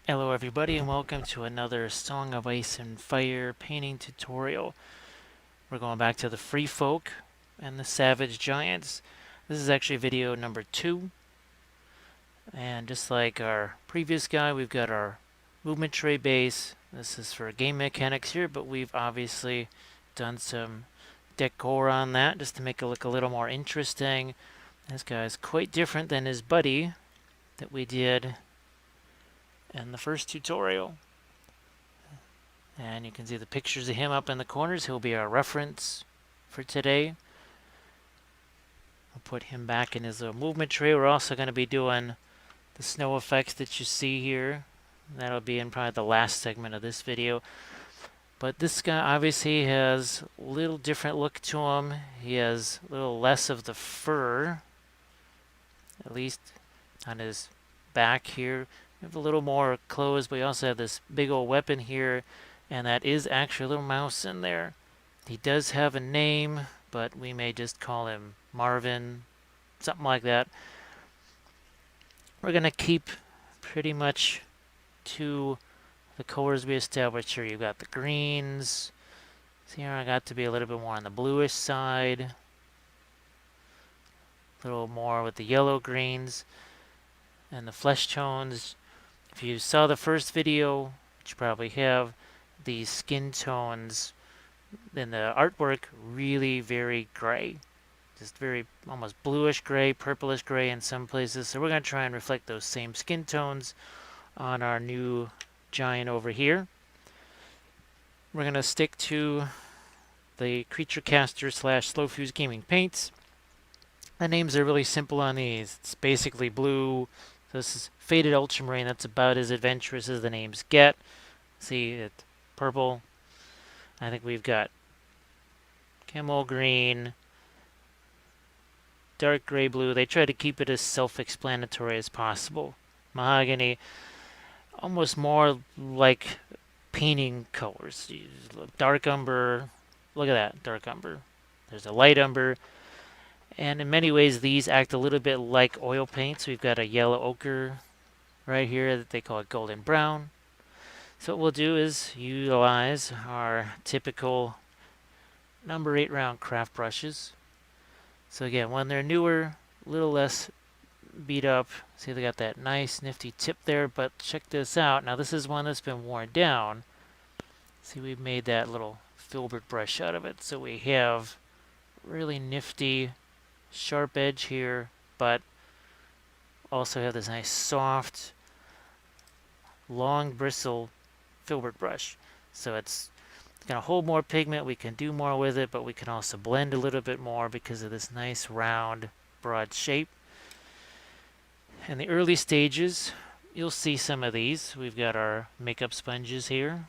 Hello everybody and welcome to another Song of Ice and Fire painting tutorial. We're going back to the Free Folk and the Savage Giants. This is actually video number 2. And just like our previous guy, we've got our movement tray base. This is for game mechanics here, but we've obviously done some decor on that just to make it look a little more interesting. This guy's quite different than his buddy that we did in the first tutorial. And you can see the pictures of him up in the corners. He'll be our reference for today. I'll put him back in his movement tray. We're also going to be doing the snow effects that you see here. That'll be in probably the last segment of this video. But this guy obviously has a little different look to him. He has a little less of the fur, at least on his back here. We have a little more clothes, but we also have this big old weapon here. And that is actually a little mouse in there. He does have a name, but we may just call him Marvin, something like that. We're going to keep pretty much to the colors we established here. You've got the greens. See here I got to be a little bit more on the bluish side. A little more with the yellow greens and the flesh tones. If you saw the first video, which you probably have, the skin tones in the artwork really very gray, just very almost bluish gray, purplish gray in some places. So we're going to try and reflect those same skin tones on our new giant over here. We're going to stick to the Creature Caster / Slow Fuse Gaming paints. The names are really simple on these. It's basically blue. This is Faded Ultramarine. That's about as adventurous as the names get. See it. Purple. I think we've got camel green, dark gray blue. They try to keep it as self-explanatory as possible. Mahogany, almost more like painting colors. Dark umber. Look at that, dark umber. There's a light umber. And in many ways, these act a little bit like oil paints. We've got a yellow ochre right here that they call it golden brown. So what we'll do is utilize our typical number 8 round craft brushes. So again, when they're newer, a little less beat up. See, they got that nice nifty tip there, but check this out. Now this is one that's been worn down. See, we've made that little filbert brush out of it. So we have really nifty, sharp edge here, but also have this nice soft, long bristle filbert brush. So it's going to hold more pigment. We can do more with it, but we can also blend a little bit more because of this nice round, broad shape. In the early stages, you'll see some of these. We've got our makeup sponges here.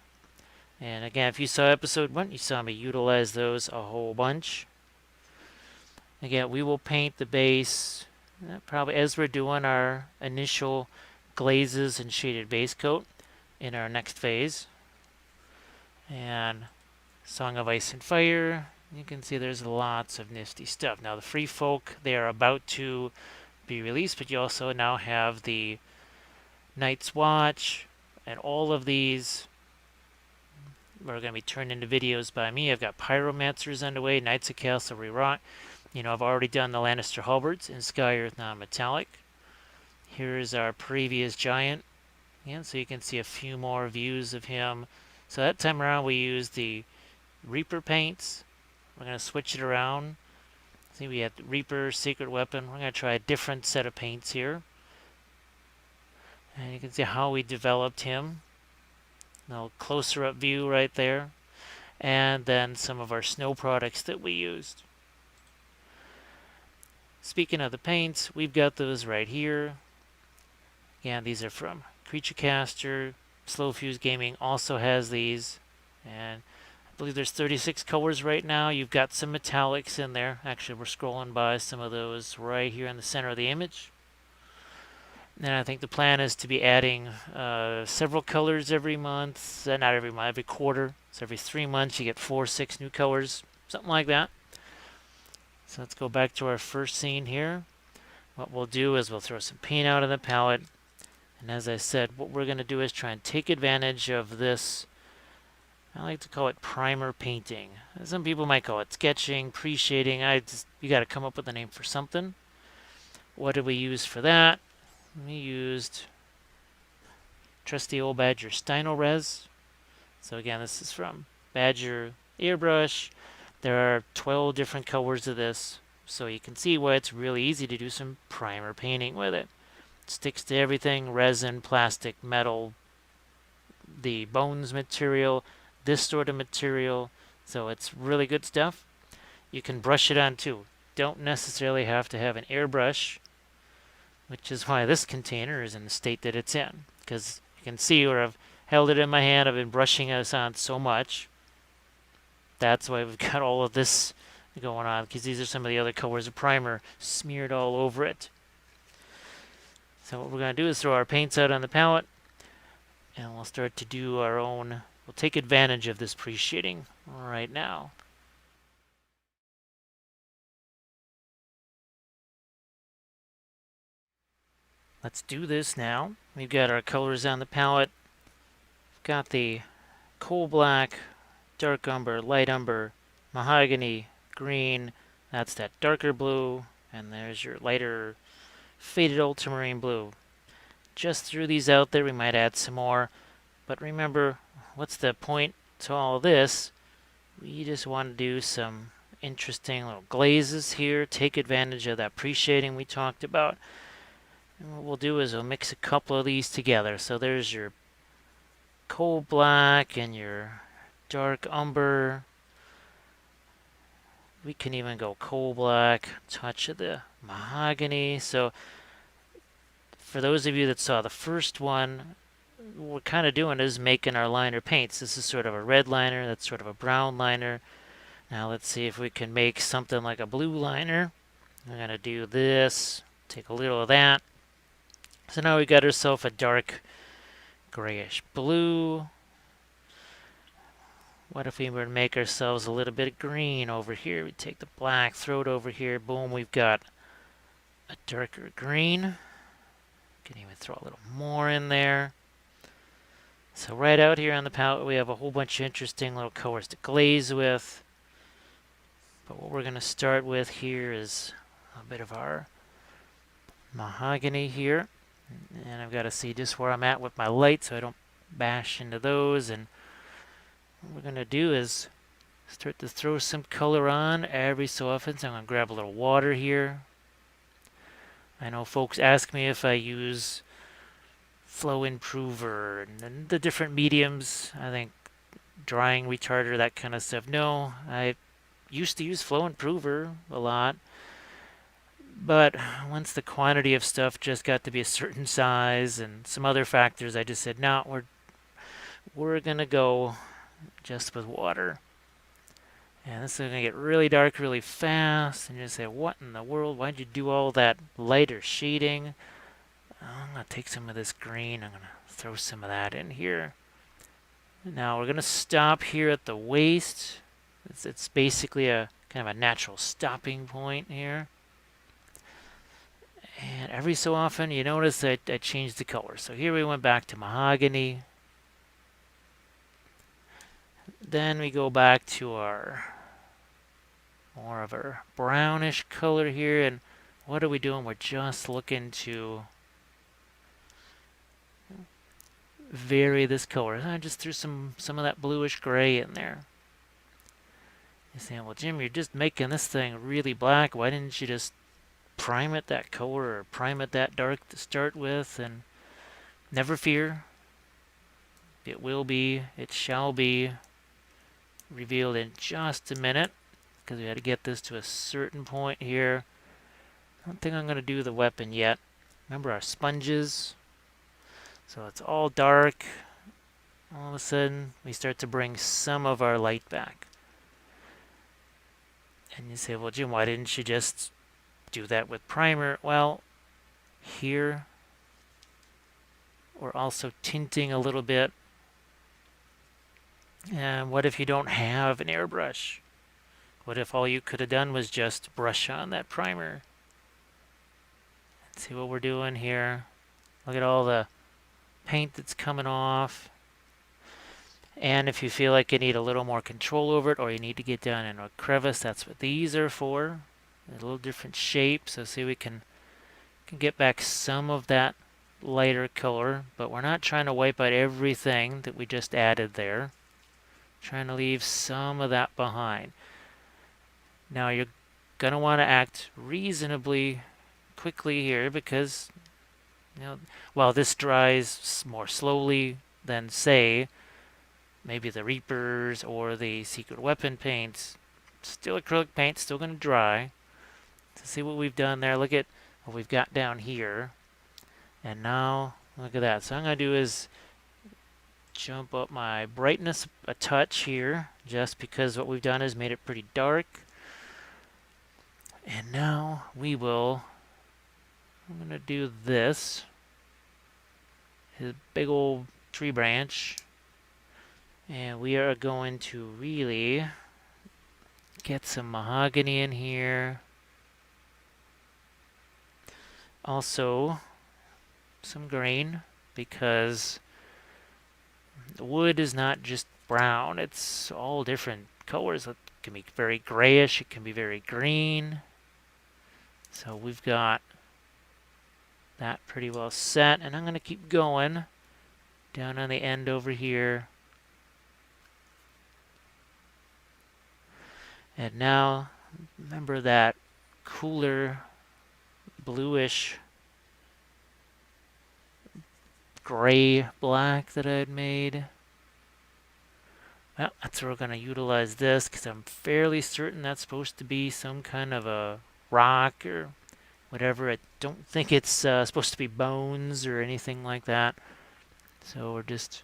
And again, if you saw episode 1, you saw me utilize those a whole bunch. Again, we will paint the base probably as we're doing our initial glazes and shaded base coat in our next phase. And Song of Ice and Fire, you can see there's lots of nifty stuff. Now the Free Folk, they are about to be released, but you also now have the Night's Watch, and all of these are going to be turned into videos by me. I've got Pyromancers underway, Knights of Castle Re-Rock. You know, I've already done the Lannister Halberds in Sky Earth Non-Metallic. Here's our previous giant. And so you can see a few more views of him. So that time around we used the Reaper paints. We're going to switch it around. See, we have the Reaper, Secret Weapon. We're going to try a different set of paints here. And you can see how we developed him. A little closer up view right there. And then some of our snow products that we used. Speaking of the paints, we've got those right here. Again, these are from Creature Caster. Slow Fuse Gaming also has these. And I believe there's 36 colors right now. You've got some metallics in there. Actually, we're scrolling by some of those right here in the center of the image. And I think the plan is to be adding several colors every month. Not every month, every quarter. So every 3 months you get 4 or 6 new colors. Something like that. So let's go back to our first scene here. What we'll do is we'll throw some paint out on the palette. And as I said, what we're going to do is try and take advantage of this. I like to call it primer painting. Some people might call it sketching, pre-shading. You got to come up with a name for something. What did we use for that? We used trusty old Badger Stynylrez. So again, this is from Badger Airbrush. There are 12 different colors of this, so you can see why it's really easy to do some primer painting with it. It sticks to everything: resin, plastic, metal, the bones material, this sort of material. So it's really good stuff. You can brush it on too. Don't necessarily have to have an airbrush, which is why this container is in the state that it's in, because you can see where I've held it in my hand. I've been brushing this on so much. That's why we've got all of this going on, because these are some of the other colors of primer smeared all over it. So what we're going to do is throw our paints out on the palette, and we'll start to do our own. We'll take advantage of this pre-shading right now. Let's do this now. We've got our colors on the palette. We've got the coal black, dark umber, light umber, mahogany, green. That's that darker blue. And there's your lighter faded ultramarine blue. Just threw these out there. We might add some more. But remember, what's the point to all of this? We just want to do some interesting little glazes here. Take advantage of that pre-shading we talked about. And what we'll do is we'll mix a couple of these together. So there's your coal black and your dark umber. We can even go coal black, touch of the mahogany. So for those of you that saw the first one, what we're kind of doing is making our liner paints. This is sort of a red liner, that's sort of a brown liner. Now let's see if we can make something like a blue liner. We're going to do this, take a little of that. So now we got ourselves a dark grayish blue. What if we were to make ourselves a little bit of green over here? We take the black, throw it over here. Boom, we've got a darker green. Can even throw a little more in there. So right out here on the palette, we have a whole bunch of interesting little colors to glaze with. But what we're going to start with here is a bit of our mahogany here. And I've got to see just where I'm at with my light so I don't bash into those. And what we're going to do is start to throw some color on every so often. So I'm going to grab a little water here. I know folks ask me if I use flow improver and the different mediums. I think drying retarder, that kind of stuff. No, I used to use flow improver a lot. But once the quantity of stuff just got to be a certain size and some other factors, I just said, no, we're going to go just with water. And this is going to get really dark really fast. And you say, what in the world? Why'd you do all that lighter shading? I'm going to take some of this green. I'm going to throw some of that in here. Now we're going to stop here at the waist. It's basically a kind of a natural stopping point here. And every so often, you notice that I changed the color. So here we went back to mahogany. Then we go back to our more of our brownish color here. And what are we doing? We're just looking to vary this color. I just threw some of that bluish gray in there. You're saying, well, Jim, you're just making this thing really black. Why didn't you just prime it that color or prime it that dark to start with? And never fear, it will be, it shall be revealed in just a minute, because we had to get this to a certain point here. I don't think I'm going to do the weapon yet. Remember our sponges? So it's all dark. All of a sudden, we start to bring some of our light back. And you say, well, Jim, why didn't you just do that with primer? Well, here we're also tinting a little bit. And what if you don't have an airbrush? What if all you could have done was just brush on that primer? Let's see what we're doing here. Look at all the paint that's coming off. And if you feel like you need a little more control over it, or you need to get down in a crevice, that's what these are for. A little different shape, so see we can get back some of that lighter color, but we're not trying to wipe out everything that we just added there. Trying to leave some of that behind. Now you're going to want to act reasonably quickly here because, while this dries more slowly than, say, maybe the Reapers or the Secret Weapon paints, still acrylic paint, still going to dry. To see what we've done there, look at what we've got down here. And now, look at that. So what I'm going to do is jump up my brightness a touch here, just because what we've done is made it pretty dark. And now I'm going to do this. His big old tree branch. And we are going to really get some mahogany in here. Also, some green, because the wood is not just brown, it's all different colors. It can be very grayish, it can be very green. So we've got that pretty well set, and I'm going to keep going down on the end over here. And now, remember that cooler bluish gray black that I had made? Well, that's where we're going to utilize this, because I'm fairly certain that's supposed to be some kind of a rock or whatever. I don't think it's supposed to be bones or anything like that. So we're just...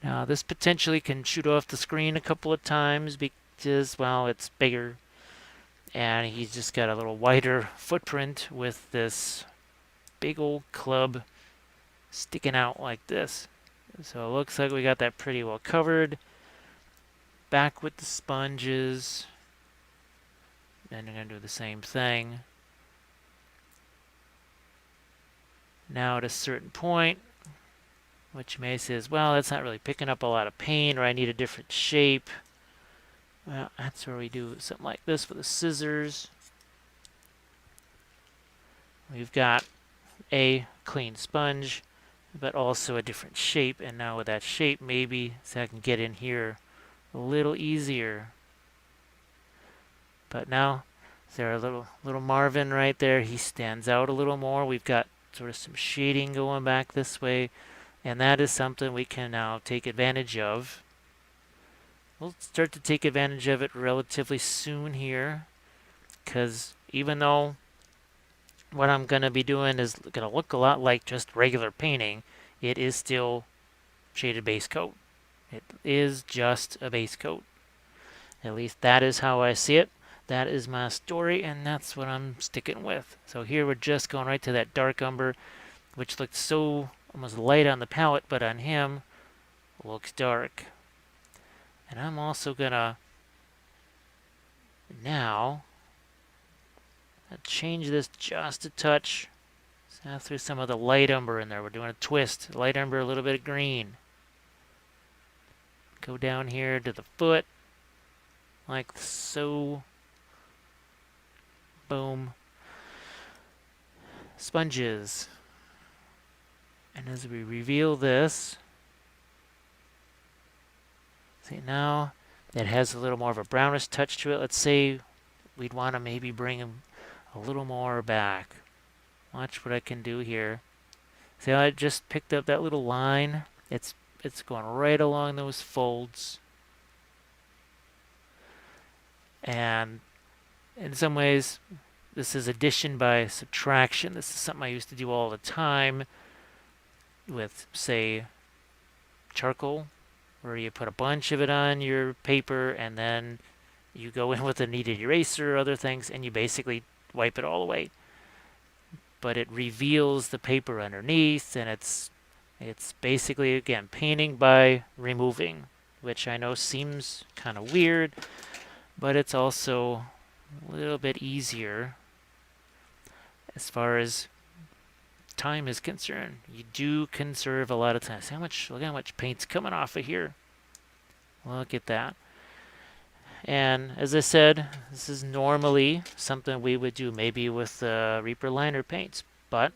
Now this potentially can shoot off the screen a couple of times because, well, it's bigger. And he's just got a little wider footprint with this big old club sticking out like this. So it looks like we got that pretty well covered. Back with the sponges. And I'm going to do the same thing. Now at a certain point, which you may say is, well, that's not really picking up a lot of paint, or I need a different shape. Well, that's where we do something like this with the scissors. We've got a clean sponge, but also a different shape. And now with that shape, maybe so I can get in here a little easier. But now, there's our little Marvin right there. He stands out a little more. We've got sort of some shading going back this way. And that is something we can now take advantage of. We'll start to take advantage of it relatively soon here, because even though what I'm going to be doing is going to look a lot like just regular painting, it is still shaded base coat. It is just a base coat. At least that is how I see it. That is my story, and that's what I'm sticking with. So here we're just going right to that dark umber, which looked so almost light on the palette, but on him looks dark. And I'm also gonna now change this just a touch. So through some of the light umber in there. We're doing a twist. Light umber, a little bit of green. Go down here to the foot, like so. Boom. Sponges. And as we reveal this, see now it has a little more of a brownish touch to it. Let's say we'd want to maybe bring him a little more back. Watch what I can do here. See how I just picked up that little line? It's going right along those folds. And in some ways, this is addition by subtraction. This is something I used to do all the time with, say, charcoal, where you put a bunch of it on your paper and then you go in with a kneaded eraser or other things and you basically wipe it all away. But it reveals the paper underneath, and it's basically, again, painting by removing, which I know seems kind of weird, but it's also a little bit easier as far as time is concerned. You do conserve a lot of time. See look how much paint's coming off of here. Look at that. And as I said, this is normally something we would do maybe with Reaper liner paints, but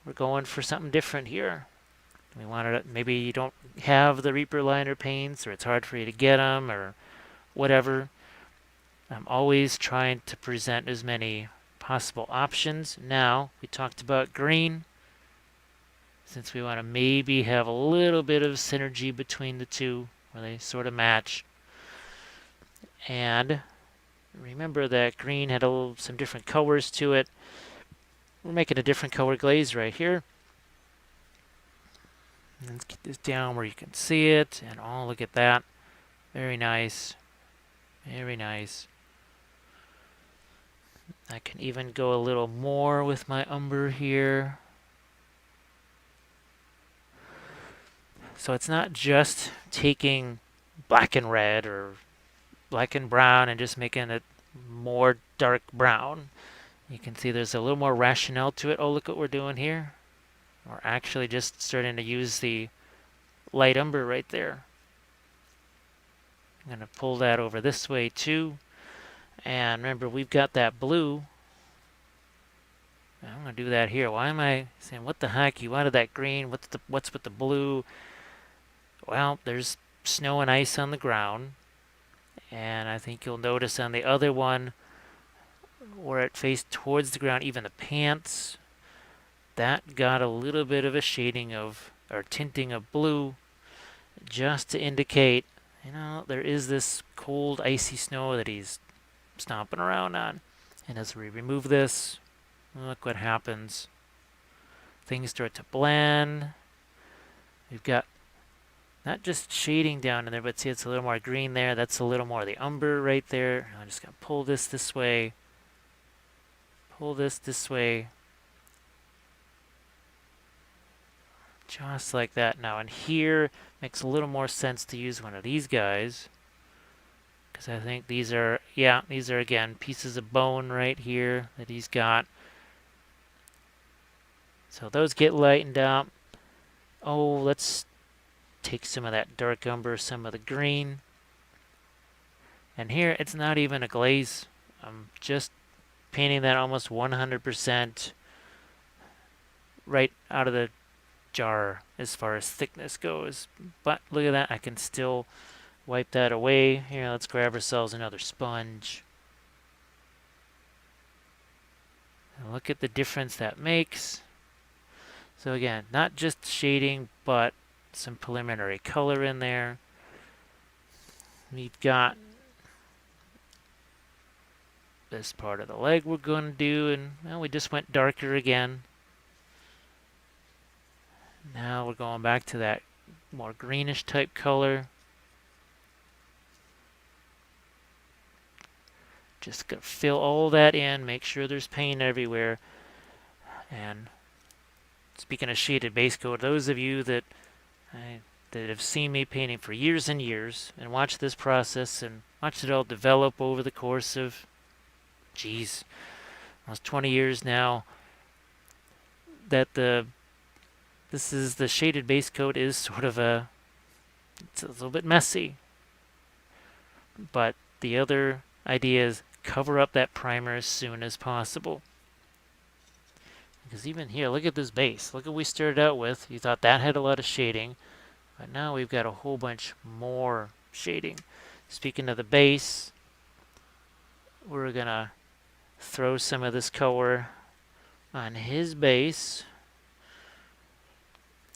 we're going for something different here. We wanted to, maybe you don't have the Reaper liner paints, or it's hard for you to get them, or whatever. I'm always trying to present as many possible options. Now, we talked about green, since we want to maybe have a little bit of synergy between the two, where they sort of match. And remember that green had some different colors to it. We're making a different color glaze right here. Let's get this down where you can see it. And oh, look at that. Very nice. Very nice. I can even go a little more with my umber here. So it's not just taking black and red or black and brown and just making it more dark brown. You can see there's a little more rationale to it. Oh, look what we're doing here. We're actually just starting to use the light umber right there. I'm going to pull that over this way too. And remember, we've got that blue. I'm going to do that here. Why am I saying, what the heck? You wanted that green. What's with the blue? Well, there's snow and ice on the ground. And I think you'll notice on the other one, where it faced towards the ground, even the pants, that got a little bit of a shading of, or tinting of blue, just to indicate, there is this cold, icy snow that he's stomping around on. And as we remove this, look what happens. Things start to blend. We've got not just shading down in there, but see it's a little more green there. That's a little more of the umber right there. I'm just going to pull this way. Pull this way. Just like that. Now in here, makes a little more sense to use one of these guys. Because I think these are again pieces of bone right here that he's got. So those get lightened up. Oh, let's take some of that dark umber, some of the green. And here, it's not even a glaze. I'm just painting that almost 100% right out of the jar as far as thickness goes. But look at that, I can still wipe that away. Here, let's grab ourselves another sponge. And look at the difference that makes. So again, not just shading, but some preliminary color in there. We've got this part of the leg we're going to do, and well, we just went darker again. Now we're going back to that more greenish type color. Just gonna fill all that in, make sure there's paint everywhere. And speaking of shaded base coat, those of you that have seen me painting for years and years and watched this process and watched it all develop over the course of, almost 20 years now, that this is the shaded base coat is sort of it's a little bit messy. But the other idea is cover up that primer as soon as possible. Because even here, look at this base. Look what we started out with. You thought that had a lot of shading. But now we've got a whole bunch more shading. Speaking of the base, we're going to throw some of this color on his base.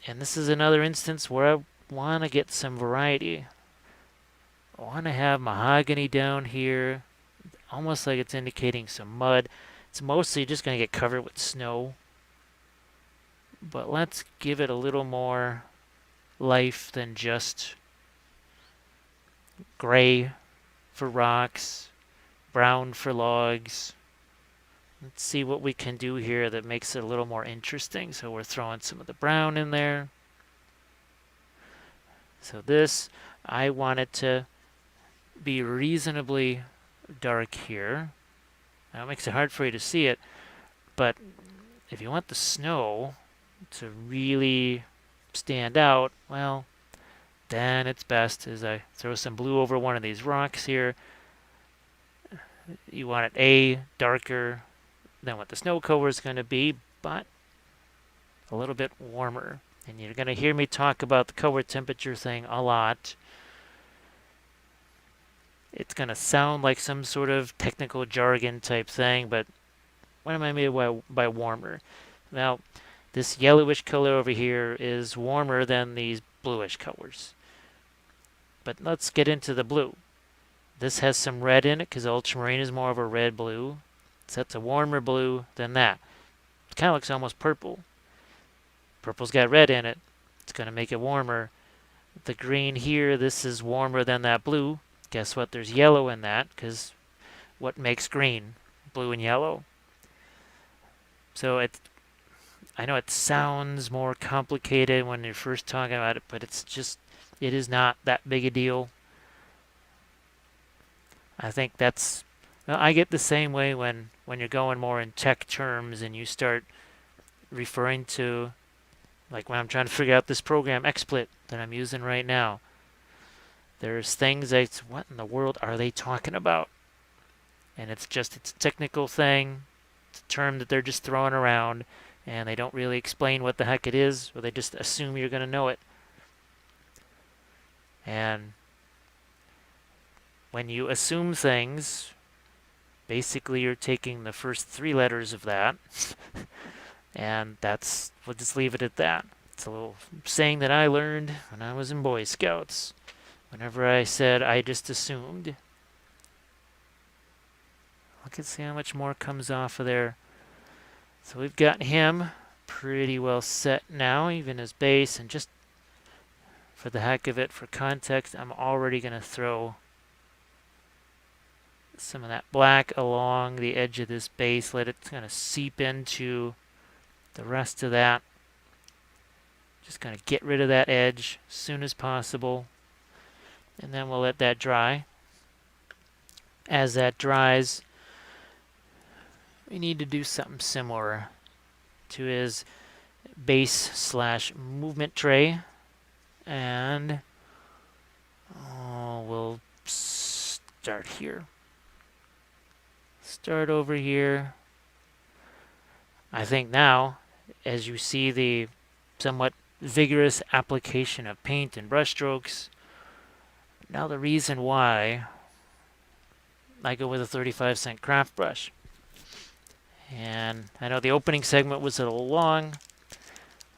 And this is another instance where I want to get some variety. I want to have mahogany down here, almost like it's indicating some mud. It's mostly just going to get covered with snow. But let's give it a little more life than just gray for rocks, brown for logs. Let's see what we can do here that makes it a little more interesting. So we're throwing some of the brown in there. So this, I want it to be reasonably dark here. Now it makes it hard for you to see it, but if you want the snow to really stand out, well, then it's best as I throw some blue over one of these rocks here. You want it darker than what the snow cover is going to be, but a little bit warmer. And you're going to hear me talk about the color temperature thing a lot. It's going to sound like some sort of technical jargon type thing, but what am I mean by warmer? Now, this yellowish color over here is warmer than these bluish colors. But let's get into the blue. This has some red in it because Ultramarine is more of a red-blue. So that's a warmer blue than that. It kind of looks almost purple. Purple's got red in it. It's going to make it warmer. The green here, this is warmer than that blue. Guess what? There's yellow in that because what makes green? Blue and yellow. So I know it sounds more complicated when you're first talking about it, but it is not that big a deal. I think I get the same way when you're going more in tech terms and you start referring to, like when I'm trying to figure out this program, XSplit, that I'm using right now. There's things that, what in the world are they talking about? And it's a technical thing. It's a term that they're just throwing around, and they don't really explain what the heck it is, or they just assume you're going to know it. And when you assume things, basically you're taking the first 3 letters of that, and we'll just leave it at that. It's a little saying that I learned when I was in Boy Scouts. Whenever I said I just assumed. Look and see how much more comes off of there. So we've got him pretty well set now, even his base, and just for the heck of it, for context, I'm already going to throw some of that black along the edge of this base. Let it kind of seep into the rest of that. Just going to get rid of that edge as soon as possible. And then we'll let that dry. As that dries, we need to do something similar to his base/movement tray. And we'll start here. Start over here. I think now, as you see the somewhat vigorous application of paint and brush strokes, now the reason why I go with a 35-cent craft brush. And I know the opening segment was a little long.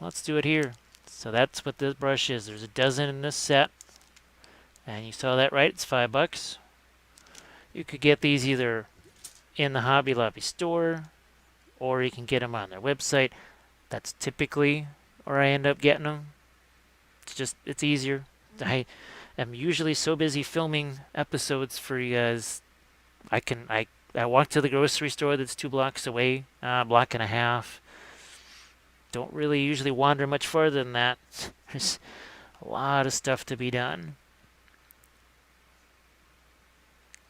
Let's do it here. So that's what this brush is. There's a dozen in this set. And you saw that right, it's $5. You could get these either in the Hobby Lobby store, or you can get them on their website. That's typically where I end up getting them. It's easier. I'm usually so busy filming episodes for you guys. I walk to the grocery store that's 2 blocks away, block and a half. Don't really usually wander much further than that. There's a lot of stuff to be done.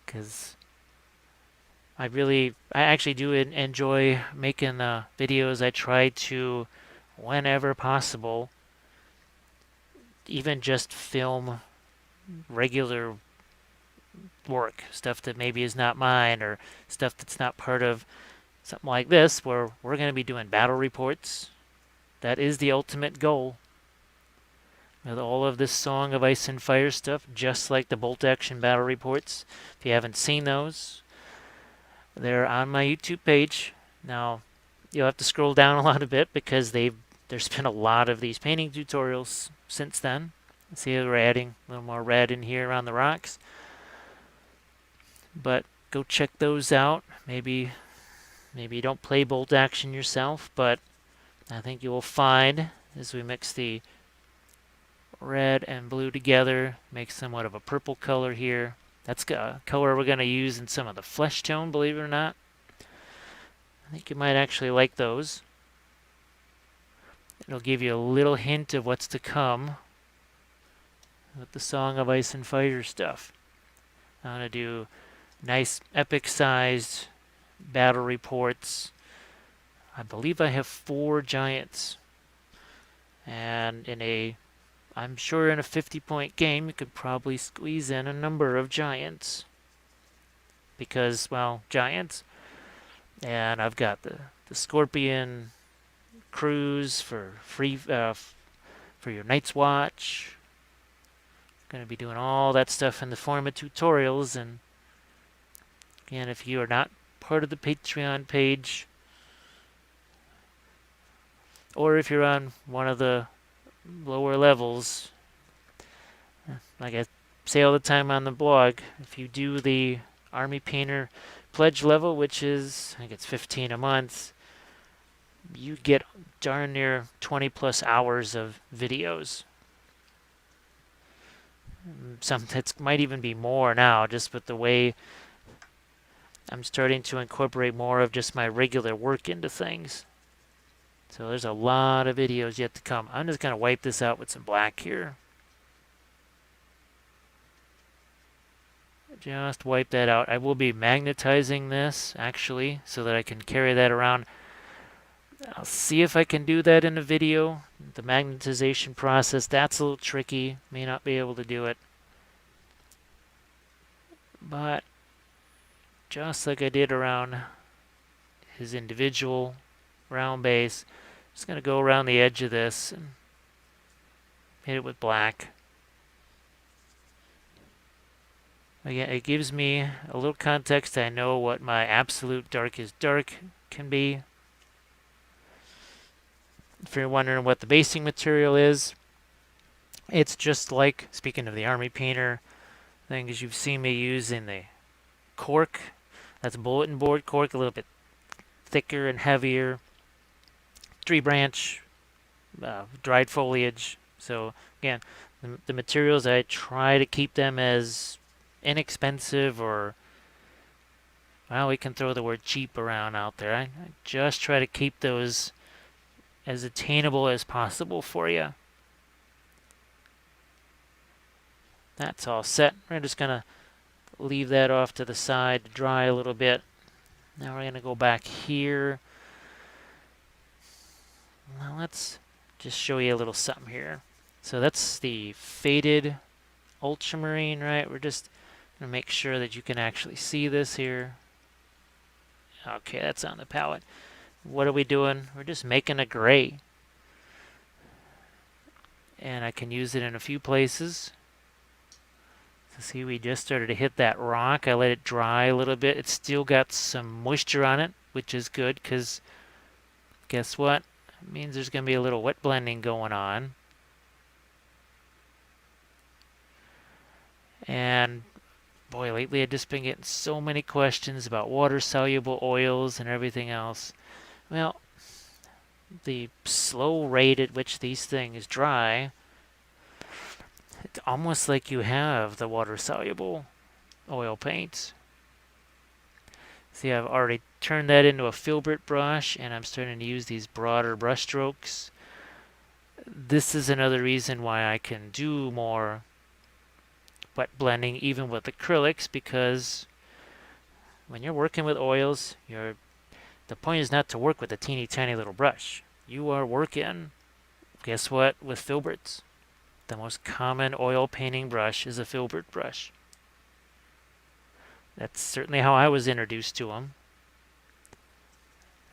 Because I actually do enjoy making the videos. I try to, whenever possible, even just film regular work, stuff that maybe is not mine, or stuff that's not part of something like this, where we're going to be doing battle reports. That is the ultimate goal. With all of this Song of Ice and Fire stuff, just like the bolt action battle reports. If you haven't seen those, they're on my YouTube page. Now, you'll have to scroll down a lot a bit because there's been a lot of these painting tutorials since then. See, we're adding a little more red in here around the rocks. But go check those out. Maybe you don't play bolt action yourself, but I think you will find as we mix the red and blue together, make somewhat of a purple color here. That's a color we're going to use in some of the flesh tone, believe it or not. I think you might actually like those. It'll give you a little hint of what's to come with the Song of Ice and Fire stuff. I'm going to do nice epic sized battle reports I believe I have 4 giants. And I'm sure in a 50-point game, you could probably squeeze in a number of giants. Because, well, giants. And I've got the Scorpion Cruise for free for your Night's Watch. Going to be doing all that stuff in the form of tutorials. And again, if you are not part of the Patreon page, or if you're on one of the lower levels, like I say all the time on the blog, if you do the Army Painter pledge level, which is, I think it's 15 a month, you get darn near 20 plus hours of videos. Some it might even be more now, just with the way I'm starting to incorporate more of just my regular work into things. So there's a lot of videos yet to come. I'm just going to wipe this out with some black here. Just wipe that out. I will be magnetizing this, actually, so that I can carry that around. I'll see if I can do that in a video. The magnetization process, that's a little tricky. May not be able to do it. But just like I did around his individual round base, just going to go around the edge of this and hit it with black. Again, it gives me a little context. I know what my absolute darkest dark can be. If you're wondering what the basing material is, it's just like, speaking of the Army Painter things, you've seen me using the cork. That's bulletin board cork, a little bit thicker and heavier. 3-branch dried foliage. So again, the materials, I try to keep them as inexpensive, or, well, we can throw the word cheap around out there. I just try to keep those as attainable as possible for you. That's all set. We're just going to leave that off to the side to dry a little bit. Now we're going to go back here. Well, let's just show you a little something here. So that's the faded Ultramarine, right? We're just going to make sure that you can actually see this here. Okay, that's on the palette. What are we doing? We're just making a gray. And I can use it in a few places. So see, we just started to hit that rock. I let it dry a little bit. It's still got some moisture on it, which is good, because guess what? It means there's going to be a little wet blending going on. And boy, lately I've just been getting so many questions about water-soluble oils and everything else. Well, the slow rate at which these things dry, it's almost like you have the water-soluble oil paints. See, I've already turned that into a filbert brush, and I'm starting to use these broader brush strokes. This is another reason why I can do more wet blending even with acrylics, because when you're working with oils, the point is not to work with a teeny tiny little brush. You are working, guess what, with filberts. The most common oil painting brush is a filbert brush. That's certainly how I was introduced to them.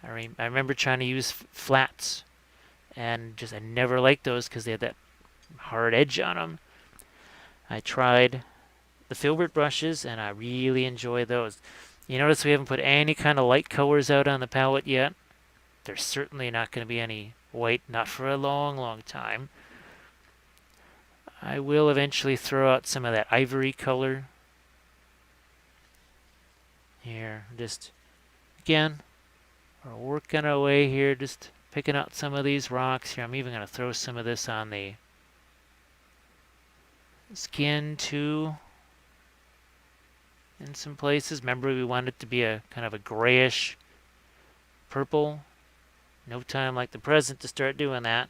I remember trying to use flats, and I never liked those because they had that hard edge on them. I tried the filbert brushes, and I really enjoy those. You notice we haven't put any kind of light colors out on the palette yet. There's certainly not going to be any white, not for a long, long time. I will eventually throw out some of that ivory color. Here, just, again, we're working our way here, just picking out some of these rocks here. I'm even going to throw some of this on the skin too in some places. Remember, we want it to be a kind of a grayish purple. No time like the present to start doing that.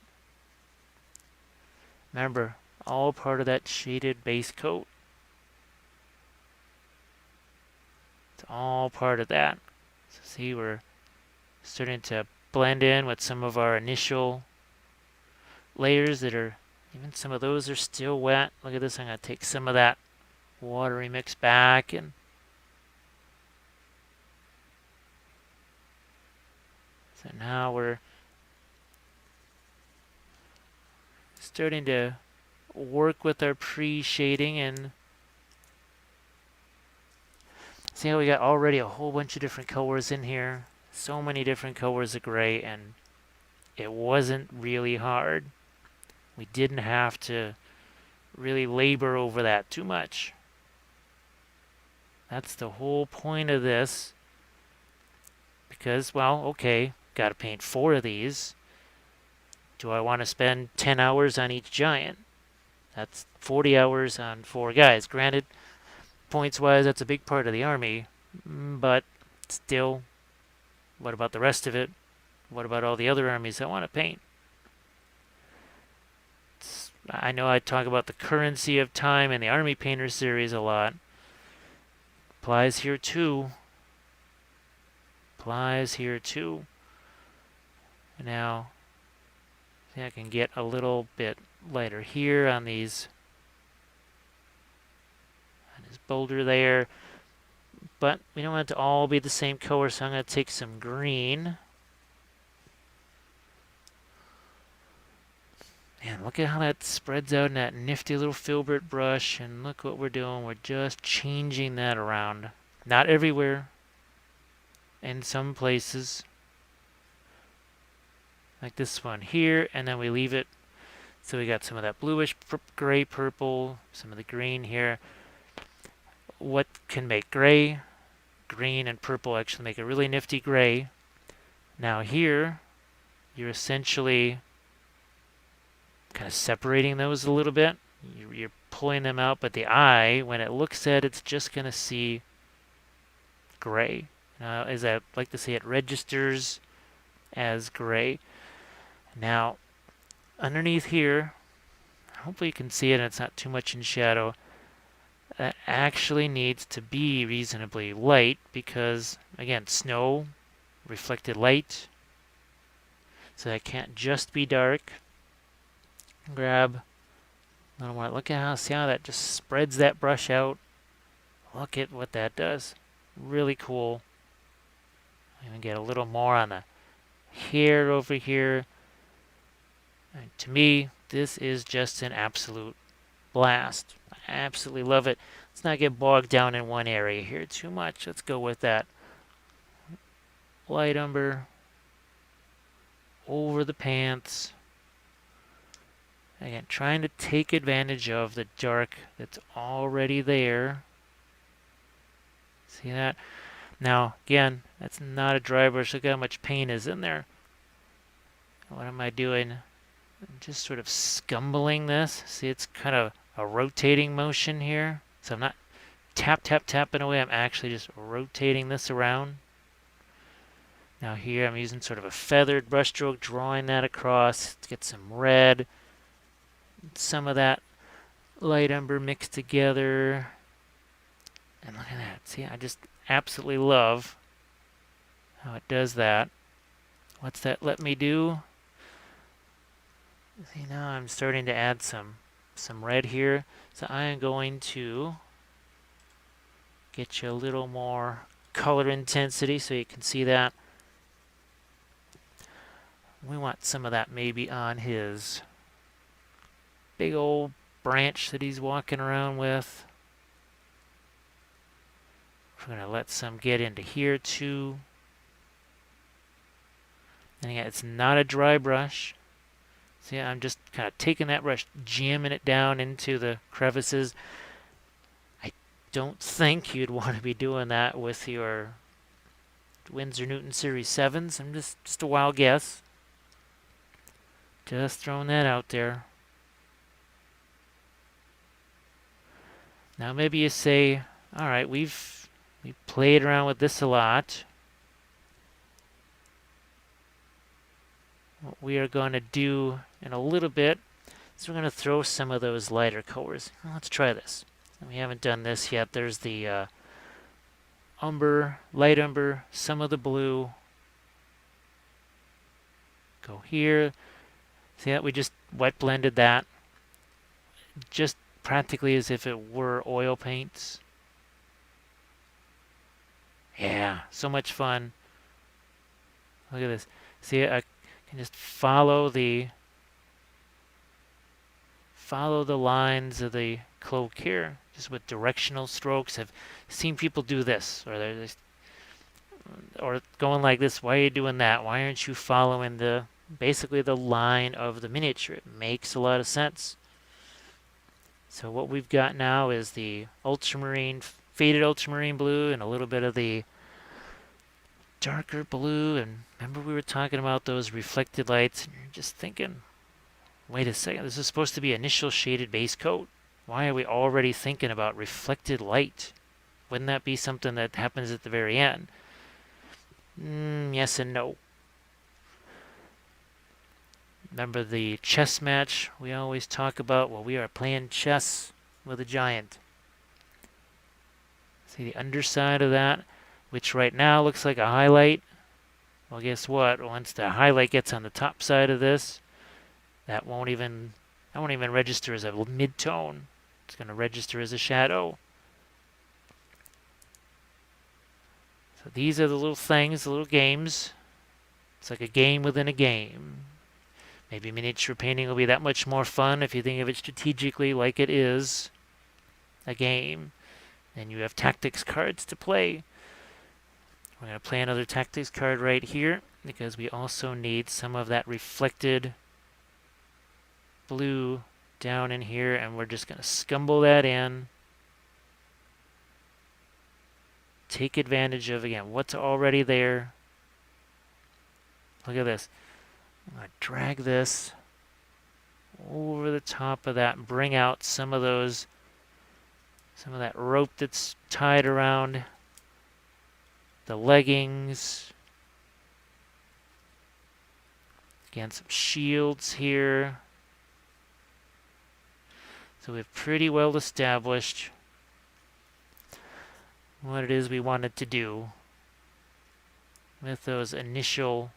Remember, all part of that shaded base coat. It's all part of that. So see, we're starting to blend in with some of our initial layers that are, even some of those are still wet. Look at this, I'm going to take some of that watery mix back, and so now we're starting to work with our pre-shading, and see how we got already a whole bunch of different colors in here. So many different colors of gray, and it wasn't really hard. We didn't have to really labor over that too much. That's the whole point of this. Because, well, okay, got to paint 4 of these. Do I want to spend 10 hours on each giant? That's 40 hours on 4 guys. Granted, points-wise, that's a big part of the army. But still, what about the rest of it? What about all the other armies I want to paint? I know I talk about the currency of time in the Army Painter series a lot. Applies here too. Applies here too. Now, see, I can get a little bit lighter here on these, on this boulder there. But we don't want it to all be the same color, so I'm going to take some green. And look at how that spreads out in that nifty little filbert brush. And look what we're doing. We're just changing that around. Not everywhere. In some places. Like this one here. And then we leave it. So we got some of that bluish gray purple. Some of the green here. What can make gray? Green and purple actually make a really nifty gray. Now here, you're essentially kind of separating those a little bit. You're pulling them out, but the eye, when it looks at it, it's just going to see gray. As I like to say, it registers as gray. Now, underneath here, hopefully you can see it and it's not too much in shadow. That actually needs to be reasonably light because, again, snow, reflected light. So that can't just be dark. Grab a little more. Look at how, see how that just spreads that brush out. Look at what that does. Really cool. Even get a little more on the hair over here. And to me, this is just an absolute blast. I absolutely love it. Let's not get bogged down in one area here too much. Let's go with that light umber over the pants. Again, trying to take advantage of the dark that's already there. See that? Now, again, that's not a dry brush. Look how much paint is in there. What am I doing? I'm just sort of scumbling this. See, it's kind of a rotating motion here. So I'm not tapping away. I'm actually just rotating this around. Now here I'm using sort of a feathered brush stroke, drawing that across to get some red. Some of that light umber mixed together. And look at that. See, I just absolutely love how it does that. What's that let me do? See, now I'm starting to add some red here. So I am going to get you a little more color intensity so you can see that. We want some of that maybe on his big old branch that he's walking around with. We're going to let some get into here too. And again, it's not a dry brush. See, I'm just kind of taking that brush, jamming it down into the crevices. I don't think you'd want to be doing that with your Winsor Newton Series 7s. I'm just a wild guess. Just throwing that out there. Now maybe you say, all right, we've played around with this a lot. What we are going to do in a little bit is we're going to throw some of those lighter colors. Well, let's try this. We haven't done this yet. There's the umber, light umber, some of the blue. Go here. See that? We just wet blended that. Just practically as if it were oil paints. Yeah, so much fun. Look at this. See, I can just follow the lines of the cloak here, just with directional strokes. I've seen people do this, or going like this. Why are you doing that? Why aren't you following basically the line of the miniature? It makes a lot of sense. So what we've got now is the ultramarine, faded ultramarine blue, and a little bit of the darker blue. And remember we were talking about those reflected lights, and you're just thinking, wait a second, this is supposed to be initial shaded base coat. Why are we already thinking about reflected light? Wouldn't that be something that happens at the very end? Yes and no. Remember the chess match we always talk about? Well, we are playing chess with a giant. See the underside of that, which right now looks like a highlight. Well, guess what? Once the highlight gets on the top side of this, that won't even register as a mid-tone. It's going to register as a shadow. So these are the little things, the little games. It's like a game within a game. Maybe miniature painting will be that much more fun if you think of it strategically like it is a game. And you have tactics cards to play. We're going to play another tactics card right here because we also need some of that reflected blue down in here, and we're just going to scumble that in. Take advantage of, again, what's already there. Look at this. I'm going to drag this over the top of that and bring out some of that rope that's tied around the leggings. Again, some shields here. So we've pretty well established what it is we wanted to do with those initial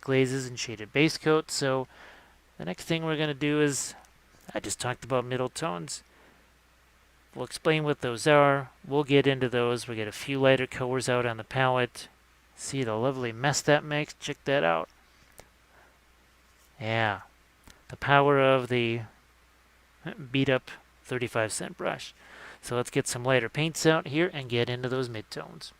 glazes and shaded base coat. So the next thing we're going to do is, I just talked about middle tones. We'll explain what those are. We'll get into those. We'll get a few lighter colors out on the palette. See the lovely mess that makes? Check that out. Yeah. The power of the beat up 35-cent brush. So let's get some lighter paints out here and get into those midtones.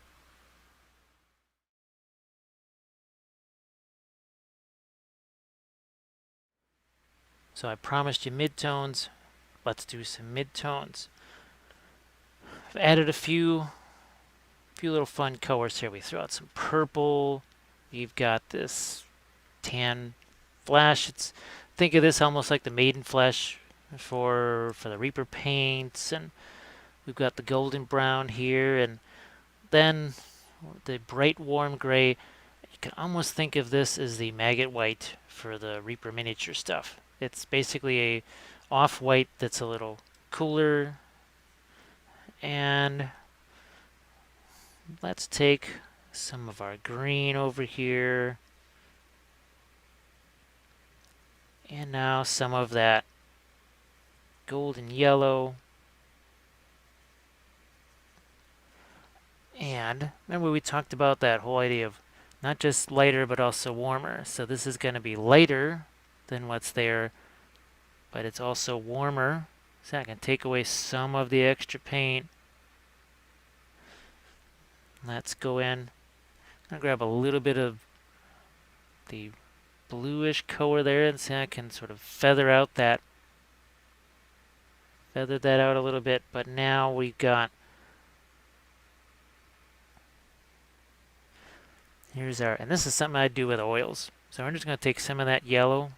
So I promised you midtones. Let's do some midtones. I've added a few little fun colors here. We throw out some purple. We've got this tan flash. Think of this almost like the maiden flesh for the Reaper paints, and we've got the golden brown here, and then the bright warm gray. You can almost think of this as the maggot white for the Reaper miniature stuff. It's basically a off-white that's a little cooler. And let's take some of our green over here. And now some of that golden yellow. And remember we talked about that whole idea of not just lighter but also warmer. So this is going to be lighter than what's there, but it's also warmer. So I can take away some of the extra paint. Let's go in. I'm going to grab a little bit of the bluish color there and see I can sort of feather that out a little bit. But now we've got, and this is something I do with oils. So I'm just going to take some of that yellow,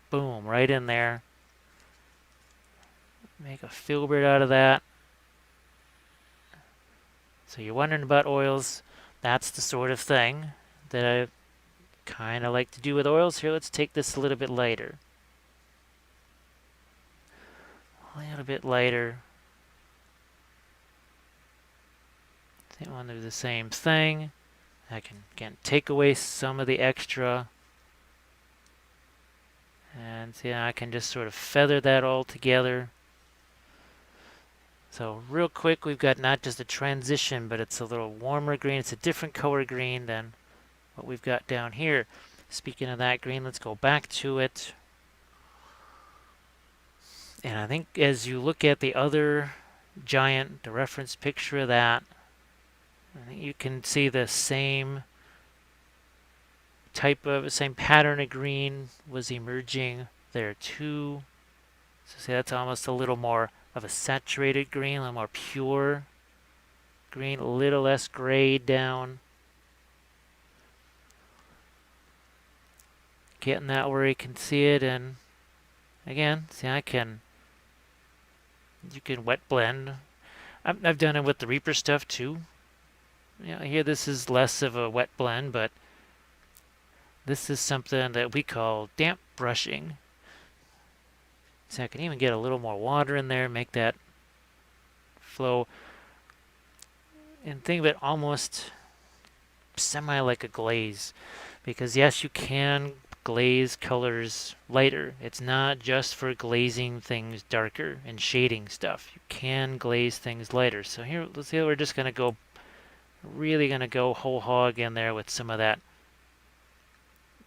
boom, right in there. Make a filbert out of that. So you're wondering about oils. That's the sort of thing that I kind of like to do with oils. Here, let's take this a little bit lighter. A little bit lighter. I want to do the same thing. I can, again, take away some of the extra. And see, I can just sort of feather that all together. So real quick, we've got not just a transition, but it's a little warmer green. It's a different color green than what we've got down here. Speaking of that green, let's go back to it. And I think as you look at the other giant, the reference picture of that, I think you can see the same same pattern of green was emerging there too. So see, that's almost a little more of a saturated green, a little more pure green, a little less grayed down. Getting that where you can see it, and again, see, you can wet blend. I've done it with the Reaper stuff too. Here this is less of a wet blend, but this is something that we call damp brushing. So I can even get a little more water in there, make that flow, and think of it almost semi like a glaze. Because yes, you can glaze colors lighter. It's not just for glazing things darker and shading stuff. You can glaze things lighter. So here, let's see, we're just going to really going to go whole hog in there with some of that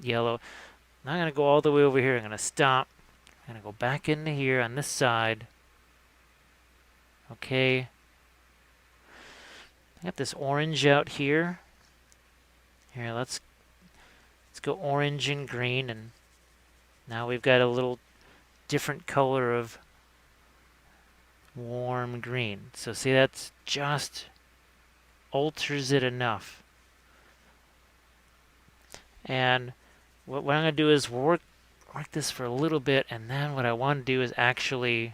yellow. I'm not going to go all the way over here. I'm going to stop. I'm going to go back into here on this side. Okay. I got this orange out here. Here, let's go orange and green, and now we've got a little different color of warm green. So see, that's just alters it enough. And what I'm going to do is work this for a little bit, and then what I want to do is actually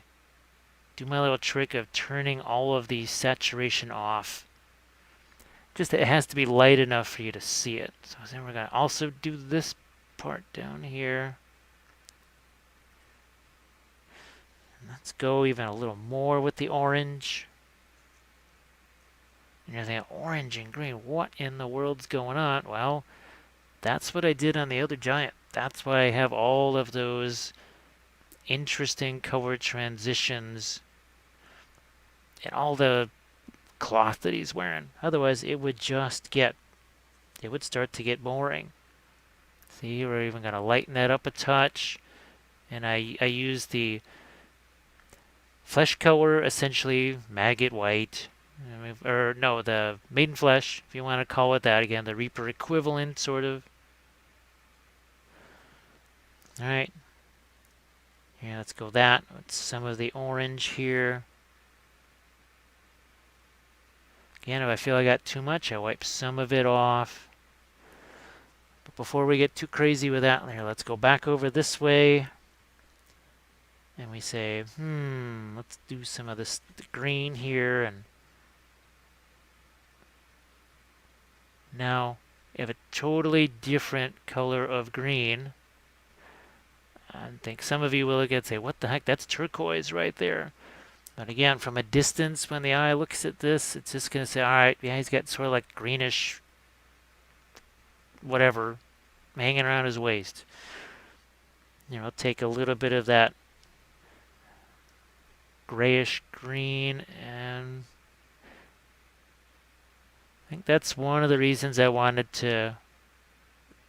do my little trick of turning all of the saturation off. Just it has to be light enough for you to see it. So then we're going to also do this part down here. And let's go even a little more with the orange. And you're thinking, orange and green, what in the world's going on? Well, that's what I did on the other giant. That's why I have all of those interesting color transitions and all the cloth that he's wearing. Otherwise, it would start to get boring. See, we're even going to lighten that up a touch. And I use the flesh color, essentially maggot white. Or no, the maiden flesh, if you want to call it that. Again, the Reaper equivalent, sort of. Alright. Here, let's go that. With some of the orange here. Again, if I feel I got too much, I wipe some of it off. But before we get too crazy with that, here, let's go back over this way. And we say, let's do some of this green here. And now, you have a totally different color of green. I think some of you will look at and say, what the heck, that's turquoise right there. But again, from a distance, when the eye looks at this, it's just going to say, all right, yeah, he's got sort of like greenish, whatever, hanging around his waist. I'll take a little bit of that grayish green, and I think that's one of the reasons I wanted to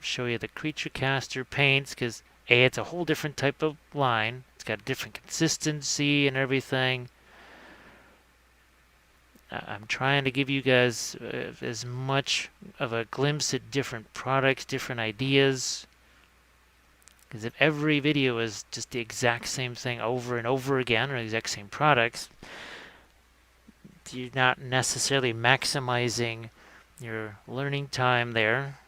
show you the Creature Caster paints, because A, it's a whole different type of line. It's got a different consistency and everything. I'm trying to give you guys as much of a glimpse at different products, different ideas. Because if every video is just the exact same thing over and over again, or the exact same products, you're not necessarily maximizing your learning time there.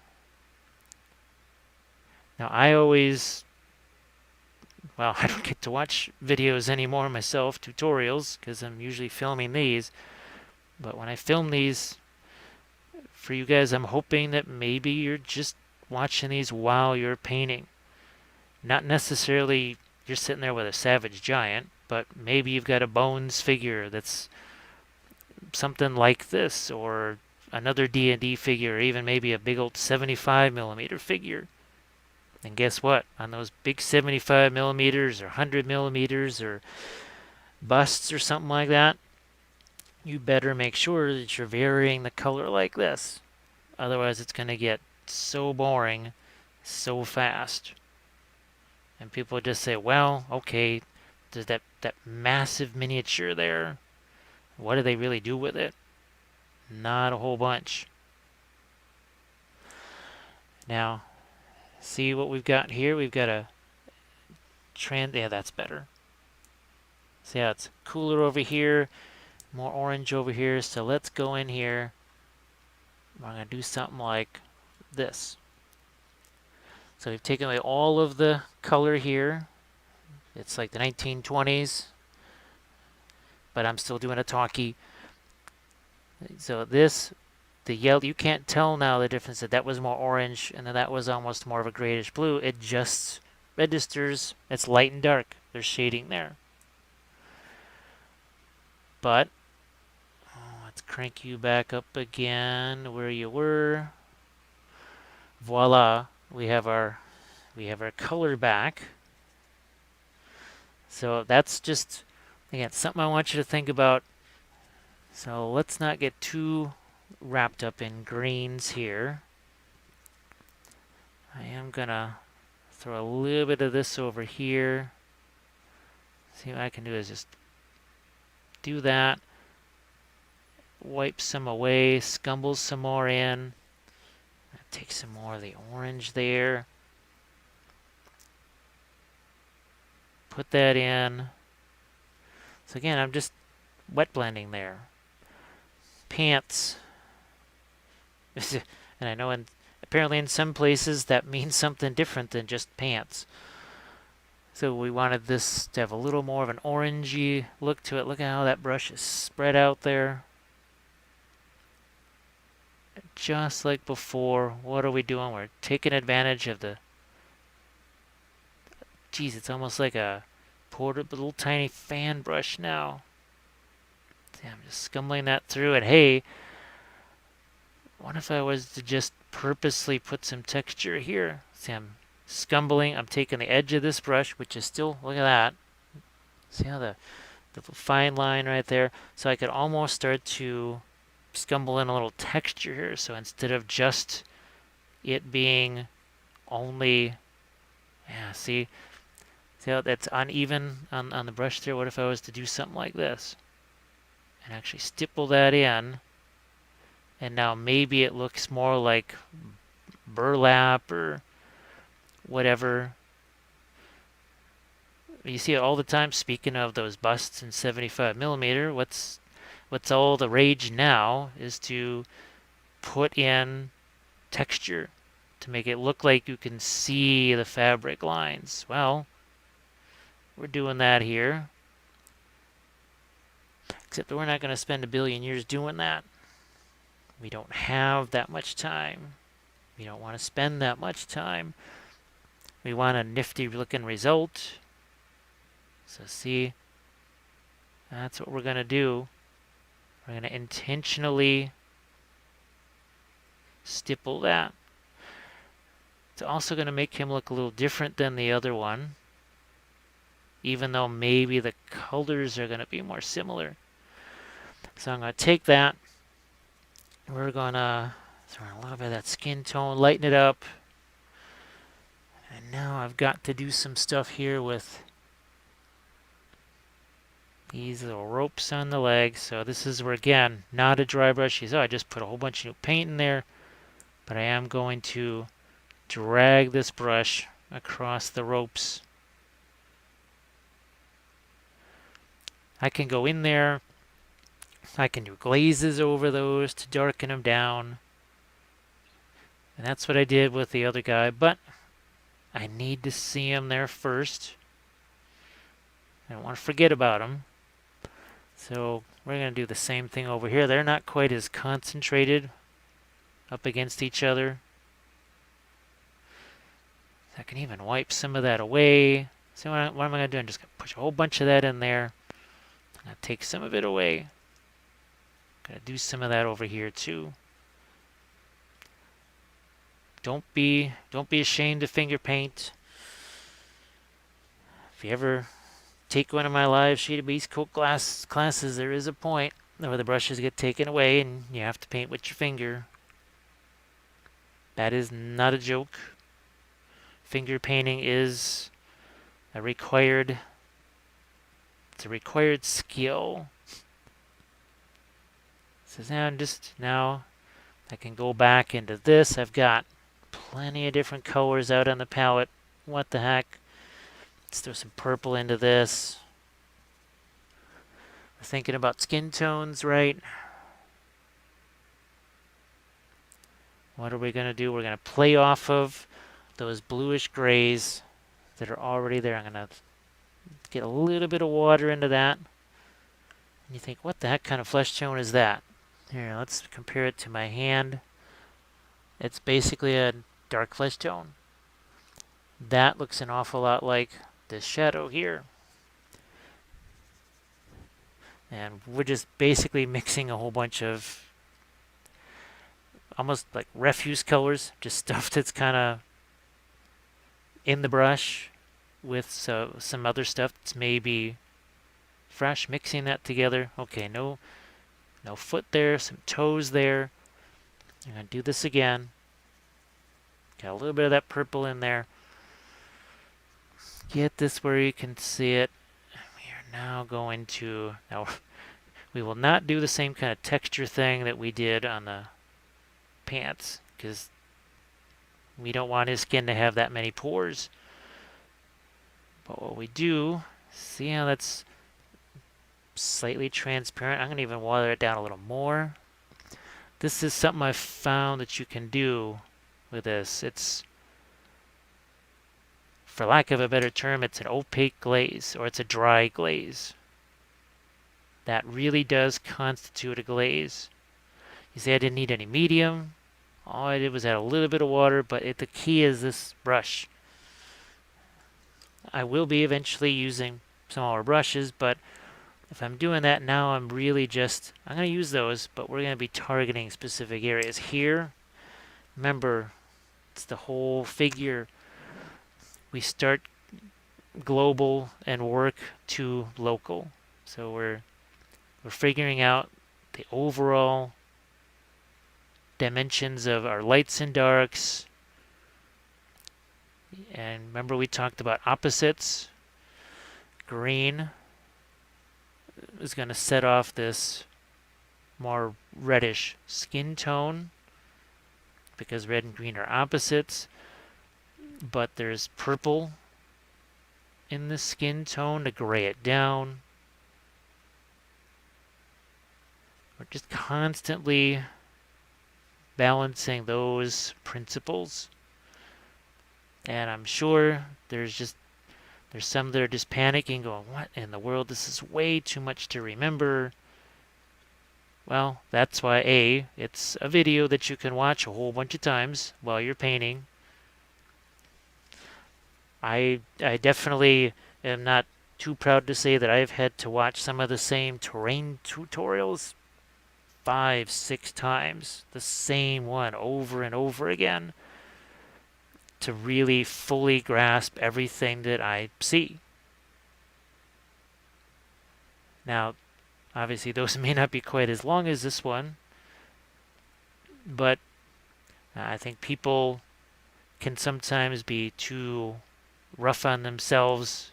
Now, I don't get to watch videos anymore myself, tutorials, because I'm usually filming these. But when I film these for you guys, I'm hoping that maybe you're just watching these while you're painting. Not necessarily you're sitting there with a savage giant, but maybe you've got a bones figure that's something like this, or another D&D figure, or even maybe a big old 75 millimeter figure. And guess what? On those big 75 millimeters or 100 millimeters or busts or something like that, you better make sure that you're varying the color like this. Otherwise, it's going to get so boring so fast. And people just say, well, okay, there's that massive miniature there. What do they really do with it? Not a whole bunch. Now, see what we've got here? We've got a yeah, that's better. See how it's cooler over here, more orange over here. So let's go in here. I'm going to do something like this. So we've taken away all of the color here. It's like the 1920s, but I'm still doing a talkie. So this, the yellow, you can't tell now the difference that was more orange and then that was almost more of a grayish blue. It just registers. It's light and dark. There's shading there. But let's crank you back up again where you were. Voila, we have our color back. So that's just, again, something I want you to think about. So let's not get too wrapped up in greens here. I am gonna throw a little bit of this over here. See what I can do is just do that. Wipe some away, scumble some more in. Take some more of the orange there. Put that in. So again, I'm just wet blending there. Pants. And I know apparently in some places that means something different than just pants. So we wanted this to have a little more of an orangey look to it. Look at how that brush is spread out there. Just like before. What are we doing? We're taking advantage of the... Geez, it's almost like a portable little tiny fan brush now. See, I'm just scumbling that through. And hey, what if I was to just purposely put some texture here? See, I'm scumbling. I'm taking the edge of this brush, which is still, look at that. See how the fine line right there? So I could almost start to scumble in a little texture here. So instead of just it being only, yeah, see how that's uneven on the brush there? What if I was to do something like this? And actually stipple that in. And now maybe it looks more like burlap or whatever. You see it all the time. Speaking of those busts in 75 millimeter, what's all the rage now is to put in texture to make it look like you can see the fabric lines. Well, we're doing that here. Except that we're not going to spend a billion years doing that. We don't have that much time. We don't want to spend that much time. We want a nifty looking result. So see, that's what we're going to do. We're going to intentionally stipple that. It's also going to make him look a little different than the other one, even though maybe the colors are going to be more similar. So I'm going to take that. We're going to throw in a little bit of that skin tone, lighten it up. And now I've got to do some stuff here with these little ropes on the legs. So this is where, again, not a dry brush. You saw I just put a whole bunch of new paint in there. But I am going to drag this brush across the ropes. I can go in there. I can do glazes over those to darken them down. And that's what I did with the other guy. But I need to see him there first. I don't want to forget about him. So we're going to do the same thing over here. They're not quite as concentrated up against each other. I can even wipe some of that away. So what am I going to do? I'm just going to push a whole bunch of that in there. I'm going to take some of it away. Going to do some of that over here too. don't be ashamed to finger paint. If you ever take one of my live shaded base coat classes, there is a point where the brushes get taken away and you have to paint with your finger. That is not a joke. Finger painting is a required skill. So now I can go back into this. I've got plenty of different colors out on the palette. What the heck? Let's throw some purple into this. We're thinking about skin tones, right? What are we going to do? We're going to play off of those bluish grays that are already there. I'm going to get a little bit of water into that. And you think, what the heck kind of flesh tone is that? Here, let's compare it to my hand. It's basically a dark flesh tone. That looks an awful lot like this shadow here. And we're just basically mixing a whole bunch of almost like refuse colors, just stuff that's kind of in the brush with some other stuff that's maybe fresh, mixing that together. Okay, no foot there, some toes there. I'm going to do this again. Got a little bit of that purple in there. Get this where you can see it. We are now going to... Now, we will not do the same kind of texture thing that we did on the pants, because we don't want his skin to have that many pores. But what we do, see how that's slightly transparent? I'm going to even water it down a little more. This is something I've found that you can do with this. It's, for lack of a better term, it's an opaque glaze, or it's a dry glaze. That really does constitute a glaze. You see, I didn't need any medium. All I did was add a little bit of water, but the key is this brush. I will be eventually using smaller brushes, but if I'm doing that now, I'm going to use those, but we're going to be targeting specific areas here. Remember, it's the whole figure. We start global and work to local. So we're figuring out the overall dimensions of our lights and darks. And remember, we talked about opposites. Green is going to set off this more reddish skin tone because red and green are opposites. But there's purple in the skin tone to gray it down. We're just constantly balancing those principles. And I'm sure there's some that are just panicking, going, what in the world? This is way too much to remember. Well, that's why it's a video that you can watch a whole bunch of times while you're painting. I definitely am not too proud to say that I've had to watch some of the same terrain tutorials 5-6 times, the same one over and over again, to really fully grasp everything that I see. Now, obviously those may not be quite as long as this one, but I think people can sometimes be too rough on themselves.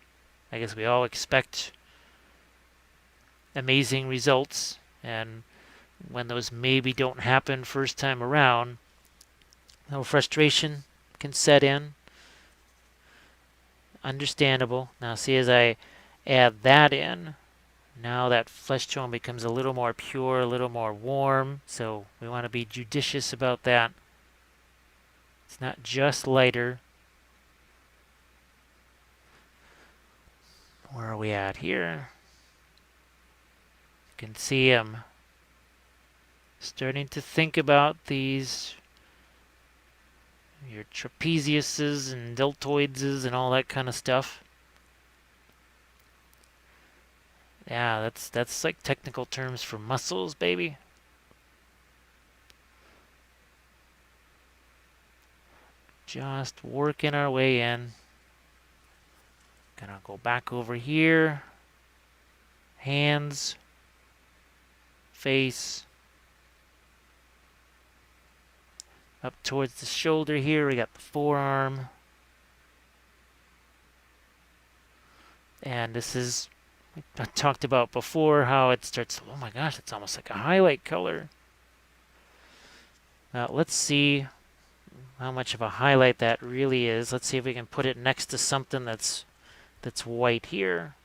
I guess we all expect amazing results, and when those maybe don't happen first time around, a little frustration can set in. Understandable. Now see, as I add that in, now that flesh tone becomes a little more pure, a little more warm, so we want to be judicious about that. It's not just lighter. Where are we at here? You can see I'm starting to think about these, your trapeziuses and deltoids and all that kind of stuff. Yeah, that's like technical terms for muscles, baby. Just working our way in. Gonna go back over here. Hands. Face. Up towards the shoulder here, we got the forearm. And this is, I talked about before how it starts, oh my gosh, it's almost like a highlight color. Now let's see how much of a highlight that really is. Let's see if we can put it next to something that's white here.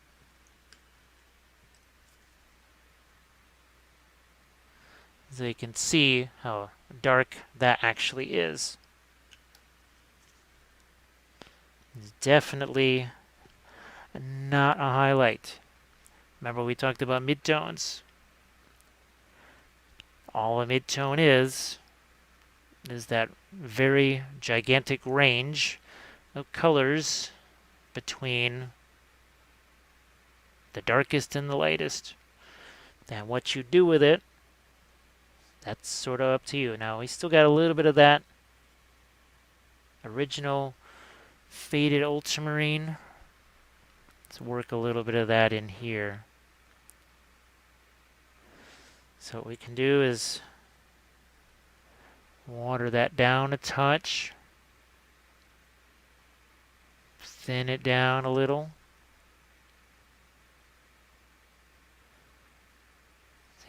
So you can see how dark that actually is. It's definitely not a highlight. Remember we talked about midtones. All a midtone is that very gigantic range of colors between the darkest and the lightest. And what you do with it, that's sort of up to you. Now, we still got a little bit of that original faded ultramarine. Let's work a little bit of that in here. So what we can do is water that down a touch. Thin it down a little.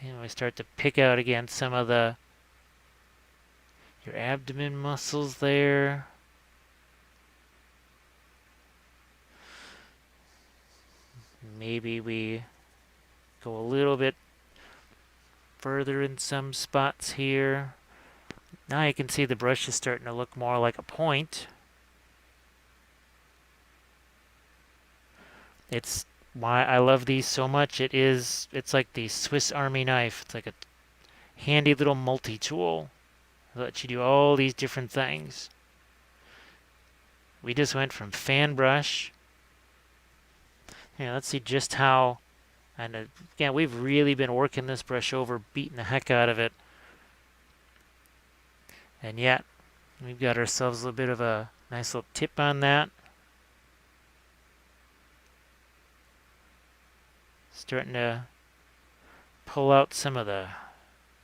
And we start to pick out again some of your abdomen muscles there. Maybe we go a little bit further in some spots here. Now you can see the brush is starting to look more like a point. It's why I love these so much. It's like the Swiss Army knife. It's like a handy little multi-tool that lets you do all these different things. We just went from fan brush. Yeah, let's see just how, and again, we've really been working this brush over, beating the heck out of it. And yet, we've got ourselves a little bit of a nice little tip on that. Starting to pull out some of the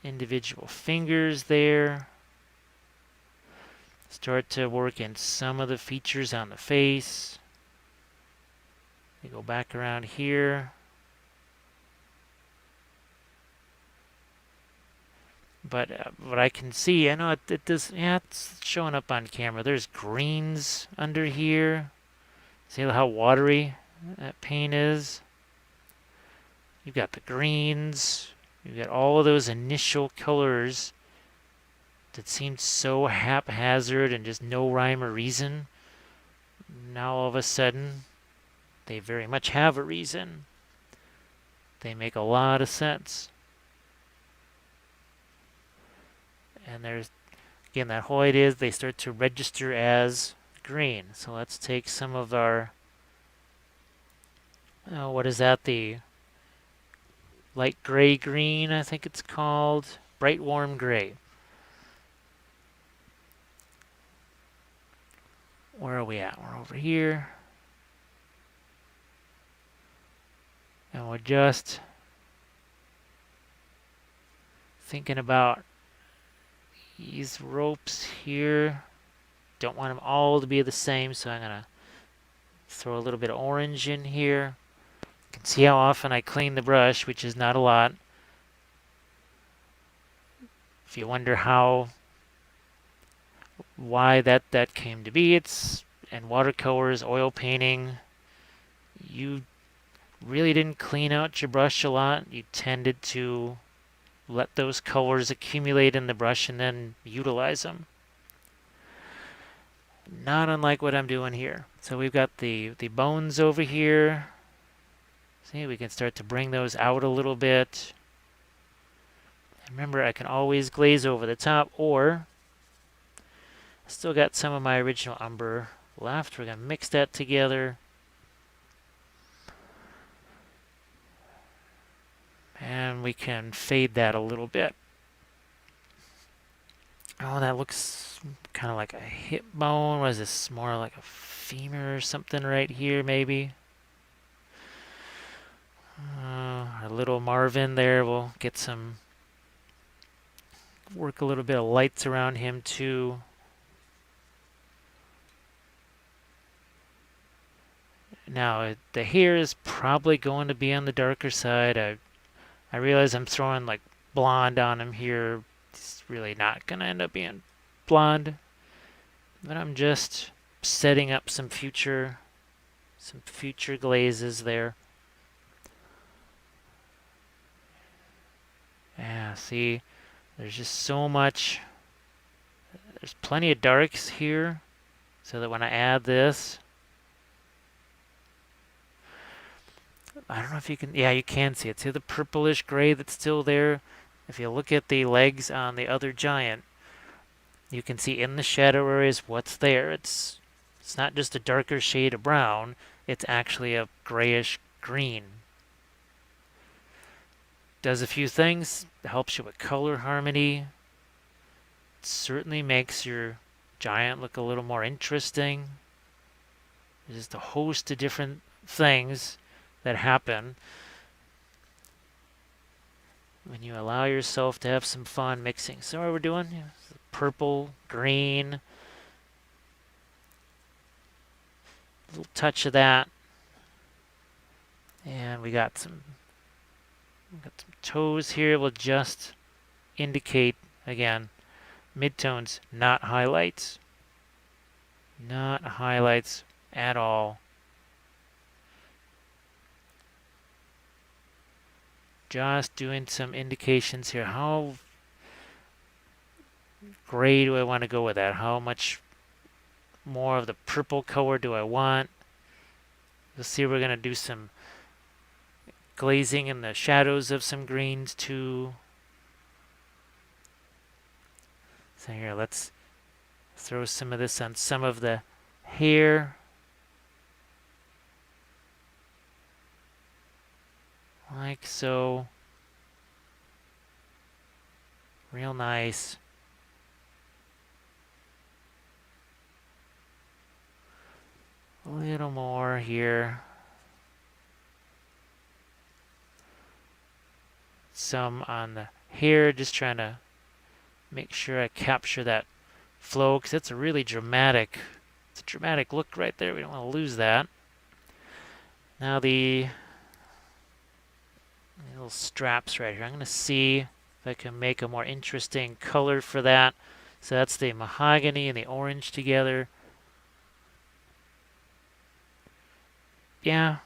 individual fingers there. Start to work in some of the features on the face. We go back around here. But what I can see, I know it does, yeah, it's showing up on camera. There's greens under here. See how watery that paint is? You've got the greens. You've got all of those initial colors that seemed so haphazard and just no rhyme or reason. Now all of a sudden, they very much have a reason. They make a lot of sense. And there's, again, that whole idea is they start to register as green. So let's take some of our, what is that, the light gray green, I think it's called, bright warm gray. Where are we at? We're over here. And we're just thinking about these ropes here. Don't want them all to be the same, so I'm going to throw a little bit of orange in here. You can see how often I clean the brush, which is not a lot. If you wonder why that came to be, it's in watercolors, oil painting, you really didn't clean out your brush a lot. You tended to let those colors accumulate in the brush and then utilize them. Not unlike what I'm doing here. So we've got the bones over here. See, we can start to bring those out a little bit. And remember, I can always glaze over the top, or I still got some of my original umber left. We're going to mix that together. And we can fade that a little bit. Oh, that looks kind of like a hip bone. Was this more like a femur or something right here, maybe? Our little Marvin there. We'll get some, work a little bit of lights around him too. Now, the hair is probably going to be on the darker side. I realize I'm throwing like blonde on him here. It's really not going to end up being blonde. But I'm just setting up some future glazes there. Yeah, see, there's just so much. There's plenty of darks here, so that when I add this, I don't know if you can, yeah, you can see it. See the purplish gray that's still there? If you look at the legs on the other giant, you can see in the shadow areas what's there. It's not just a darker shade of brown, it's actually a grayish green. Does a few things, helps you with color harmony. It certainly makes your giant look a little more interesting. There's just a host of different things that happen when you allow yourself to have some fun mixing. So what we're doing, purple, green, a little touch of that, and we got some toes here. We'll just indicate again midtones, not highlights, not highlights at all. Just doing some indications here. How gray do I want to go with that? How much more of the purple color do I want? You'll see we're going to do some glazing in the shadows of some greens too. So here, let's throw some of this on some of the hair. Like so. Real nice. A little more here. Some on the hair, just trying to make sure I capture that flow, because it's a really dramatic, it's a dramatic look right there. We don't want to lose that. Now the little straps right here. I'm going to see if I can make a more interesting color for that. So that's the mahogany and the orange together. Yeah,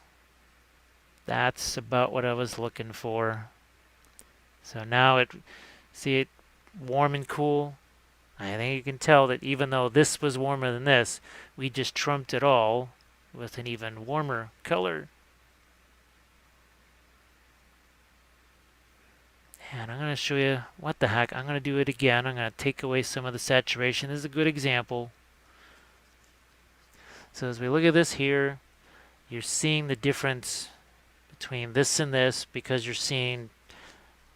that's about what I was looking for. So now see it warm and cool. I think you can tell that even though this was warmer than this, we just trumped it all with an even warmer color. And I'm going to show you, what the heck, I'm going to do it again. I'm going to take away some of the saturation. This is a good example. So as we look at this here, you're seeing the difference between this and this because you're seeing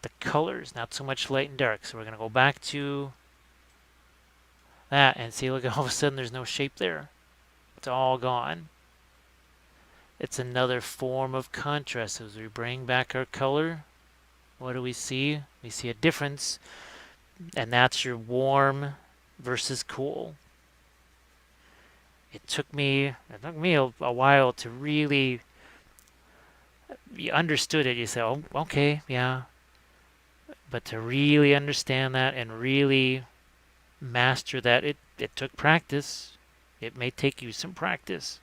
the colors, not so much light and dark. So we're going to go back to that and see, look, all of a sudden there's no shape there. It's all gone. It's another form of contrast. As we bring back our color, what do we see? We see a difference, and that's your warm versus cool. It took me a while to really, you understood it. You say, oh, okay, yeah. But to really understand that and really master that, it took practice. It may take you some practice.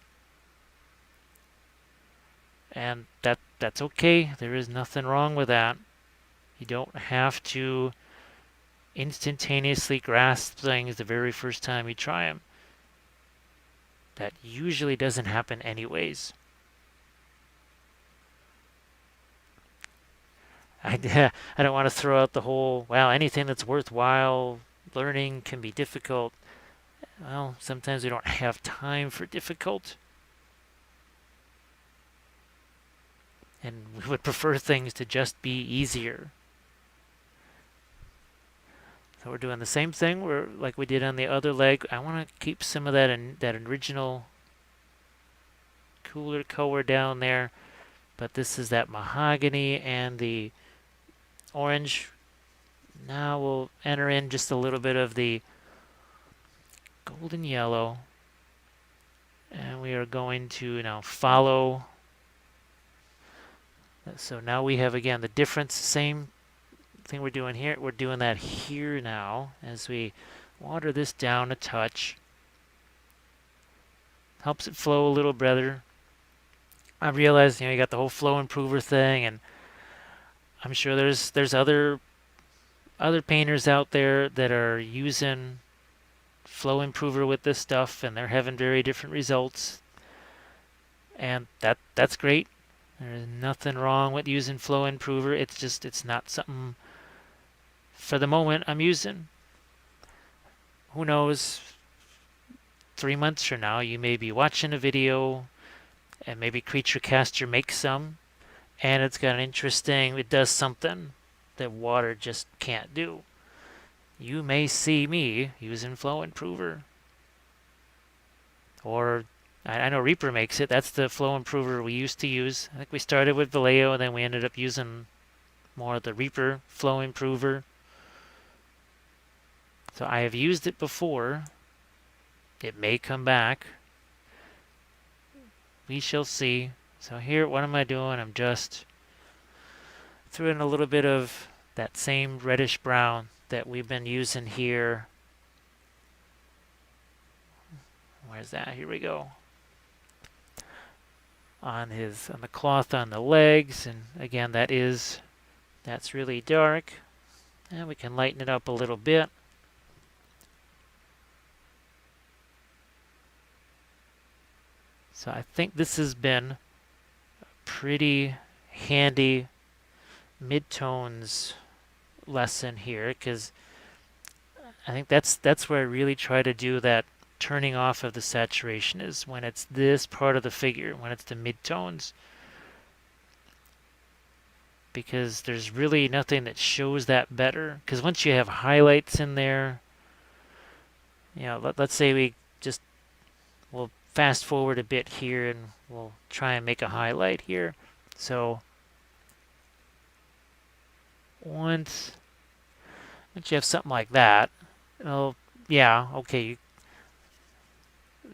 And that's okay. There is nothing wrong with that. You don't have to instantaneously grasp things the very first time you try them. That usually doesn't happen anyways. I don't want to throw out the whole, well, anything that's worthwhile learning can be difficult. Well, sometimes we don't have time for difficult. And we would prefer things to just be easier. So we're doing the same thing like we did on the other leg. I want to keep some of that original cooler color down there, but this is that mahogany and the orange. Now we'll enter in just a little bit of the golden yellow, and we are going to now follow. So now we have again the difference, same thing we're doing here. We're doing that here now as we water this down a touch. Helps it flow a little better. I realize, you got the whole flow improver thing, and I'm sure there's other painters out there that are using flow improver with this stuff, and they're having very different results. And that's great. There's nothing wrong with using flow improver. It's just it's not something for the moment I'm using. Who knows? 3 months from now, you may be watching a video, and maybe Creature Caster makes some, and it's got an interesting. It does something that water just can't do. You may see me using flow improver, or I know Reaper makes it. That's the flow improver we used to use. I think we started with Vallejo, and then we ended up using more of the Reaper flow improver. So I have used it before. It may come back. We shall see. So here, what am I doing? I'm just throwing a little bit of that same reddish brown that we've been using here. Where's that? Here we go. On the cloth on the legs, and again that's really dark. And we can lighten it up a little bit. So I think this has been a pretty handy midtones lesson here, because I think that's where I really try to do that turning off of the saturation, is when it's this part of the figure, when it's the midtones, because there's really nothing that shows that better. Because once you have highlights in there, let's say we'll fast forward a bit here, and we'll try and make a highlight here. So once you have something like that, well, yeah, okay,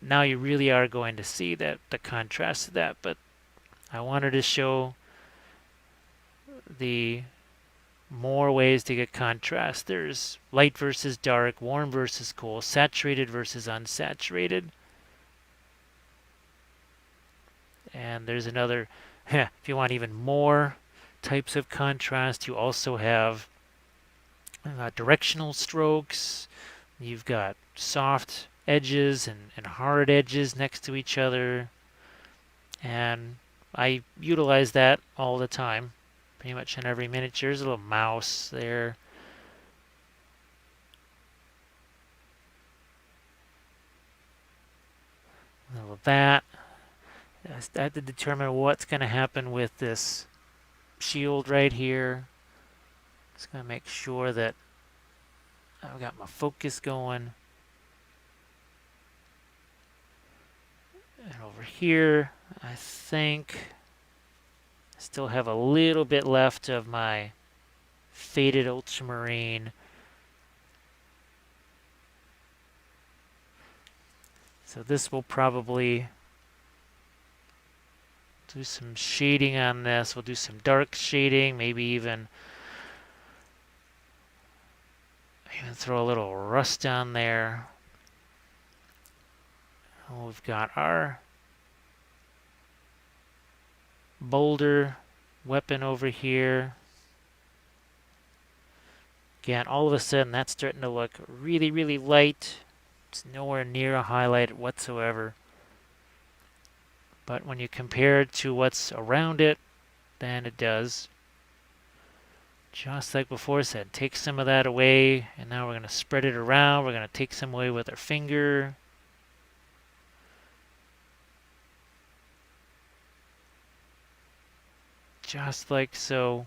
now you really are going to see that the contrast of that. But I wanted to show the more ways to get contrast. There's light versus dark, warm versus cool, saturated versus unsaturated. And there's another, if you want even more types of contrast, you also have directional strokes. You've got soft edges and hard edges next to each other. And I utilize that all the time, pretty much in every miniature. There's a little mouse there. A little of that. I have to determine what's going to happen with this shield right here. Just going to make sure that I've got my focus going. And over here, I think I still have a little bit left of my faded ultramarine. So this will probably do some shading on this. We'll do some dark shading, maybe even throw a little rust on there. We've got our boulder weapon over here. Again, all of a sudden that's starting to look really, really light. It's nowhere near a highlight whatsoever. But when you compare it to what's around it, then it does. Just like before I said, take some of that away, and now we're going to spread it around. We're going to take some away with our finger. Just like so.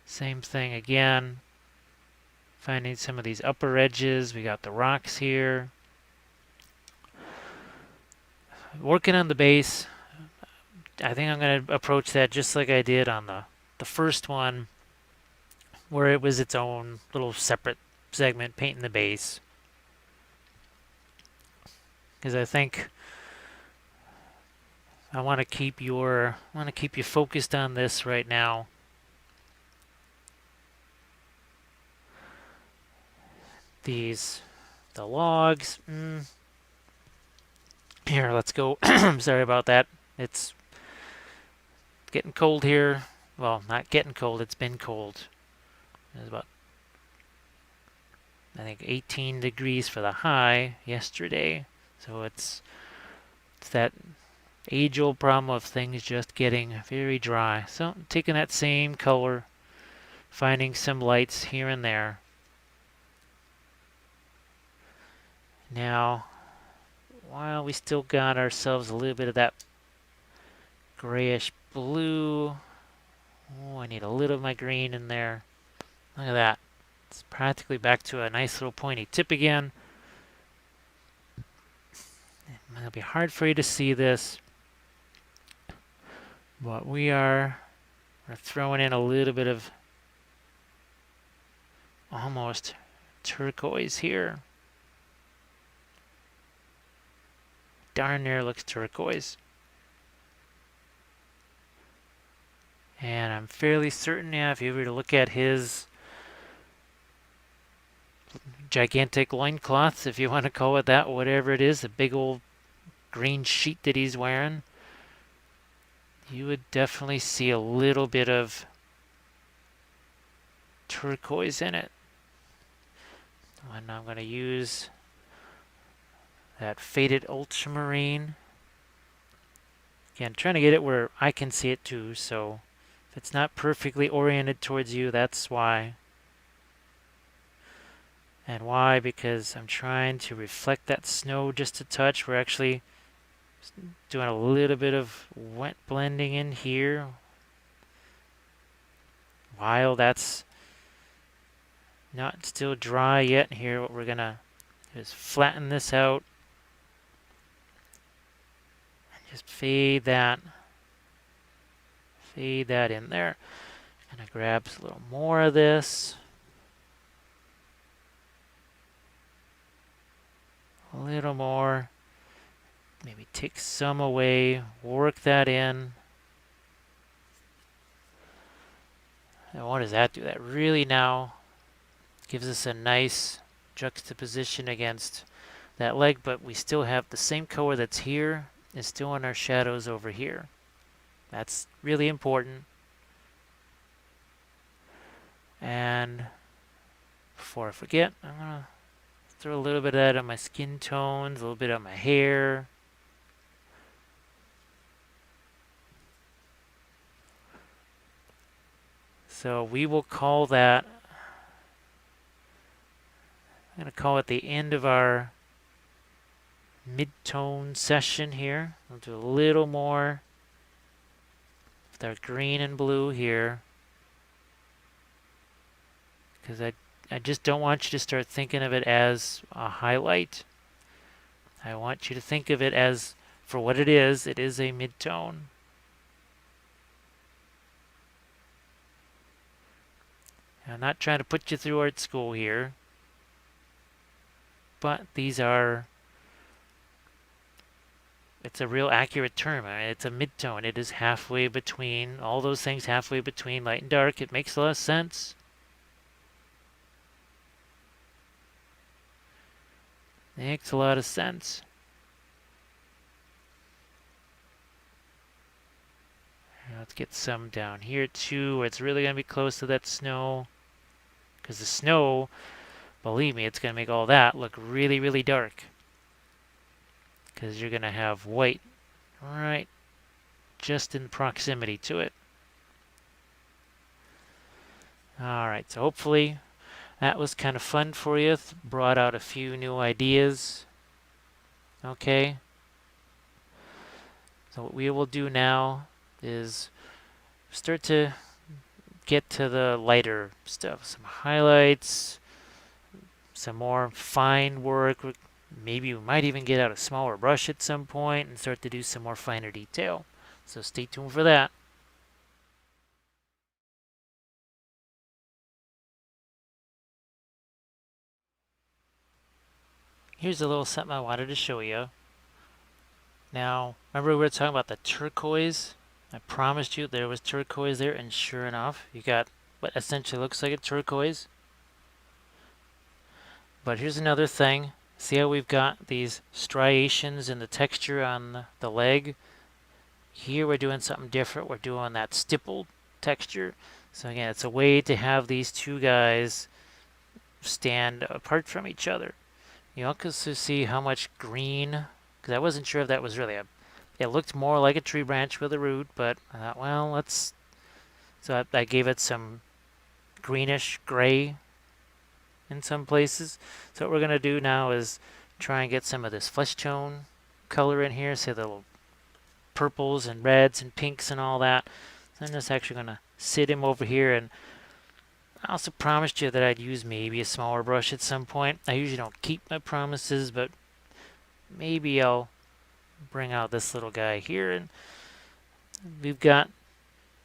Same thing again. Finding some of these upper edges. We got the rocks here. Working on the base. I think I'm going to approach that just like I did on the first one, where it was its own little separate segment, painting the base. Because I think I want to keep you focused on this right now. The logs. Here, let's go. Sorry about that. It's getting cold here. Well, not getting cold. It's been cold. It was about, I think, 18 degrees for the high yesterday. So it's that age-old problem of things just getting very dry. So I'm taking that same color, finding some lights here and there. Now, while we still got ourselves a little bit of that grayish blue, oh, I need a little of my green in there. Look at that. It's practically back to a nice little pointy tip again. It'll be hard for you to see this, but we're throwing in a little bit of almost turquoise here. Darn near looks turquoise. And I'm fairly certain, yeah, if you were to look at his gigantic loincloths, if you want to call it that, whatever it is, the big old green sheet that he's wearing, you would definitely see a little bit of turquoise in it. And I'm going to use that faded ultramarine. Again, trying to get it where I can see it too, so if it's not perfectly oriented towards you, that's why. And why? Because I'm trying to reflect that snow just a touch. We're actually doing a little bit of wet blending in here. While that's not still dry yet here, what we're going to do is flatten this out. And just fade that in there. And I grab a little more of this. A little more. Maybe take some away, work that in. And what does that do? That really now gives us a nice juxtaposition against that leg, but we still have the same color that's here is still in our shadows over here. That's really important. And before I forget, I'm going to throw a little bit of that on my skin tones, a little bit on my hair. So we will call that, I'm going to call it the end of our mid-tone session here. We'll do a little more with our green and blue here. Because I just don't want you to start thinking of it as a highlight. I want you to think of it as, for what it is a mid-tone. I'm not trying to put you through art school here, but these are, it's a real accurate term. I mean, it's a mid-tone. It is halfway between, all those things halfway between light and dark. It makes a lot of sense. Makes a lot of sense. Let's get some down here too, where it's really going to be close to that snow. Because the snow, believe me, it's going to make all that look really, really dark. Because you're going to have white right just in proximity to it. Alright, so hopefully that was kind of fun for you. Brought out a few new ideas. Okay. So what we will do now is start to get to the lighter stuff. Some highlights, some more fine work. Maybe we might even get out a smaller brush at some point and start to do some more finer detail. So stay tuned for that. Here's a little something I wanted to show you. Now, remember we were talking about the turquoise? I promised you there was turquoise there, and sure enough, you got what essentially looks like a turquoise. But here's another thing. See how we've got these striations in the texture on the leg? Here we're doing something different. We're doing that stippled texture. So again, it's a way to have these two guys stand apart from each other. You also see how much green, because I wasn't sure if that was really it looked more like a tree branch with a root, but I thought, well, let's, so I gave it some greenish gray in some places. So what we're going to do now is try and get some of this flesh tone color in here, say the little purples and reds and pinks and all that. So I'm just actually going to sit him over here, and I also promised you that I'd use maybe a smaller brush at some point. I usually don't keep my promises, but maybe I'll bring out this little guy here, and we've got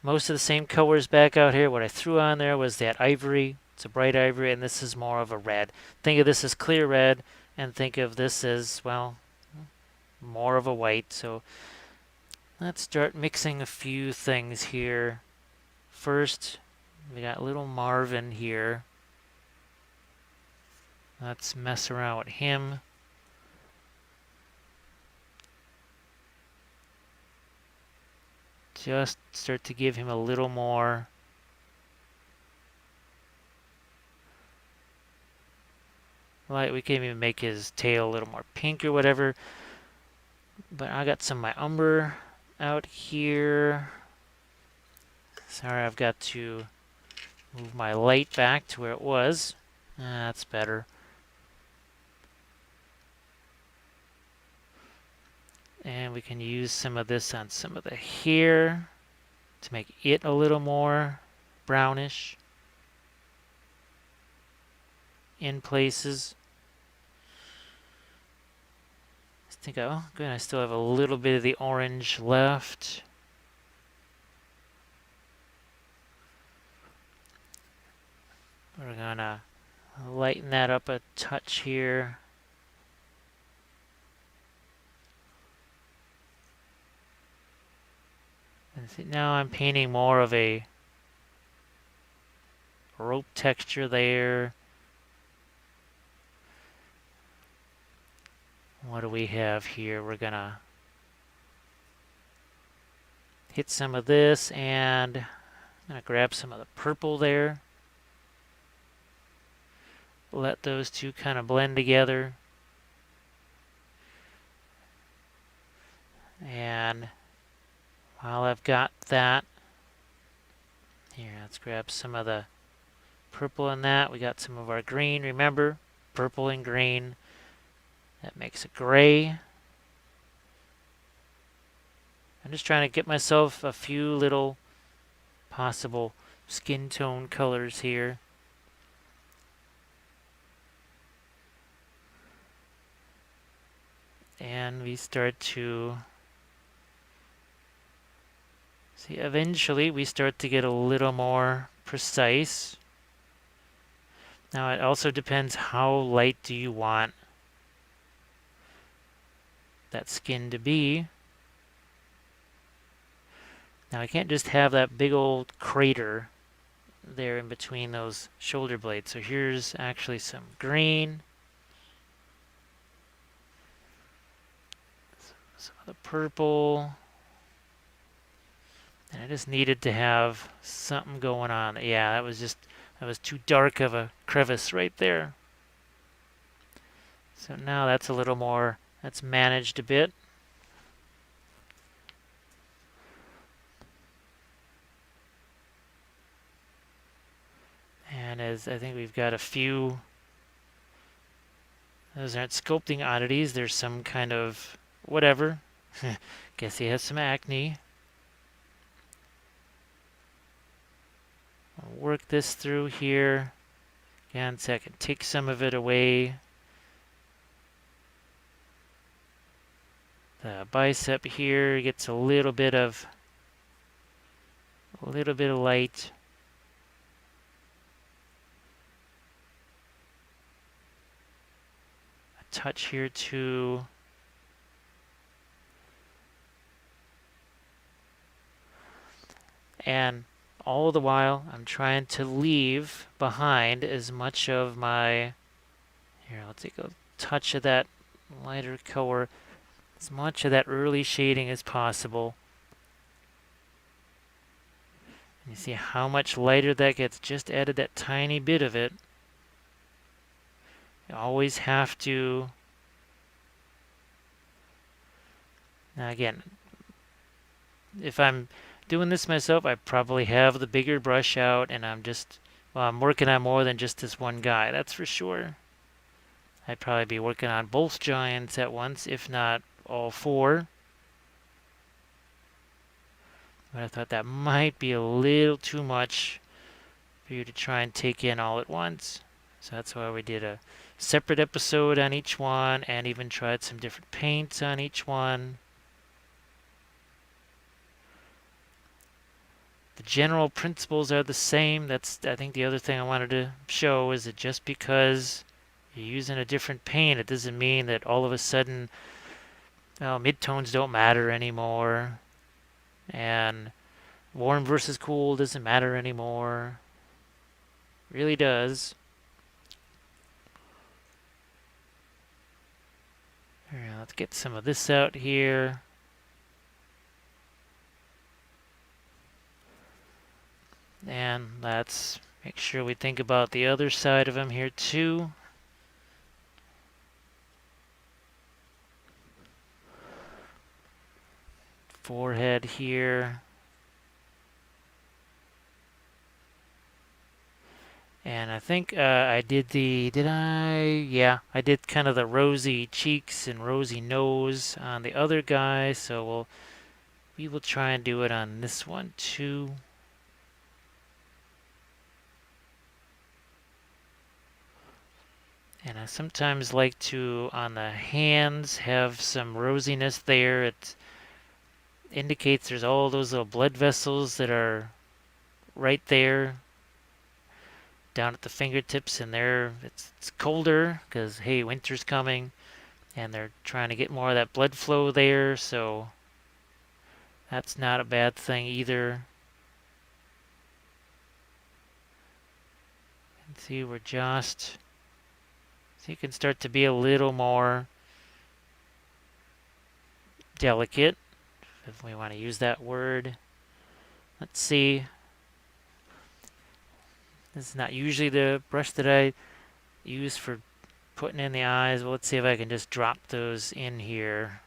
most of the same colors back out here. What I threw on there was that ivory. It's a bright ivory, and this is more of a red. Think of this as clear red, and think of this as, well, more of a white. So let's start mixing a few things here. First, we got little Marvin here. Let's mess around with him. Just start to give him a little more light. We can even make his tail a little more pink or whatever. But I got some of my umber out here. Sorry, I've got to move my light back to where it was. That's better. And we can use some of this on some of the hair to make it a little more brownish in places. I think, oh, good, I still have a little bit of the orange left. We're gonna lighten that up a touch here. And see, now I'm painting more of a rope texture there. What do we have here? We're gonna hit some of this, and I'm gonna grab some of the purple there. Let those two kind of blend together. And while I've got that, here, let's grab some of the purple in that. We got some of our green. Remember, purple and green. That makes a gray. I'm just trying to get myself a few little possible skin tone colors here. And we start to see, eventually we start to get a little more precise. Now it also depends how light do you want that skin to be. Now I can't just have that big old crater there in between those shoulder blades. So here's actually some green. Some of the purple. And I just needed to have something going on. Yeah, that was too dark of a crevice right there. So now that's a little more, that's managed a bit. And as I think we've got a few, those aren't sculpting oddities, there's some kind of whatever. Guess he has some acne. work this through here. Again, so I can take some of it away. The bicep here gets a little bit of light. A touch here too. And all the while, I'm trying to leave behind as much of my... Here, I'll take a touch of that lighter color. As much of that early shading as possible. And you see how much lighter that gets. Just added that tiny bit of it. You always have to... Now again, if I'm doing this myself, I probably have the bigger brush out, and I'm working on more than just this one guy, that's for sure. I'd probably be working on both giants at once, if not all four. But I thought that might be a little too much for you to try and take in all at once. So that's why we did a separate episode on each one, and even tried some different paints on each one. The general principles are the same. That's, I think, the other thing I wanted to show is that just because you're using a different paint, it doesn't mean that all of a sudden, midtones don't matter anymore, and warm versus cool doesn't matter anymore. It really does. All right, let's get some of this out here. And let's make sure we think about the other side of him here too. Forehead here. And I think I did yeah, I did kind of the rosy cheeks and rosy nose on the other guy, so we will try and do it on this one too. And I sometimes like to, on the hands, have some rosiness there. It indicates there's all those little blood vessels that are right there down at the fingertips, and it's colder because, hey, winter's coming, and they're trying to get more of that blood flow there, so that's not a bad thing either. And see, we're just... So you can start to be a little more delicate, if we want to use that word. Let's see. This is not usually the brush that I use for putting in the eyes. Well, let's see if I can just drop those in here.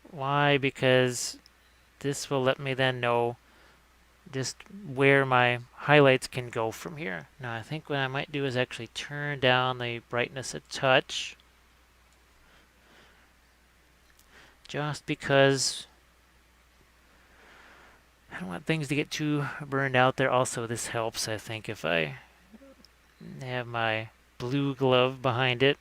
Why? Because this will let me then know just where my highlights can go from here. Now I think what I might do is actually turn down the brightness a touch. Just because I don't want things to get too burned out there. Also, this helps, I think, if I have my blue glove behind it.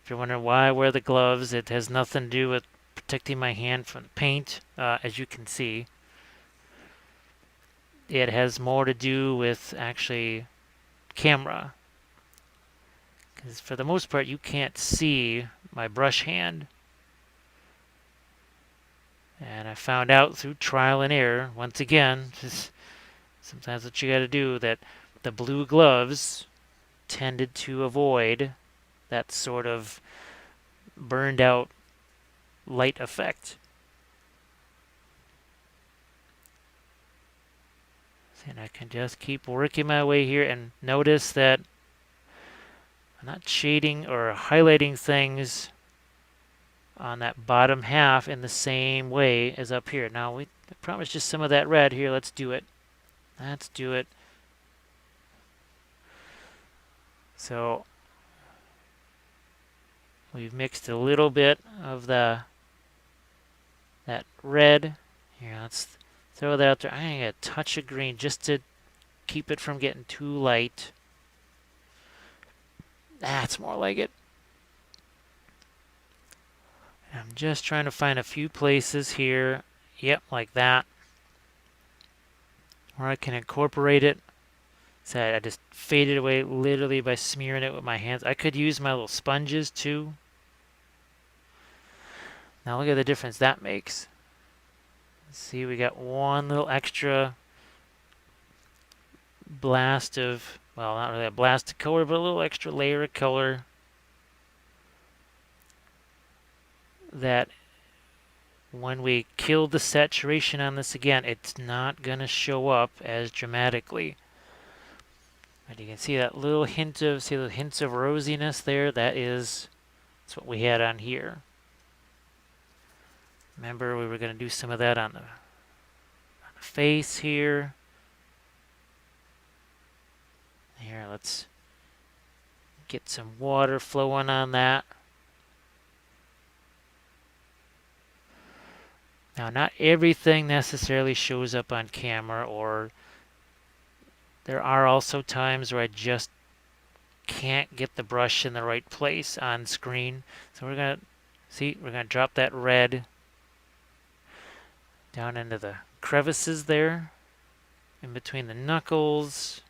If you're wondering why I wear the gloves, it has nothing to do with protecting my hand from the paint, as you can see. It has more to do with actually camera. Because for the most part, you can't see my brush hand. And I found out through trial and error, once again, just sometimes what you gotta do, that the blue gloves tended to avoid that sort of burned out light effect. And I can just keep working my way here and notice that I'm not shading or highlighting things on that bottom half in the same way as up here. Now, I promised just some of that red here. Let's do it. Let's do it. So, we've mixed a little bit of that red Here, let's throw that out there. I'm going to touch of green just to keep it from getting too light. That's more like it. I'm just trying to find a few places here. Yep, like that. Where I can incorporate it. So I just fade it away literally by smearing it with my hands. I could use my little sponges too. Now look at the difference that makes. See, we got one little extra blast of, well, not really a blast of color, but a little extra layer of color that when we kill the saturation on this again, it's not going to show up as dramatically. But you can see that little hint of, see the hints of rosiness there? That's what we had on here. Remember, we were going to do some of that on the face here. Here, let's get some water flowing on that. Now, not everything necessarily shows up on camera, or there are also times where I just can't get the brush in the right place on screen. So we're going to drop that red down into the crevices there, in between the knuckles.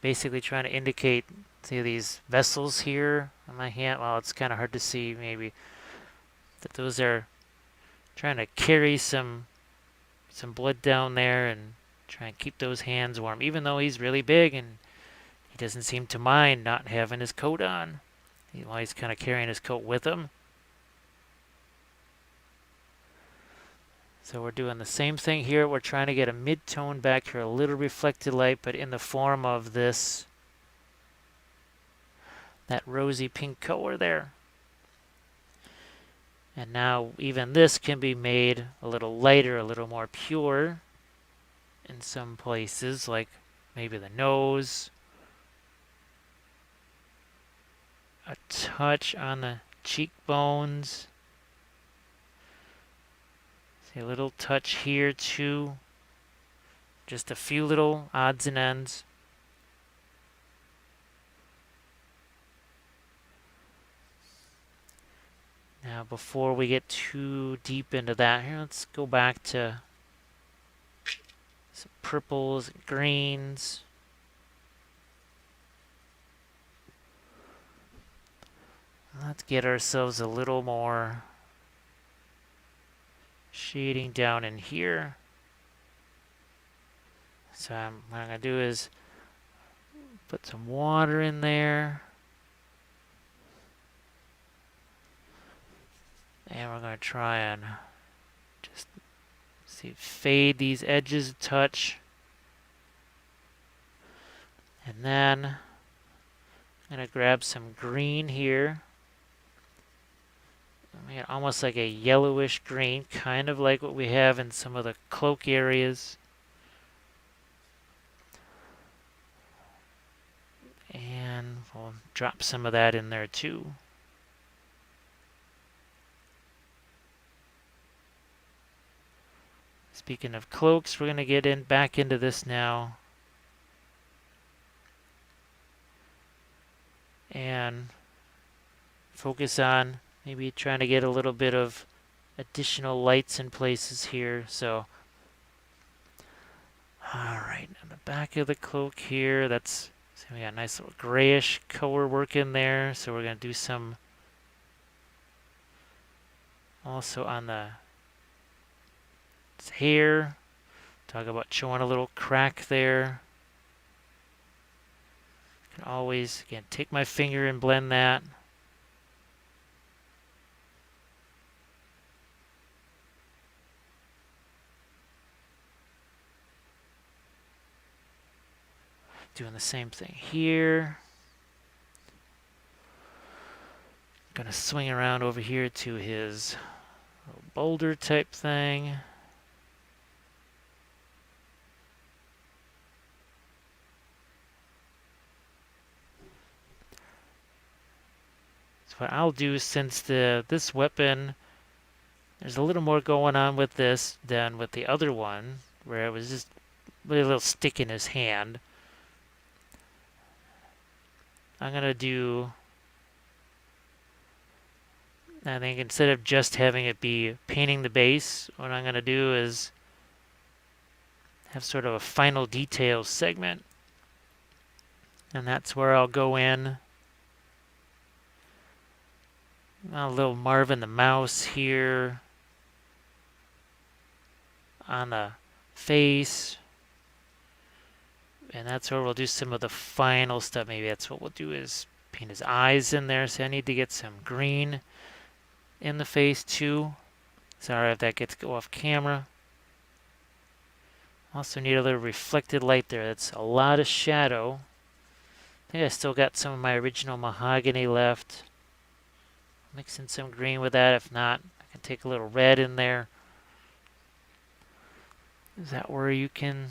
Basically trying to indicate, see these vessels here on my hand? Well, it's kind of hard to see maybe, that those are trying to carry some blood down there and try and keep those hands warm, even though he's really big and he doesn't seem to mind not having his coat on. While he's kind of carrying his coat with him. So we're doing the same thing here. We're trying to get a mid-tone back here, a little reflected light, but in the form of that rosy pink color there. And now even this can be made a little lighter, a little more pure in some places, like maybe the nose. A touch on the cheekbones. See a little touch here too. Just a few little odds and ends. Now before we get too deep into that, here let's go back to some purples and greens. Let's get ourselves a little more shading down in here. So what I'm going to do is put some water in there. And we're going to try and just fade these edges a touch. And then I'm going to grab some green here. Almost like a yellowish green, kind of like what we have in some of the cloak areas. And we'll drop some of that in there too. Speaking of cloaks, we're going to get back into this now. And focus on maybe trying to get a little bit of additional lights in places here. So, alright, on the back of the cloak here, so we got a nice little grayish color work in there. So we're going to do some also on the hair. Talk about showing a little crack there. Can always, again, take my finger and blend that. Doing the same thing here. Gonna swing around over here to his little boulder type thing. So what I'll do, since this weapon There's a little more going on with this than with the other one, where it was just really a little stick in his hand. I'm going to do, I think instead of just having it be painting the base, what I'm going to do is have sort of a final details segment. And that's where I'll go in. A little Marvin the Mouse here on the face. And that's where we'll do some of the final stuff. Maybe that's what we'll do is paint his eyes in there. So I need to get some green in the face too. Sorry if that gets go off camera. Also need a little reflected light there. That's a lot of shadow. I think I still got some of my original mahogany left. Mix in some green with that. If not, I can take a little red in there. Is that where you can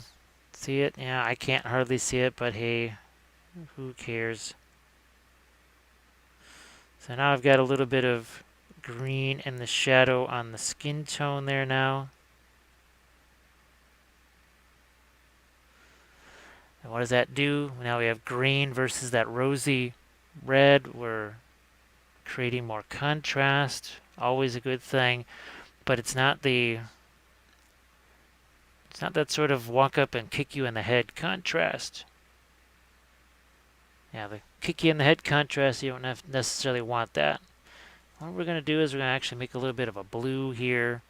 see it? Yeah, I can't hardly see it, but hey, who cares? So now I've got a little bit of green in the shadow on the skin tone there now. And what does that do? Now we have green versus that rosy red. We're creating more contrast. Always a good thing. But it's not that sort of walk up and kick you in the head contrast. Yeah, the kick you in the head contrast, you don't necessarily want that. What we're going to do is we're going to actually make a little bit of a blue here.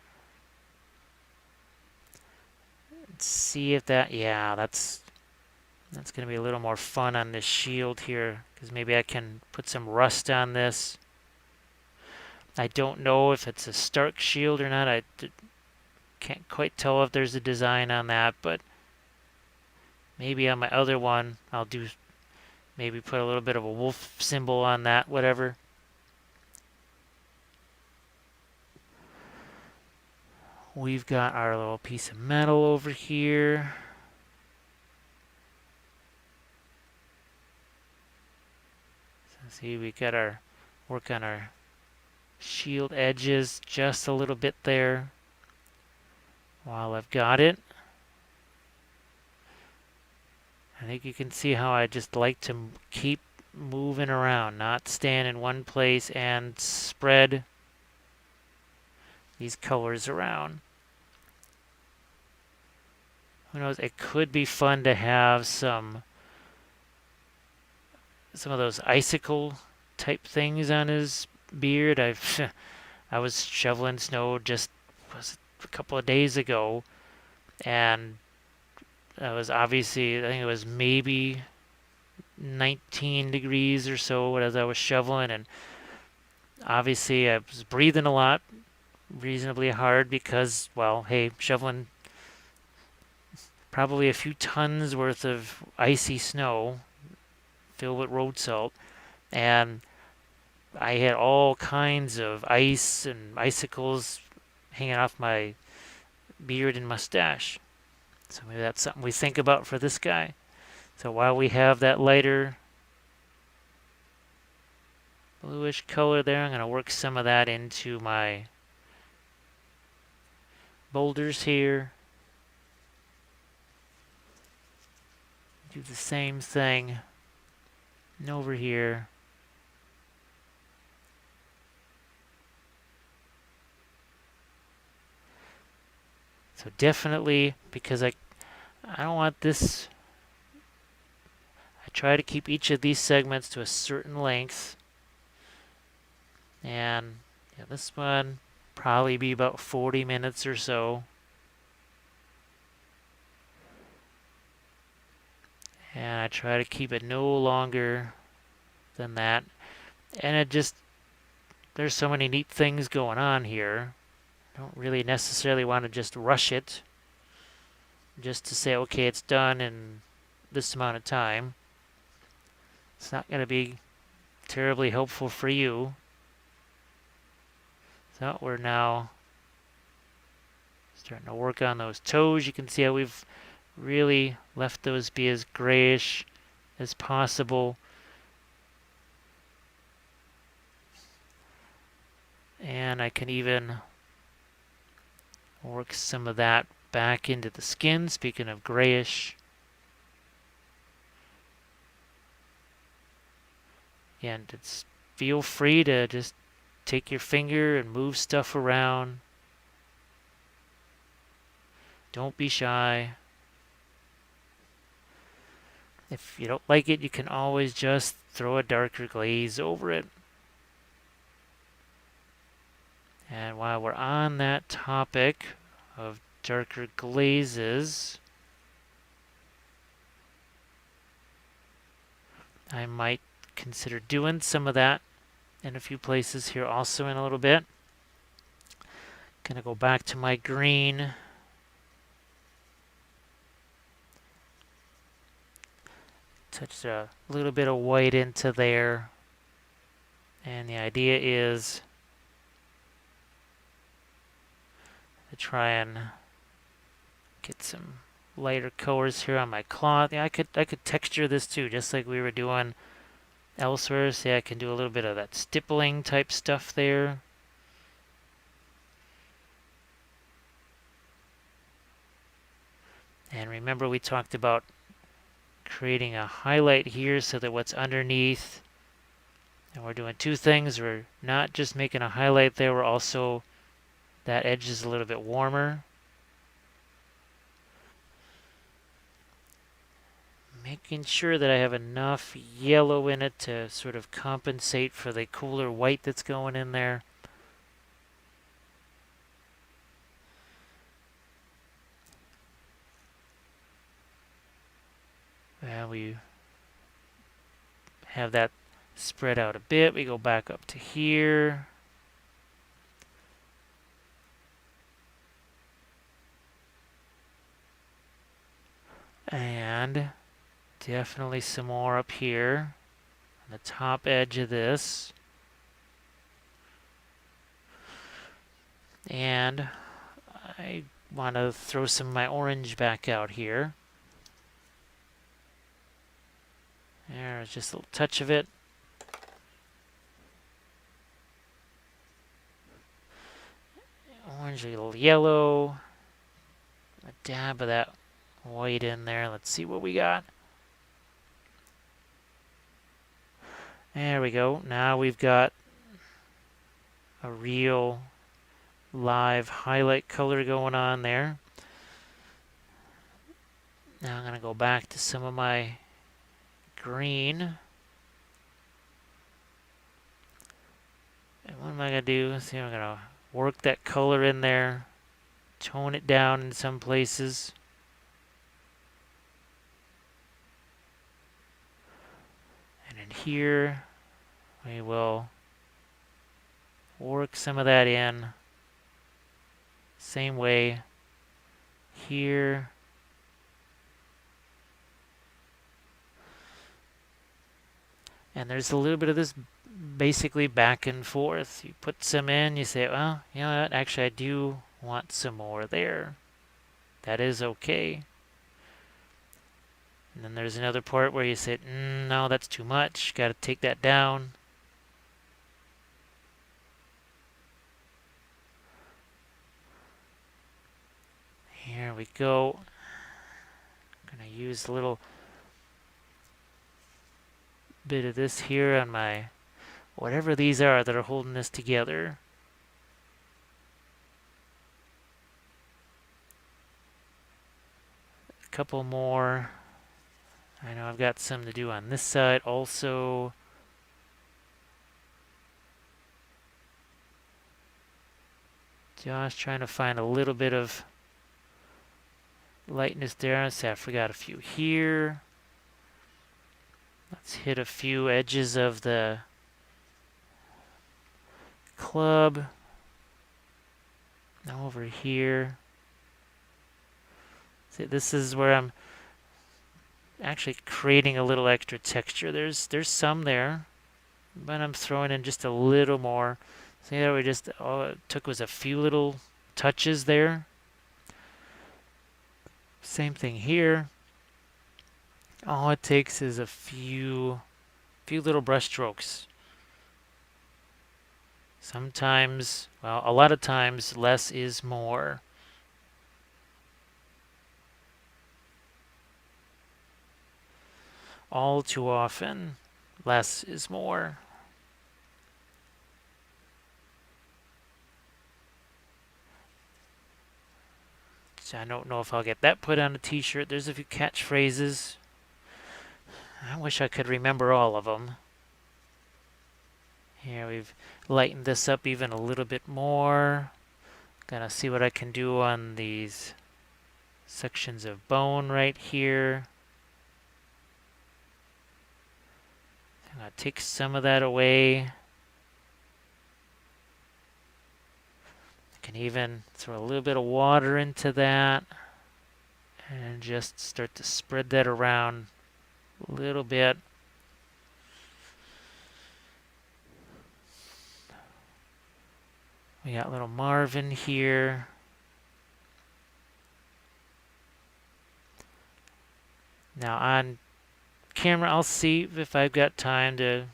Let's see if that, yeah, that's going to be a little more fun on this shield here, because maybe I can put some rust on this. I don't know if it's a Stark shield or not. I can't quite tell if there's a design on that, but maybe on my other one, I'll do maybe put a little bit of a wolf symbol on that, whatever. We've got our little piece of metal over here. So see, we got our work on our shield edges just a little bit there. While I've got it, I think you can see how I just like to keep moving around, not stand in one place and spread these colors around. Who knows, it could be fun to have some of those icicle type things on his beard. I was shoveling snow just a couple of days ago, and that was obviously, I think it was maybe 19 degrees or so as I was shoveling, and obviously I was breathing a lot, reasonably hard because, well, hey, shoveling probably a few tons worth of icy snow filled with road salt, and I had all kinds of ice and icicles hanging off my beard and mustache. So maybe that's something we think about for this guy. So while we have that lighter bluish color there, I'm going to work some of that into my boulders here. Do the same thing and over here. So definitely, because I don't want this, I try to keep each of these segments to a certain length. And yeah, this one probably be about 40 minutes or so. And I try to keep it no longer than that. And it just, there's so many neat things going on here. I don't really necessarily want to just rush it just to say, okay, it's done in this amount of time. It's not going to be terribly helpful for you. So we're now starting to work on those toes. You can see how we've really left those be as grayish as possible. And I can even Work some of that back into the skin, speaking of grayish. And it's feel free to just take your finger and move stuff around. Don't be shy. If you don't like it, you can always just throw a darker glaze over it. And while we're on that topic of darker glazes, I might consider doing some of that in a few places here also in a little bit. Gonna go back to my green. Touch a little bit of white into there. And the idea is to try and get some lighter colors here on my cloth. Yeah, I could texture this too, just like we were doing elsewhere. See, I can do a little bit of that stippling type stuff there. And remember, we talked about creating a highlight here so that what's underneath, and we're doing two things. We're not just making a highlight there, we're also, that edge is a little bit warmer. Making sure that I have enough yellow in it to sort of compensate for the cooler white that's going in there. And we have that spread out a bit. We go back up to here. And definitely some more up here on the top edge of this. And I want to throw some of my orange back out here. There's just a little touch of it. Orange, a little yellow. A dab of that white in there. Let's see what we got. There we go. Now we've got a real live highlight color going on there. Now I'm going to go back to some of my green. And what am I going to do? See, I'm going to work that color in there, tone it down in some places. And in here, we will work some of that in. Same way here. And there's a little bit of this basically back and forth. You put some in, you say, well, you know what, actually I do want some more there. That is okay. And then there's another part where you say, no, that's too much. Got to take that down. Here we go. I'm going to use a little bit of this here on my, whatever these are that are holding this together. A couple more. I know I've got some to do on this side also. Just trying to find a little bit of lightness there. So I forgot a few here. Let's hit a few edges of the club. Now over here. See, this is where I'm actually creating a little extra texture. There's some there, but I'm throwing in just a little more. See there, we just, all it took was a few little touches there. Same thing here. All it takes is a few little brush strokes. Sometimes, well, a lot of times, less is more. all too often, less is more. So I don't know if I'll get that put on a t-shirt. There's a few catchphrases. I wish I could remember all of them. Here we've lightened this up even a little bit more. Gonna see what I can do on these sections of bone right here. I'm gonna take some of that away. I can even throw a little bit of water into that and just start to spread that around a little bit. We got little Marvin here. Now on camera, I'll see if I've got time to,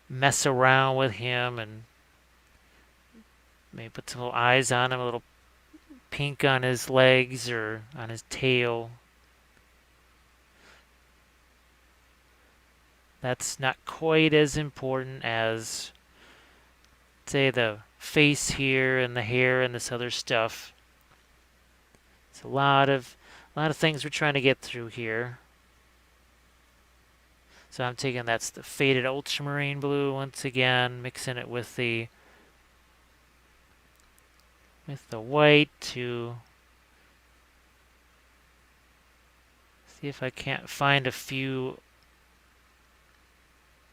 mess around with him and maybe put some little eyes on him, a little pink on his legs or on his tail. That's not quite as important as, say, the face here and the hair and this other stuff. It's a lot of things we're trying to get through here. So I'm taking, that's the faded ultramarine blue once again, mixing it with the white to see if I can't find a few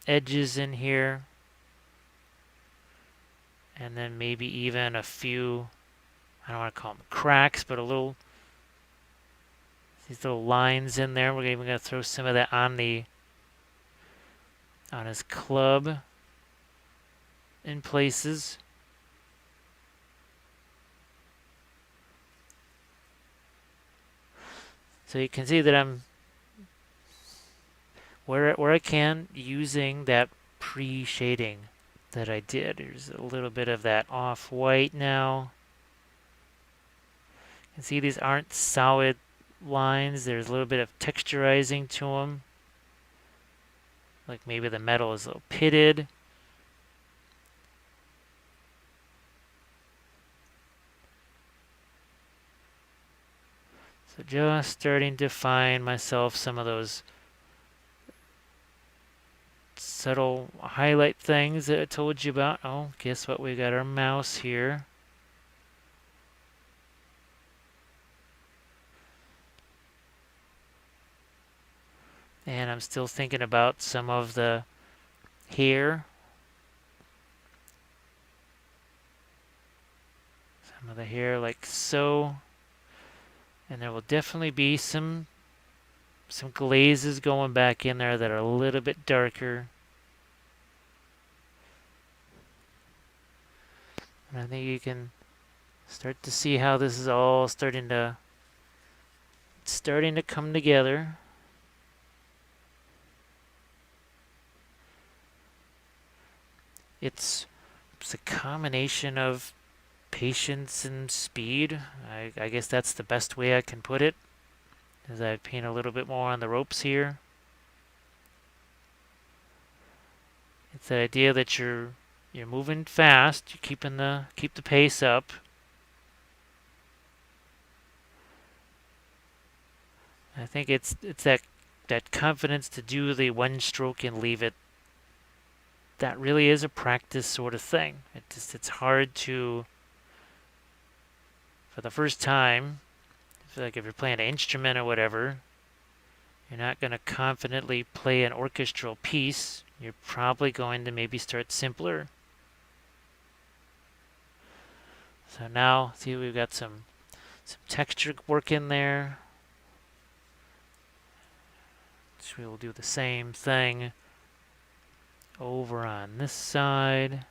edges in here. And then maybe even a few, I don't want to call them cracks, but these little lines in there. We're even going to throw some of that on his club in places. So you can see that I'm, where I can, using that pre-shading that I did. There's a little bit of that off-white now. You can see these aren't solid lines. There's a little bit of texturizing to them. Like maybe the metal is a little pitted. So just starting to find myself some of those subtle highlight things that I told you about. Oh, guess what? We got our mouse here. And I'm still thinking about some of the hair. Some of the hair like so. And there will definitely be some glazes going back in there that are a little bit darker. And I think you can start to see how this is all starting to come together. It's a combination of patience and speed. I guess that's the best way I can put it, as I paint a little bit more on the ropes here. It's the idea that you're moving fast, you're keep the pace up. I think it's that confidence to do the one stroke and leave it. That really is a practice sort of thing. It's hard to, for the first time, like if you're playing an instrument or whatever, you're not going to confidently play an orchestral piece. You're probably going to maybe start simpler. So now, see, we've got some texture work in there. So we will do the same thing over on this side.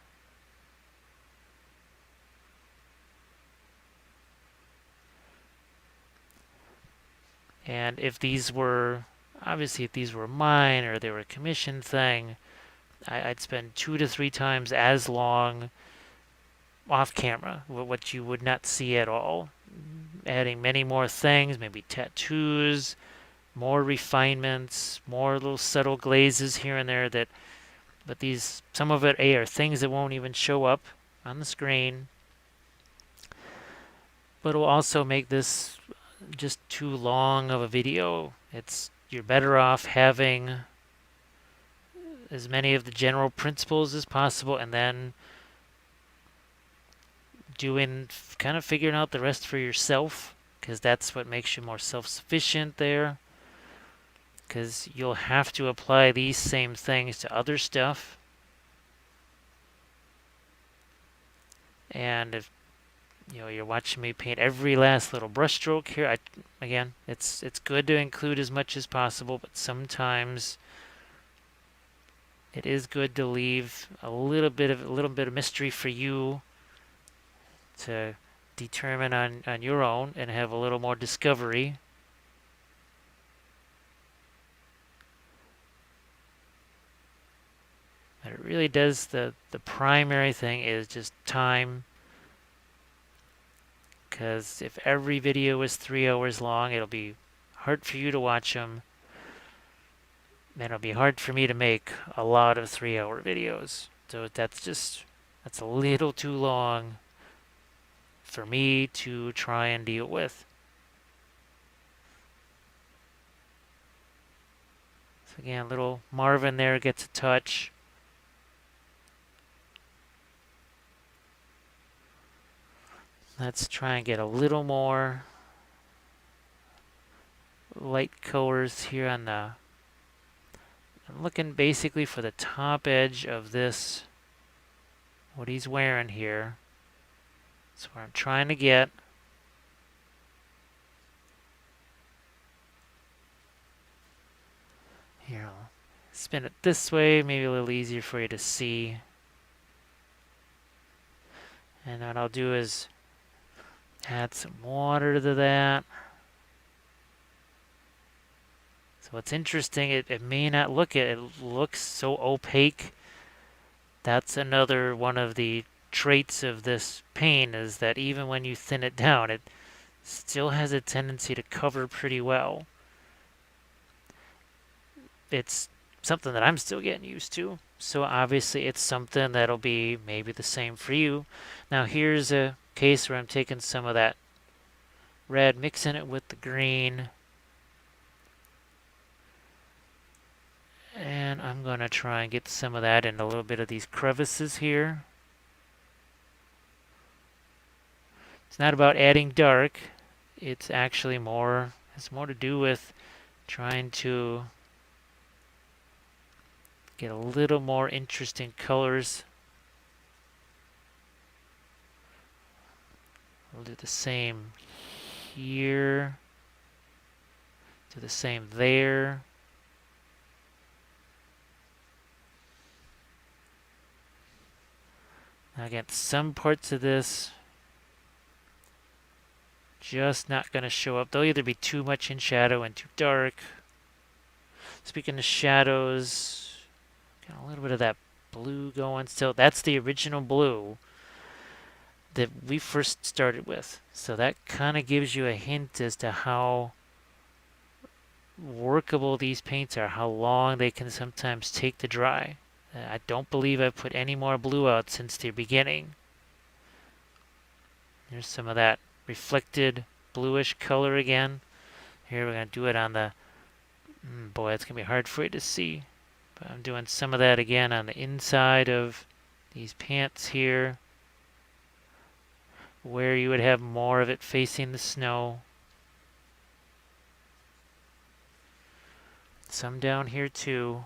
And if these were, obviously if these were mine or they were a commissioned thing, I'd spend 2 to 3 times as long off camera, what you would not see at all. Adding many more things, maybe tattoos, more refinements, more little subtle glazes here and there that, but these, some of it are things that won't even show up on the screen, but it will also make this just too long of a video. You're better off having as many of the general principles as possible and then doing, kind of figuring out the rest for yourself, because that's what makes you more self-sufficient there, because you'll have to apply these same things to other stuff. And if you're watching me paint every last little brushstroke here, again, it's good to include as much as possible, but sometimes it is good to leave a little bit of mystery for you to determine on your own and have a little more discovery. But it really does, the primary thing is just time, because if every video is 3 hours long, it'll be hard for you to watch them, and it'll be hard for me to make a lot of 3-hour videos. So that's a little too long for me to try and deal with. So again, little Marvin there gets a touch. Let's try and get a little more light colors here on the, I'm looking basically for the top edge of this, what he's wearing here. That's where I'm trying to get. Here, I'll spin it this way, maybe a little easier for you to see. And what I'll do is add some water to that. So what's interesting, it may not look it looks so opaque. That's another one of the traits of this paint, is that even when you thin it down, it still has a tendency to cover pretty well. It's something that I'm still getting used to, so obviously it's something that'll be maybe the same for you. Now here's a case where I'm taking some of that red, mixing it with the green, and I'm going to try and get some of that in a little bit of these crevices here. It's not about adding dark, it's actually has more to do with trying to get a little more interesting colors. We'll do the same here, do the same there. Now again, some parts of this just not going to show up. They'll either be too much in shadow and too dark. Speaking of shadows, got a little bit of that blue going still. That's the original blue that we first started with. So that kind of gives you a hint as to how workable these paints are, how long they can sometimes take to dry. I don't believe I've put any more blue out since the beginning. There's some of that reflected bluish color again. Here we're going to do it on the, boy, it's going to be hard for you to see. But I'm doing some of that again on the inside of these pants here, where you would have more of it facing the snow. Some down here too.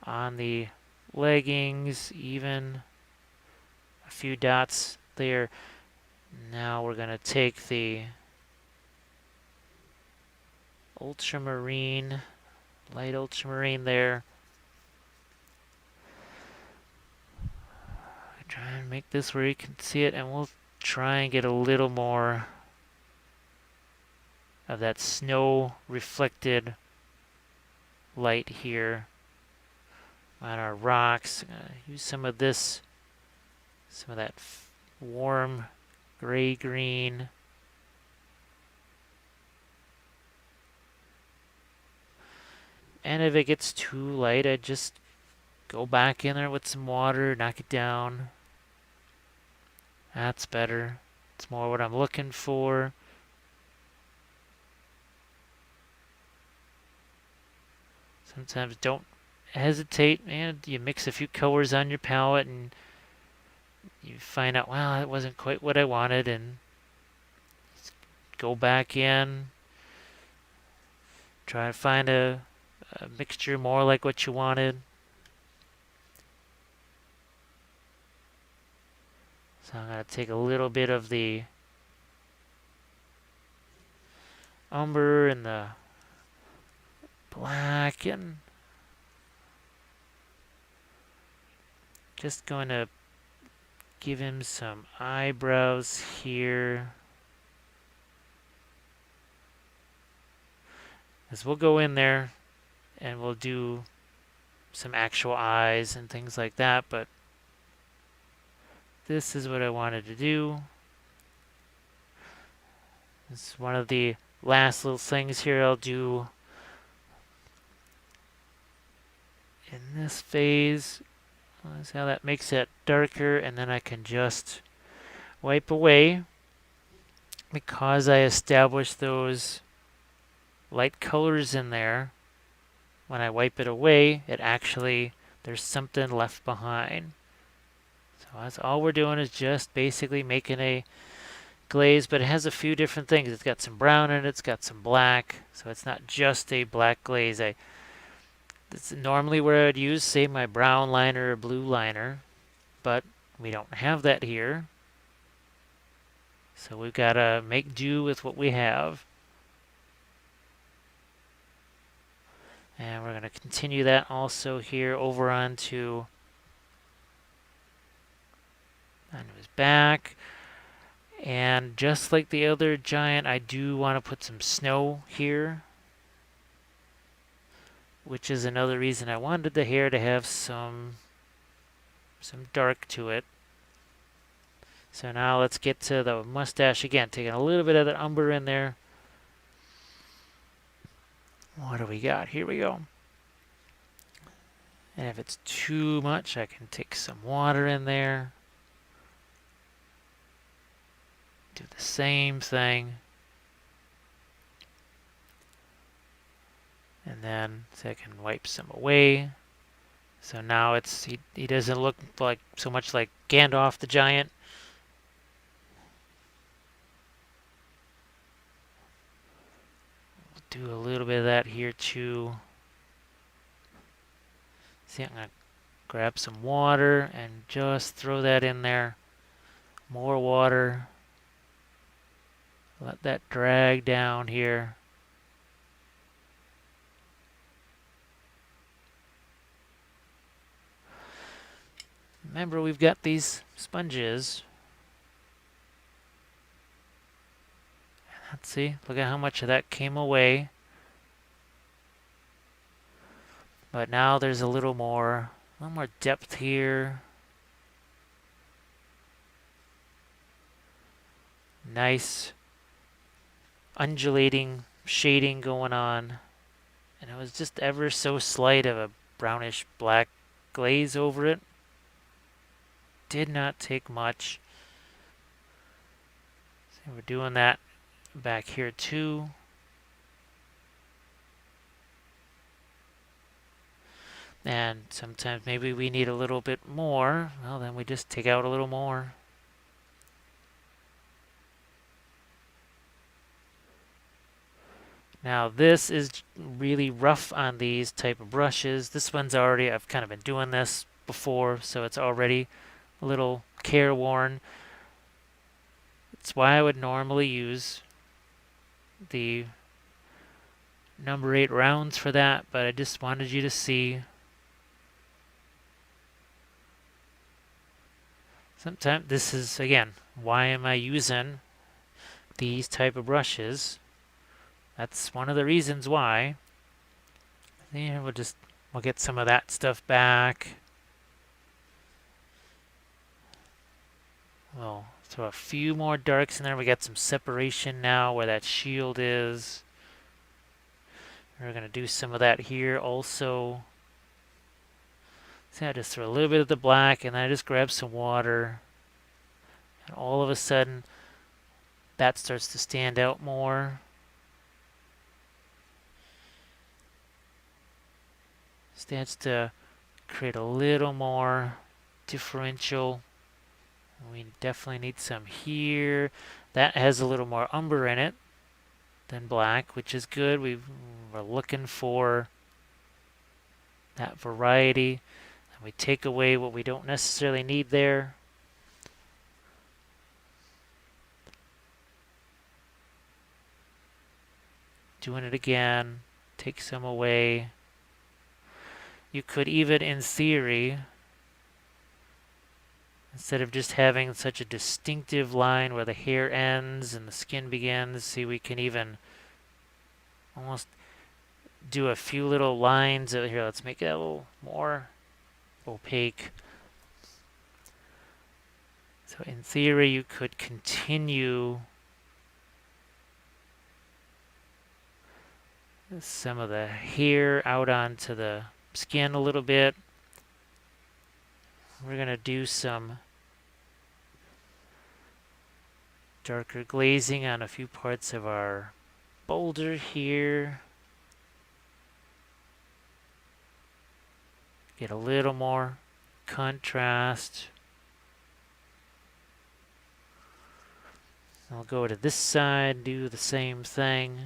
On the leggings, even a few dots there. Now we're going to take the ultramarine, light ultramarine there. Try and make this where you can see it, and we'll try and get a little more of that snow reflected light here on our rocks. Use some of this, some of that warm gray green. And if it gets too light, I just go back in there with some water, knock it down. That's better. It's more what I'm looking for. Sometimes don't hesitate, and you mix a few colors on your palette and you find out, well, that wasn't quite what I wanted, and go back in, try to find a mixture more like what you wanted. So I'm going to take a little bit of the umber and the black and just going to give him some eyebrows here. As we'll go in there and we'll do some actual eyes and things like that, but this is what I wanted to do. This is one of the last little things here I'll do in this phase. Let's see how that makes it darker, and then I can just wipe away. Because I established those light colors in there, when I wipe it away, it actually, there's something left behind. So that's all we're doing, is just basically making a glaze, but it has a few different things. It's got some brown in it, it's got some black, so it's not just a black glaze. This is normally where I'd use, say, my brown liner or blue liner, but we don't have that here. So we've got to make do with what we have. And we're going to continue that also here over onto his back. And just like the other giant, I do want to put some snow here, which is another reason I wanted the hair to have some dark to it. So now let's get to the mustache again, taking a little bit of that umber in there. What do we got? Here we go. And if it's too much, I can take some water in there. Do the same thing. And then so I can wipe some away. So now it's he doesn't look like so much like Gandalf the Giant. We'll do a little bit of that here too. See, I'm gonna grab some water and just throw that in there. More water. Let that drag down here. Remember, we've got these sponges. Let's see, look at how much of that came away. But now there's a little more depth here. Nice undulating shading going on. And it was just ever so slight of a brownish black glaze over it. Did not take much. So we're doing that back here too. And sometimes maybe we need a little bit more. Well, then we just take out a little more. Now this is really rough on these type of brushes. This one's already, I've kind of been doing this before, so it's already a little careworn. That's why I would normally use the number 8 rounds for that, but I just wanted you to see. Sometimes this is, again, why am I using these type of brushes? That's one of the reasons why. Yeah, we'll get some of that stuff back. We'll So a few more darks in there. We got some separation now where that shield is. We're going to do some of that here also. So I just throw a little bit of the black and then I just grab some water. And all of a sudden, that starts to stand out more. Starts to create a little more differential. We definitely need some here. That has a little more umber in it than black, which is good. We're looking for that variety. And we take away what we don't necessarily need there. Doing it again. Take some away. You could even, in theory, instead of just having such a distinctive line where the hair ends and the skin begins, see, we can even almost do a few little lines over here. Let's make it a little more opaque. So in theory, you could continue some of the hair out onto the skin a little bit. We're going to do some darker glazing on a few parts of our boulder here. Get a little more contrast. I'll go to this side, do the same thing.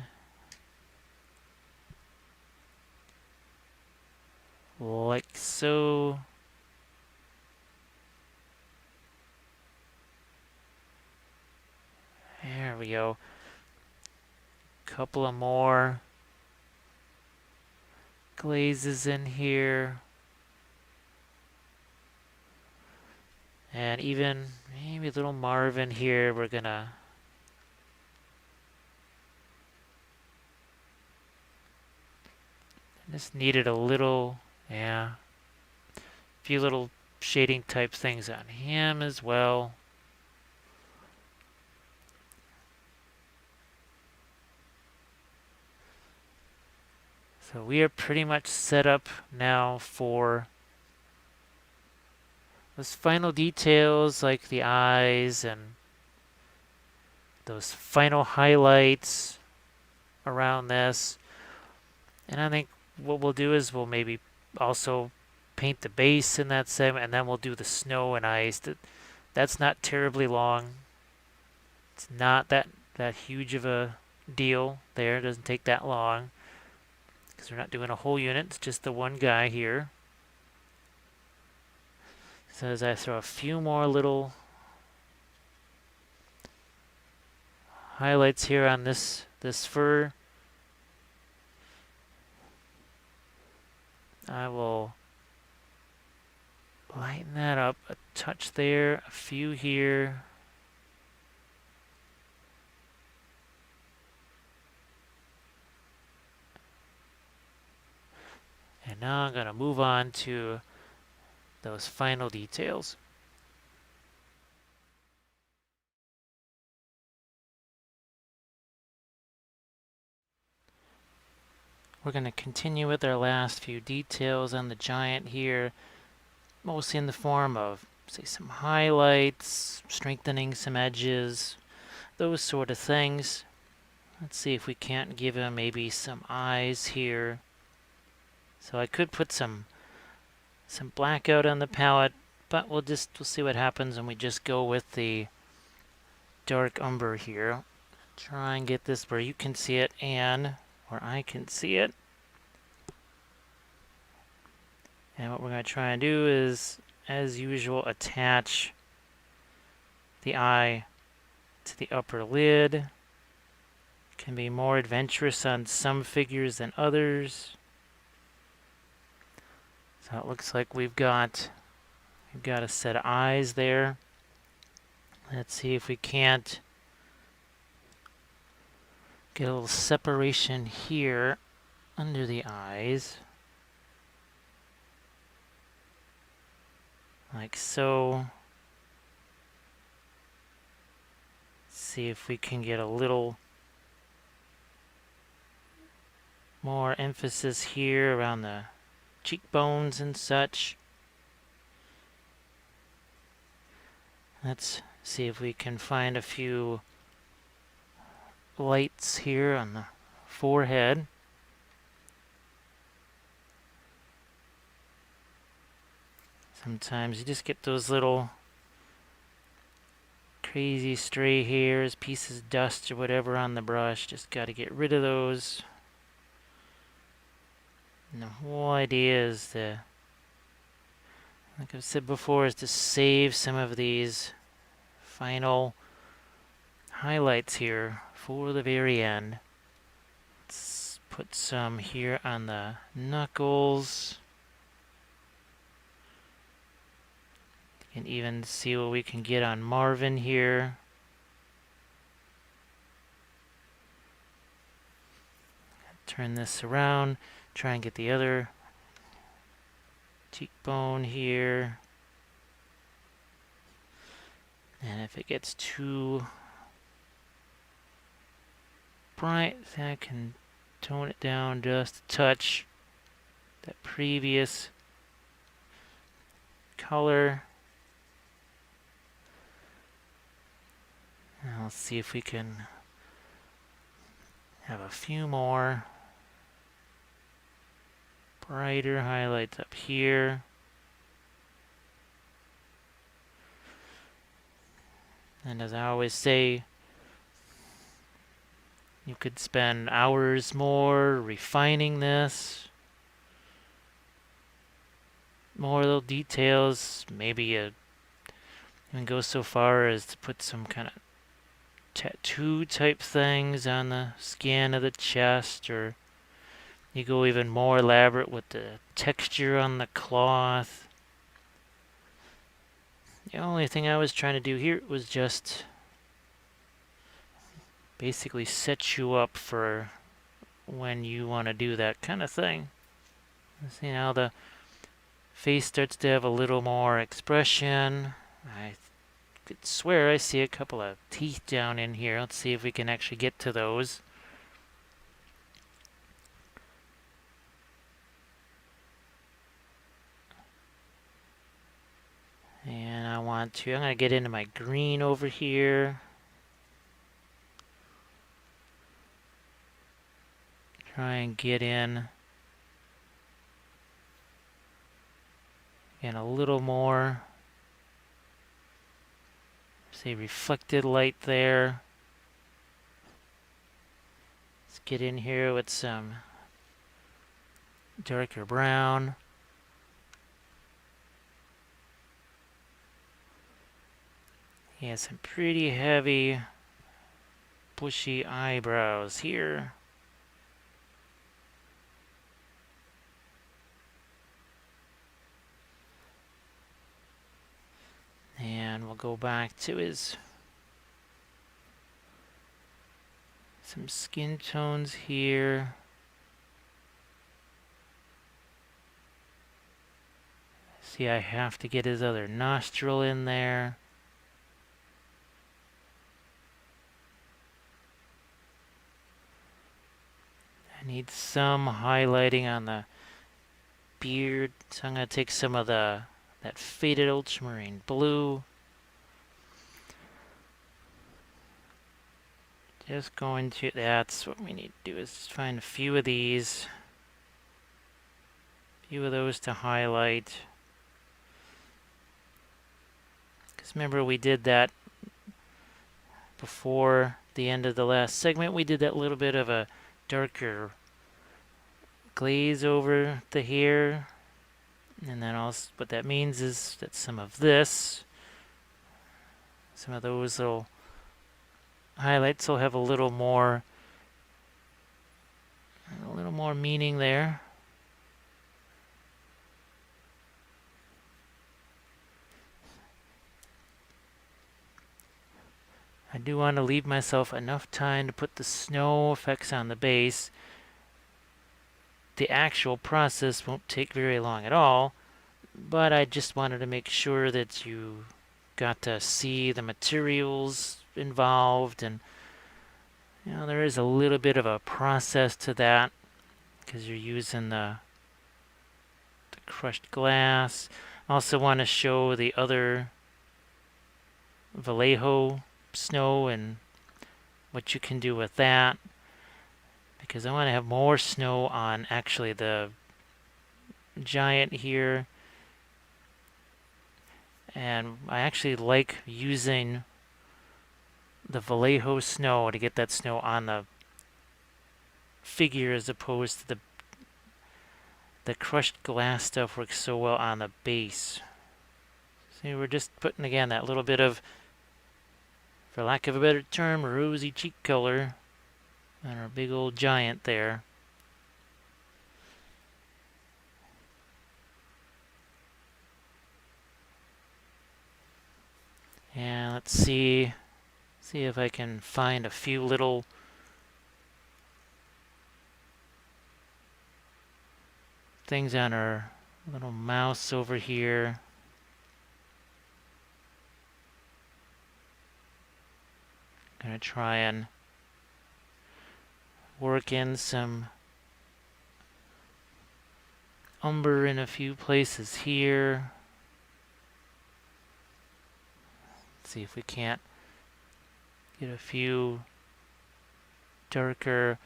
Like so. There we go. Couple of more glazes in here. And even maybe a little Marvin here. We're gonna just needed a little, yeah, a few little shading type things on him as well. So we are pretty much set up now for those final details like the eyes and those final highlights around this. And I think what we'll do is we'll maybe also paint the base in that segment, and then we'll do the snow and ice. That's not terribly long. It's not that huge of a deal there. It doesn't take that long because we're not doing a whole unit. It's just the one guy here. So as I throw a few more little highlights here on this fur, I will lighten that up a touch there, a few here. And now I'm going to move on to those final details. We're going to continue with our last few details on the giant here, mostly in the form of, say, some highlights, strengthening some edges, those sort of things. Let's see if we can't give him maybe some eyes here. So I could put some blackout on the palette, but we'll see what happens when we just go with the dark umber here. Try and get this where you can see it and where I can see it. And what we're going to try and do is, as usual, attach the eye to the upper lid. Can be more adventurous on some figures than others. So it looks like we've got a set of eyes there. Let's see if we can't get a little separation here under the eyes. Like so. see if we can get a little more emphasis here around the cheekbones and such. Let's see if we can find a few lights here on the forehead. Sometimes you just get those little crazy stray hairs, pieces of dust or whatever on the brush. Just got to get rid of those. And the whole idea is to, like I've said before, is to save some of these final highlights here for the very end. Let's put some here on the knuckles. You can even see what we can get on Marvin here. Turn this around, try and get the other cheekbone here. And if it gets too bright, I can tone it down just a touch. That previous color. Now let's see if we can have a few more brighter highlights up here. And as I always say, you could spend hours more refining this. More little details. Maybe you even go so far as to put some kind of tattoo type things on the skin of the chest, or you go even more elaborate with the texture on the cloth. The only thing I was trying to do here was just basically set you up for when you want to do that kind of thing. See, now the face starts to have a little more expression. I could swear I see a couple of teeth down in here. Let's see if we can actually get to those. And I'm going to get into my green over here. Try and get in a little more, say, reflected light there. Let's get in here with some darker brown. He has some pretty heavy, bushy eyebrows here. And we'll go back to his some skin tones here. See, I have to get his other nostril in there. I need some highlighting on the beard, so I'm going to take some of that faded ultramarine blue. Just going to, that's what we need to do, is find a few of these. A few of those to highlight. Because remember, we did that before the end of the last segment. We did that little bit of a darker glaze over the hair. And then also what that means is that some of those little highlights will have a little more meaning there. I do want to leave myself enough time to put the snow effects on the base. The actual process won't take very long at all, but I just wanted to make sure that you got to see the materials involved, and there is a little bit of a process to that because you're using the crushed glass. I also want to show the other Vallejo snow and what you can do with that, because I want to have more snow on actually the giant here. And I actually like using the Vallejo snow to get that snow on the figure as opposed to the crushed glass stuff works so well on the base. See, we're just putting again that little bit of, for lack of a better term, rosy cheek color on our big old giant there. And let's see if I can find a few little things on our little mouse over here. I'm gonna try and work in some umber in a few places here. Let's see if we can't get a few darker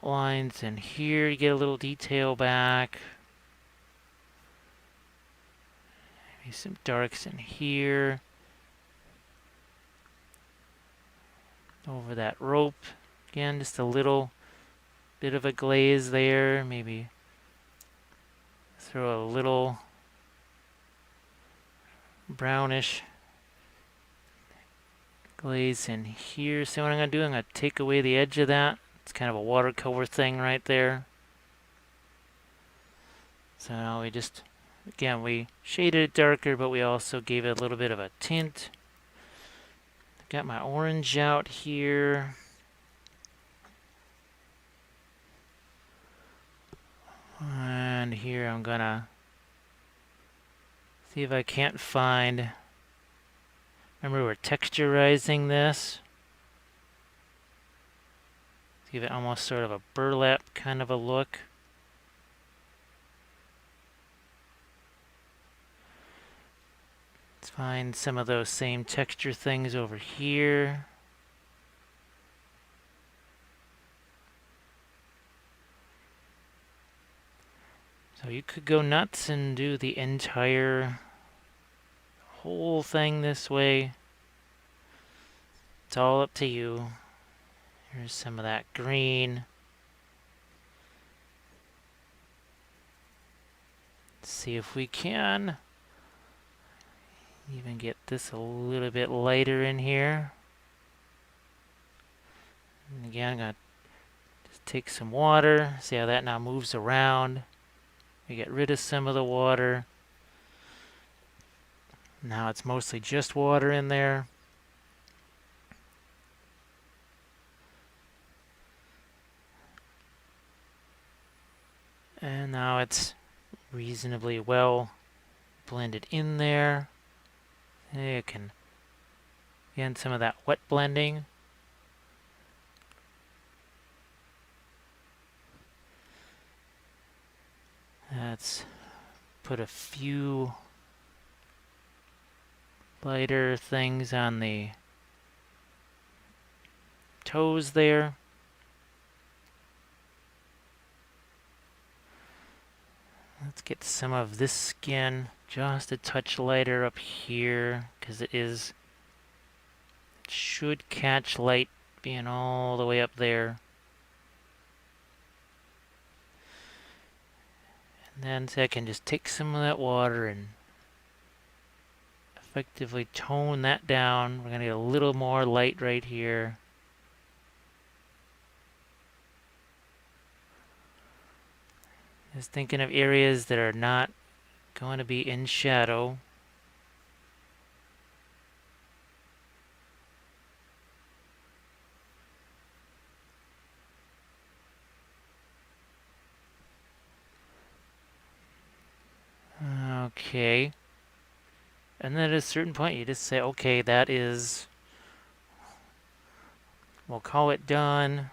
lines in here to get a little detail back. Maybe some darks in here. Over that rope. Again, just a little bit of a glaze there. Maybe throw a little brownish glaze in here. See what I'm going to do? I'm going to take away the edge of that. It's kind of a watercolor thing right there. So now we just, again, we shaded it darker, but we also gave it a little bit of a tint. Got my orange out here. And here I'm gonna see if I can't find, remember we're texturizing this. Give it almost sort of a burlap kind of a look. Let's find some of those same texture things over here. So you could go nuts and do the entire whole thing this way. It's all up to you. Here's some of that green. Let's see if we can even get this a little bit lighter in here. And again, I'm going to just take some water. See how that now moves around. We get rid of some of the water. Now it's mostly just water in there. And now it's reasonably well blended in there. You can get some of that wet blending. Let's put a few lighter things on the toes there. Let's get some of this skin just a touch lighter up here, because it should catch light being all the way up there. And then so I can just take some of that water and effectively tone that down. We're going to get a little more light right here. Just thinking of areas that are not going to be in shadow. Okay. And then at a certain point you just say, okay, that is We'll call it done.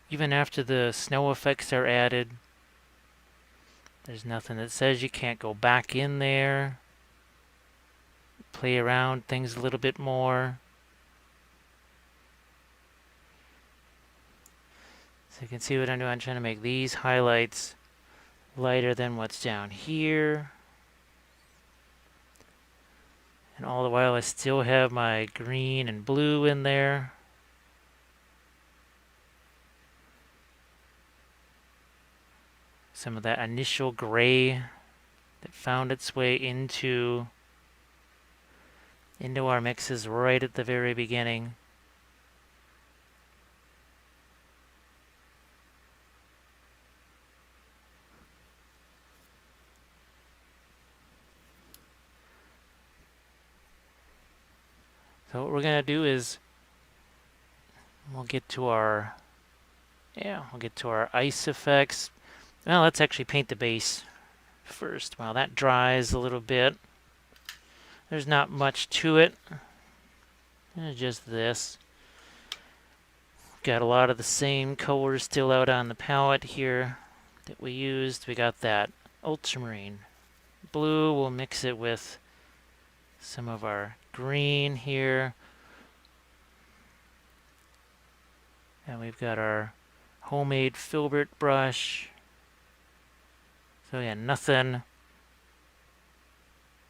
Even after the snow effects are added, there's nothing that says you can't go back in there, play around things a little bit more. So you can see what I'm doing. I'm trying to make these highlights lighter than what's down here. And all the while I still have my green and blue in there. Some of that initial gray that found its way into our mixes right at the very beginning. So what we're going to do is we'll get to our ice effects. Well, let's actually paint the base first. While that dries a little bit. There's not much to it. It's just this. Got a lot of the same colors still out on the palette here that we used. We got that Ultramarine blue. We'll mix it with some of our green here. And we've got our homemade filbert brush. So yeah, nothing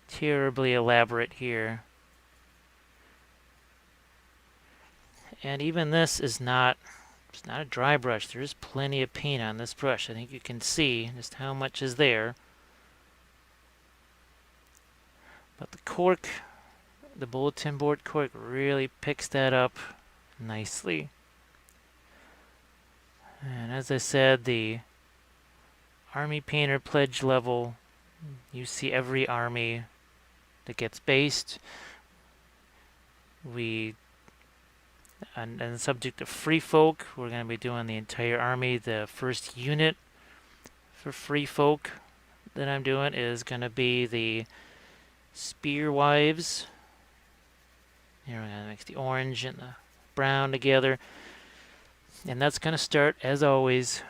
terribly elaborate here. And even this is not, it's not a dry brush. There is plenty of paint on this brush. I think you can see just how much is there. But the cork, the bulletin board cork really picks that up nicely. And as I said, the Army Painter pledge level, you see every army that gets based. And the subject of Free Folk, we're going to be doing the entire army. The first unit for Free Folk that I'm doing is going to be the Spearwives. Here we're going to mix the orange and the brown together. And that's going to start, as always,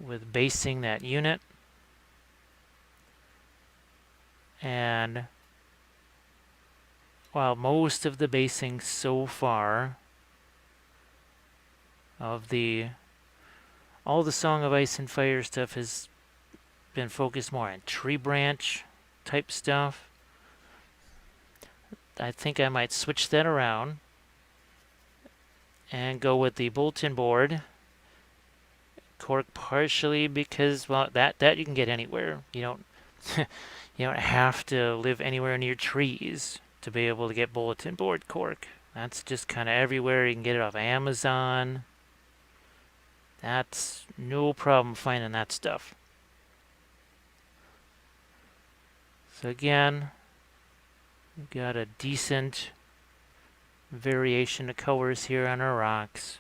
with basing that unit. And while most of the basing so far of all the Song of Ice and Fire stuff has been focused more on tree branch type stuff, I think I might switch that around and go with the bulletin board cork, partially because, well, that you can get anywhere. You don't you don't have to live anywhere near trees to be able to get bulletin board cork. That's just kind of everywhere. You can get it off Amazon. That's no problem finding that stuff. So again, we've got a decent variation of colors here on our rocks.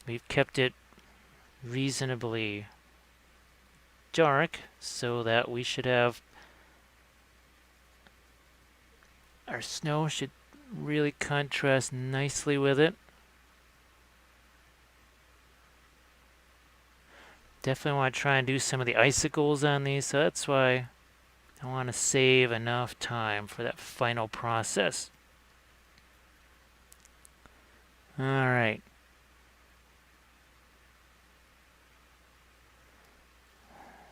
We've kept it reasonably dark so that we should have our snow should really contrast nicely with it. Definitely want to try and do some of the icicles on these, so that's why I want to save enough time for that final process. Alright.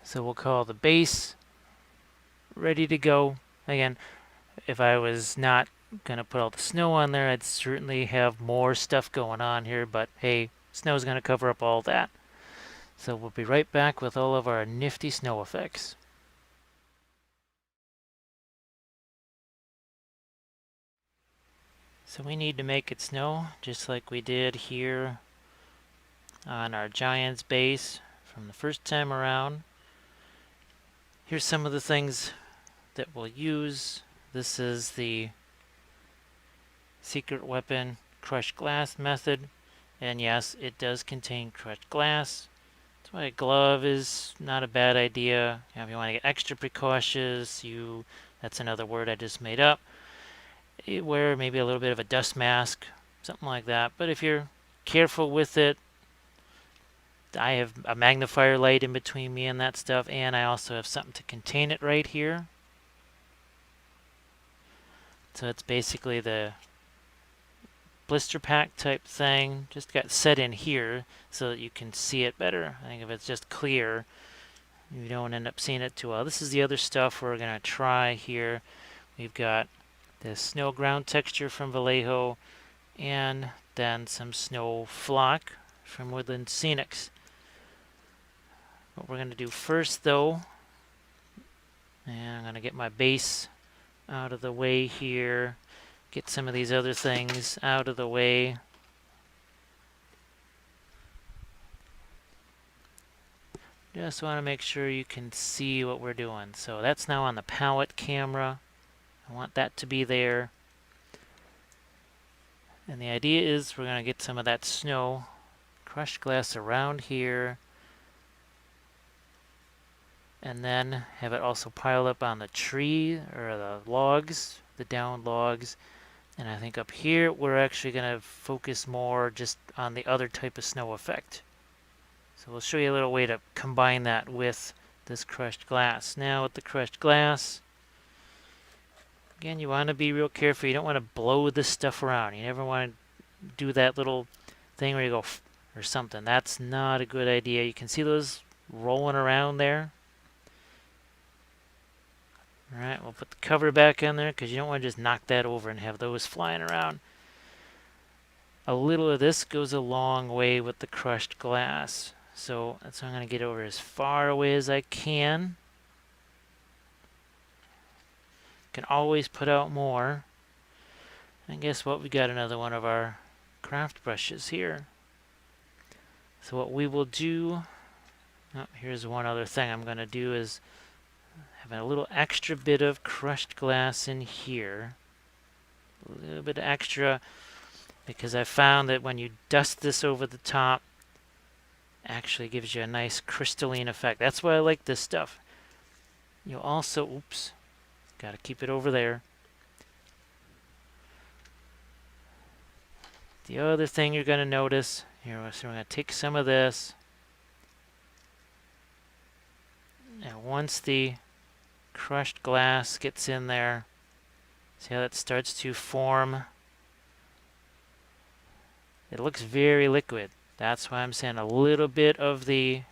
So we'll call the base ready to go. Again, if I was not going to put all the snow on there, I'd certainly have more stuff going on here, but hey, snow's going to cover up all that. So we'll be right back with all of our nifty snow effects. So we need to make it snow just like we did here on our Giant's base from the first time around. Here's some of the things that we'll use. This is the secret weapon crushed glass method, and yes, it does contain crushed glass. It's That's why a glove is not a bad idea. If you want to get extra precautious, that's another word I just made up. You wear maybe a little bit of a dust mask, something like that. But if you're careful with it, I have a magnifier light in between me and that stuff, and I also have something to contain it right here. So it's basically the blister pack type thing, just got set in here so that you can see it better. I think if it's just clear, you don't end up seeing it too well. This is the other stuff we're going to try here. We've got this snow ground texture from Vallejo, and then some snow flock from Woodland Scenics. What we're going to do first, though, and I'm going to get my base out of the way here, get some of these other things out of the way. Just want to make sure you can see what we're doing. So that's now on the palette camera. I want that to be there. And the idea is we're going to get some of that snow, crushed glass around here, and then have it also piled up on the tree or the logs, the downed logs. And I think up here we're actually going to focus more just on the other type of snow effect. So we'll show you a little way to combine that with this crushed glass. Now with the crushed glass, again, you want to be real careful. You don't want to blow this stuff around. You never want to do that little thing where you go or something. That's not a good idea. You can see those rolling around there. All right, we'll put the cover back in there because you don't want to just knock that over and have those flying around. A little of this goes a long way with the crushed glass. So that's why I'm going to get over as far away as I can. Can always put out more. And guess what? We got another one of our craft brushes here. So what we will do, here's one other thing I'm going to do is have a little extra bit of crushed glass in here. A little bit extra because I found that when you dust this over the top, actually gives you a nice crystalline effect. That's why I like this stuff. You also, oops, got to keep it over there. The other thing you're going to notice, here, so we're going to take some of this. Now once the crushed glass gets in there, see how that starts to form? It looks very liquid. That's why I'm saying a little bit of the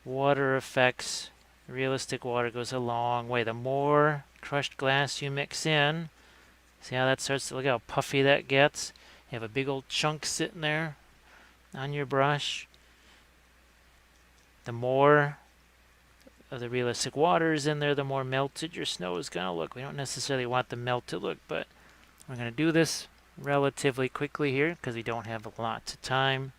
water effects, realistic water goes a long way. The more crushed glass you mix in, see how that starts to, look how puffy that gets? You have a big old chunk sitting there on your brush. The more of the realistic water is in there, the more melted your snow is going to look. We don't necessarily want the melted look, but we're going to do this relatively quickly here because we don't have a lot of time.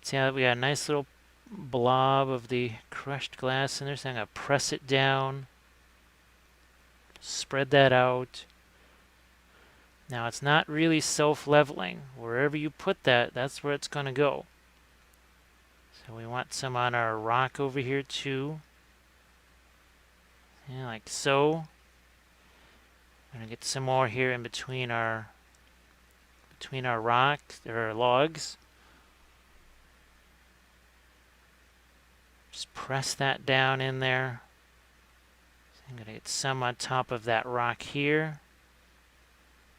See how we got a nice little blob of the crushed glass in there, so I'm going to press it down, spread that out. Now it's not really self-leveling. Wherever you put that, that's where it's going to go. So we want some on our rock over here too. Yeah, like so. I'm going to get some more here in between our rocks or logs. Just press that down in there. So I'm going to get some on top of that rock here.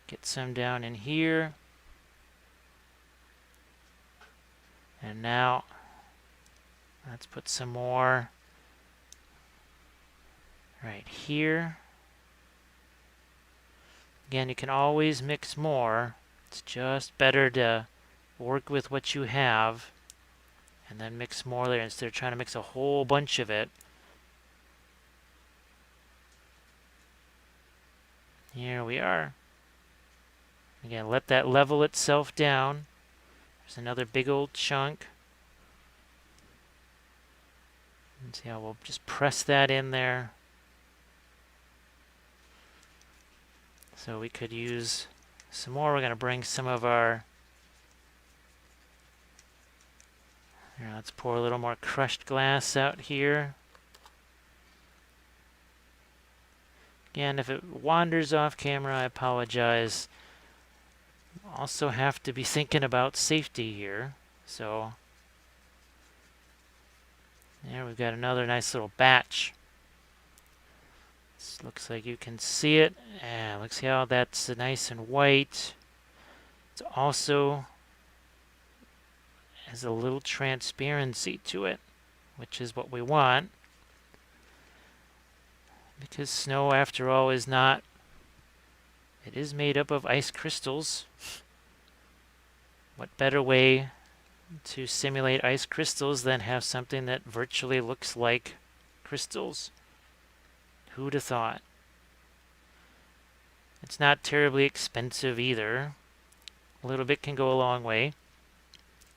Get some down in here. And now let's put some more right here. Again, you can always mix more. It's just better to work with what you have and then mix more there instead of trying to mix a whole bunch of it. Here we are. Again, let that level itself down. There's another big old chunk. And see how we'll just press that in there. So we could use some more. We're going to bring some of our Here, let's pour a little more crushed glass out here. Again, if it wanders off camera, I apologize. Also have to be thinking about safety here. So, there we've got another nice little batch. This looks like you can see it. And look, see how that's nice and white. It's also has a little transparency to it, which is what we want. Because snow, after all, is not... It is made up of ice crystals. What better way to simulate ice crystals than have something that virtually looks like crystals? Who'd have thought? It's not terribly expensive either. A little bit can go a long way.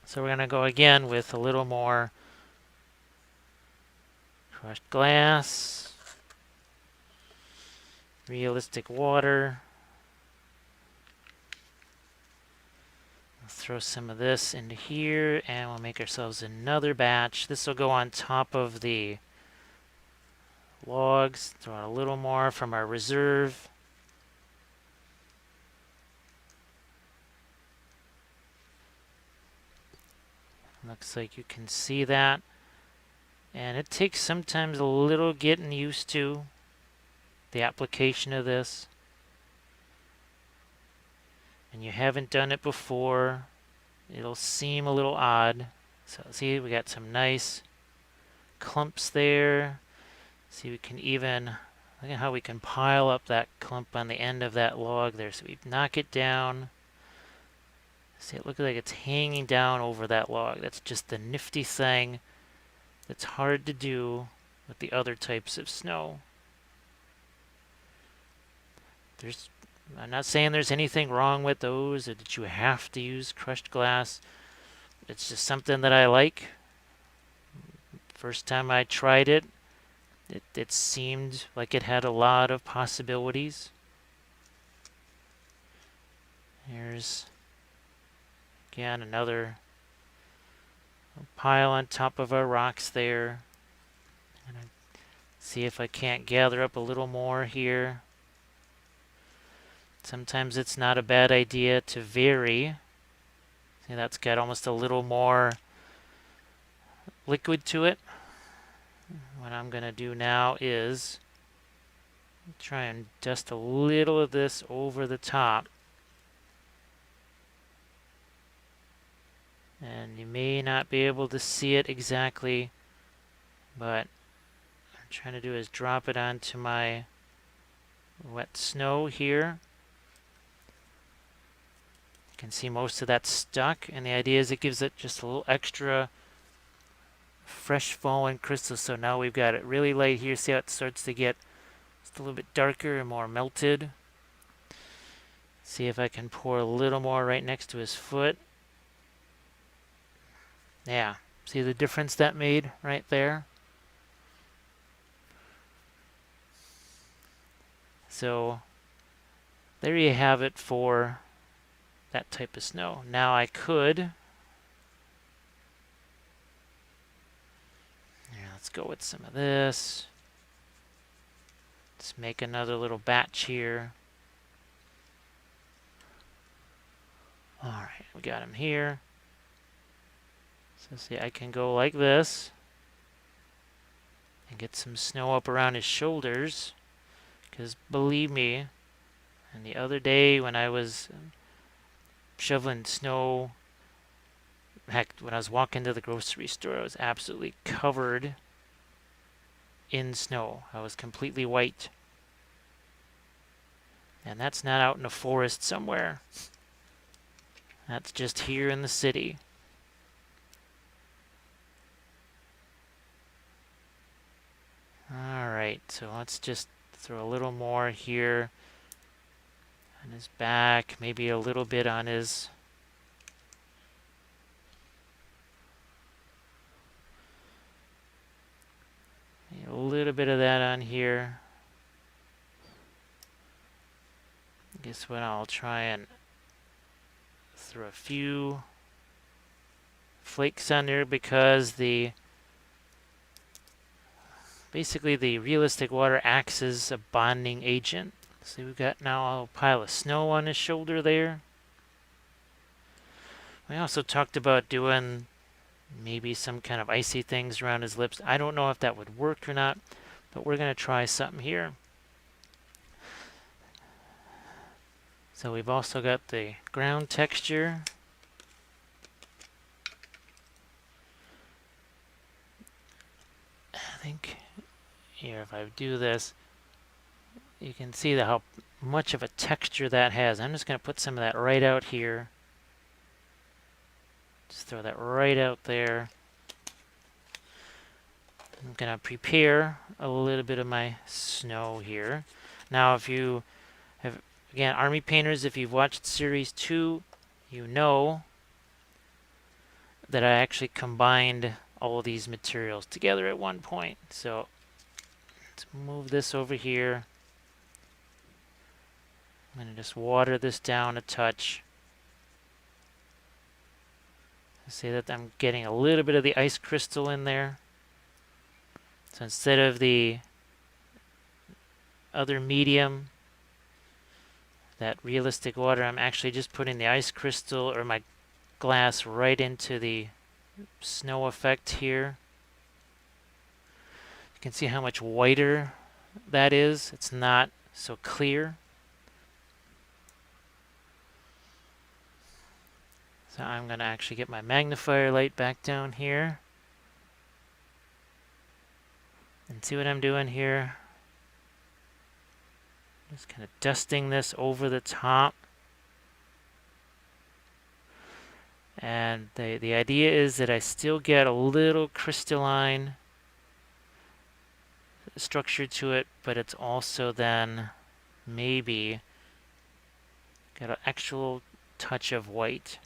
So we're going to go again with a little more crushed glass, realistic water. We'll throw some of this into here, and we'll make ourselves another batch. This will go on top of the logs. Throw out a little more from our reserve. Looks like you can see that. And it takes sometimes a little getting used to the application of this. And you haven't done it before, it'll seem a little odd. So see, we got some nice clumps there. See, we can even, look at how we can pile up that clump on the end of that log there. So we knock it down. See, it looks like it's hanging down over that log. That's just the nifty thing that's hard to do with the other types of snow. I'm not saying there's anything wrong with those or that you have to use crushed glass. It's just something that I like. First time I tried it, it seemed like it had a lot of possibilities. Here's again another pile on top of our rocks there. And see if I can't gather up a little more here. Sometimes it's not a bad idea to vary. See, that's got almost a little more liquid to it. What I'm going to do now is try and dust a little of this over the top. And you may not be able to see it exactly, but what I'm trying to do is drop it onto my wet snow here. You can see most of that stuck, and the idea is it gives it just a little extra fresh fallen crystals. So now we've got it really light here. See how it starts to get just a little bit darker and more melted. See if I can pour a little more right next to his foot. Yeah, see the difference that made right there? So there you have it for that type of snow. Now I could, let's go with some of this. Let's make another little batch here. Alright, we got him here. So see, I can go like this and get some snow up around his shoulders. Because believe me, and the other day when I was shoveling snow, heck, when I was walking to the grocery store, I was absolutely covered in snow. I was completely white. And that's not out in a forest somewhere. That's just here in the city. Alright, so let's just throw a little more here on his back, maybe a little bit on his a little bit of that on here. I guess what I'll try and throw a few flakes on there because basically the realistic water acts as a bonding agent. See, we've got now a pile of snow on his shoulder there. We also talked about doing maybe some kind of icy things around his lips. I don't know if that would work or not, but we're going to try something here. So we've also got the ground texture. I think here, if I do this, you can see how much of a texture that has. I'm just going to put some of that right out here. Just throw that right out there. I'm going to prepare a little bit of my snow here. Now, if you have, again, Army Painters, if you've watched Series 2, you know that I actually combined all of these materials together at one point. So let's move this over here. I'm going to just water this down a touch. See that I'm getting a little bit of the ice crystal in there. So instead of the other medium, that realistic water, I'm actually just putting the ice crystal or my glass right into the snow effect here. You can see how much whiter that is. It's not so clear. So I'm going to actually get my magnifier light back down here. And see what I'm doing here. Just kind of dusting this over the top. And the idea is that I still get a little crystalline structure to it, but it's also then maybe got an actual touch of white.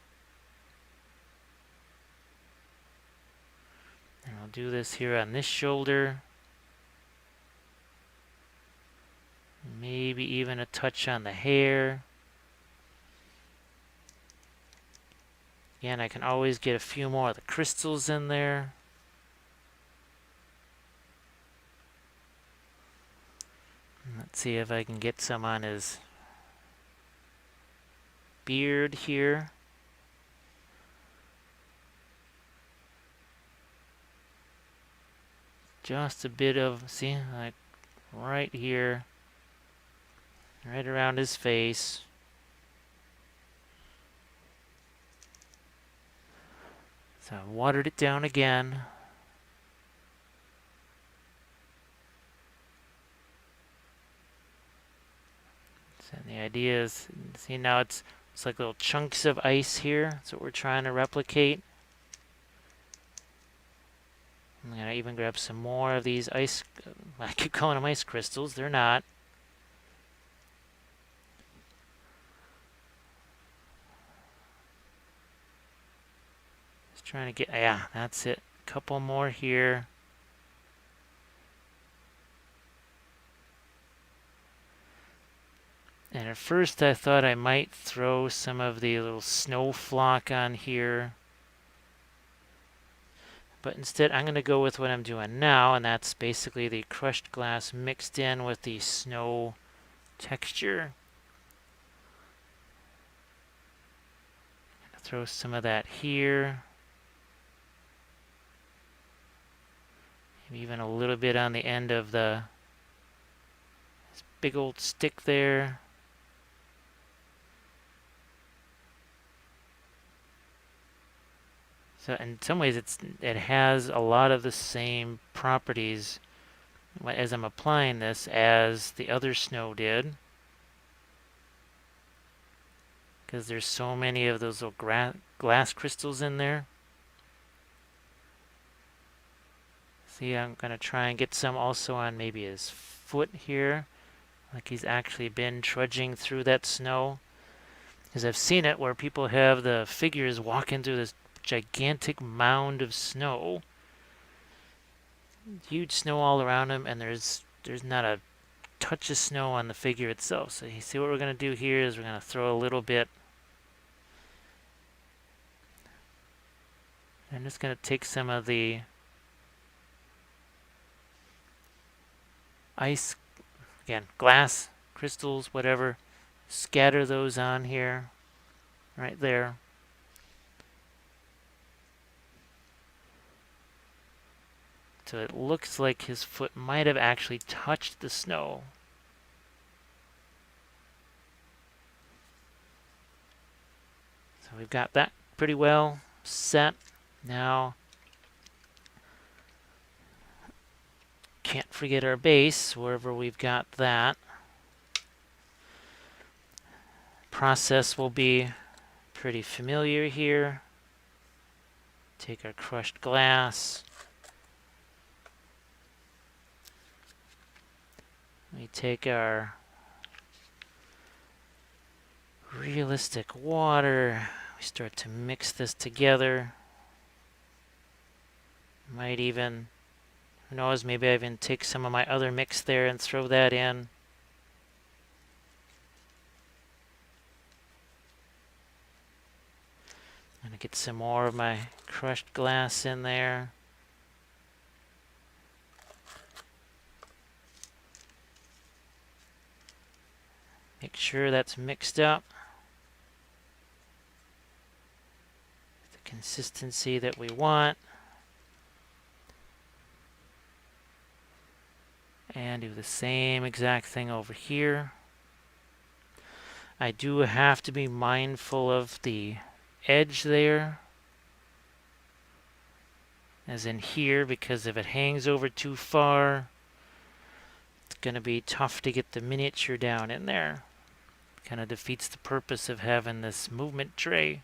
And I'll do this here on this shoulder. Maybe even a touch on the hair. Again, I can always get a few more of the crystals in there. Let's see if I can get some on his beard here. Just a bit of, see, like right here, right around his face. So I watered it down again. So the idea is, see now it's like little chunks of ice here. That's what we're trying to replicate. I'm going to even grab some more of these ice, I keep calling them ice crystals, they're not. Just trying to get, yeah, that's it. A couple more here. And at first I thought I might throw some of the little snow flock on here. But instead, I'm going to go with what I'm doing now, and that's basically the crushed glass mixed in with the snow texture. Throw some of that here. Maybe even a little bit on the end of this big old stick there. So in some ways, it has a lot of the same properties as I'm applying this as the other snow did, because there's so many of those little glass crystals in there. See, I'm going to try and get some also on maybe his foot here, like he's actually been trudging through that snow. Because I've seen it where people have the figures walking through this gigantic mound of snow, huge snow all around him, and there's not a touch of snow on the figure itself. So you see what we're going to do here is we're going to throw a little bit I'm just going to take some of the ice, again, glass, crystals, whatever, scatter those on here, right there. So it looks like his foot might have actually touched the snow. So we've got that pretty well set. Now, can't forget our base, wherever we've got that. Process will be pretty familiar here. Take our crushed glass. We take our realistic water. We start to mix this together. Might even, who knows, maybe I even take some of my other mix there and throw that in. I'm gonna get some more of my crushed glass in there. Make sure that's mixed up. The consistency that we want. And do the same exact thing over here. I do have to be mindful of the edge there, as in here, because if it hangs over too far, it's going to be tough to get the miniature down in there. Kind of defeats the purpose of having this movement tray.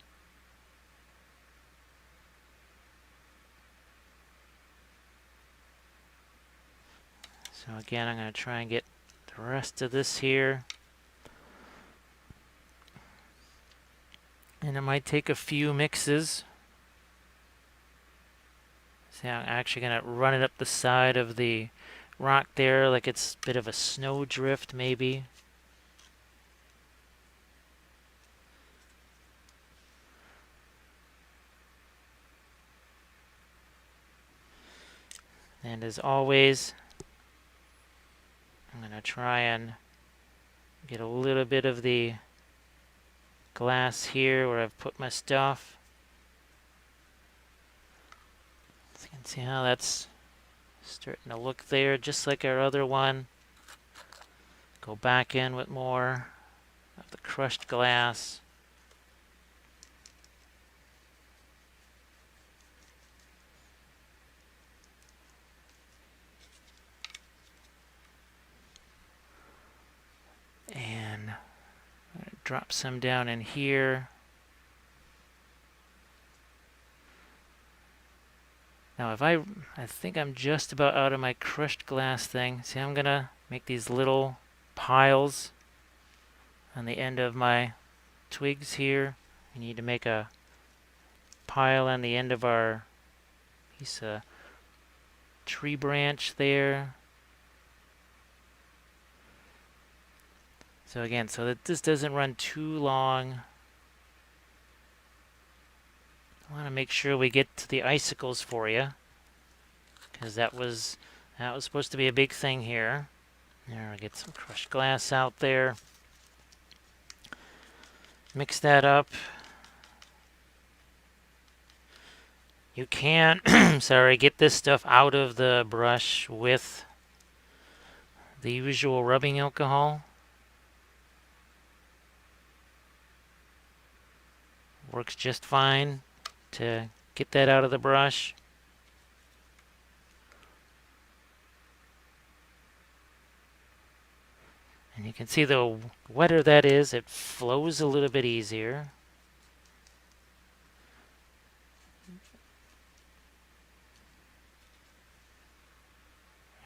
So again, I'm going to try and get the rest of this here. And it might take a few mixes. See, I'm actually going to run it up the side of the rock there, like it's a bit of a snow drift maybe. And as always, I'm going to try and get a little bit of the glass here where I've put my stuff. So you can see how that's starting to look there, just like our other one. Go back in with more of the crushed glass. And I'm going to drop some down in here. Now I think I'm just about out of my crushed glass thing. See, I'm going to make these little piles on the end of my twigs here. We need to make a pile on the end of our piece of tree branch there. So again, so that this doesn't run too long. I want to make sure we get to the icicles for you, because that was supposed to be a big thing here. There, we get some crushed glass out there. Mix that up. You can, sorry, get this stuff out of the brush with the usual rubbing alcohol. Works just fine to get that out of the brush. And you can see the wetter that is, it flows a little bit easier.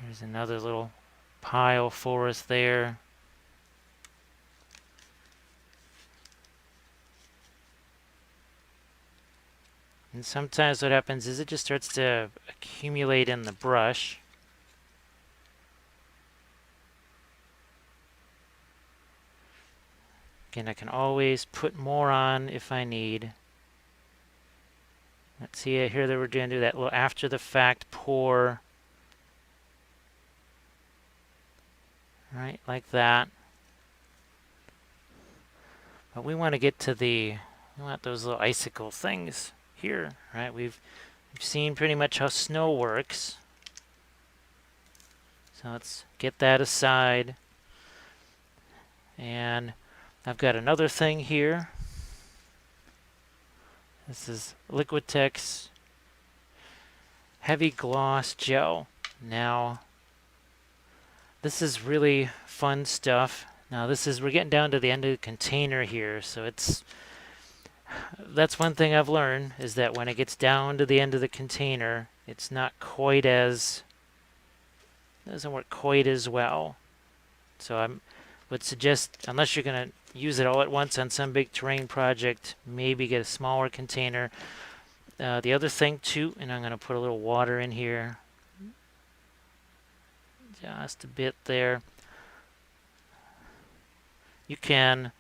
There's another little pile for us there. And sometimes what happens is it just starts to accumulate in the brush. Again, I can always put more on if I need. Let's see here that we're going to do that little after the fact pour. Right, like that. But we want to get to we want those little icicle things here, right? We've seen pretty much how snow works. So let's get that aside. And I've got another thing here. This is Liquitex Heavy Gloss Gel. Now, this is really fun stuff. Now we're getting down to the end of the container here, so that's one thing I've learned, is that when it gets down to the end of the container, it's not quite as, doesn't work quite as well. So I would suggest, unless you're going to use it all at once on some big terrain project, maybe get a smaller container. The other thing too, and I'm going to put a little water in here, just a bit there. You can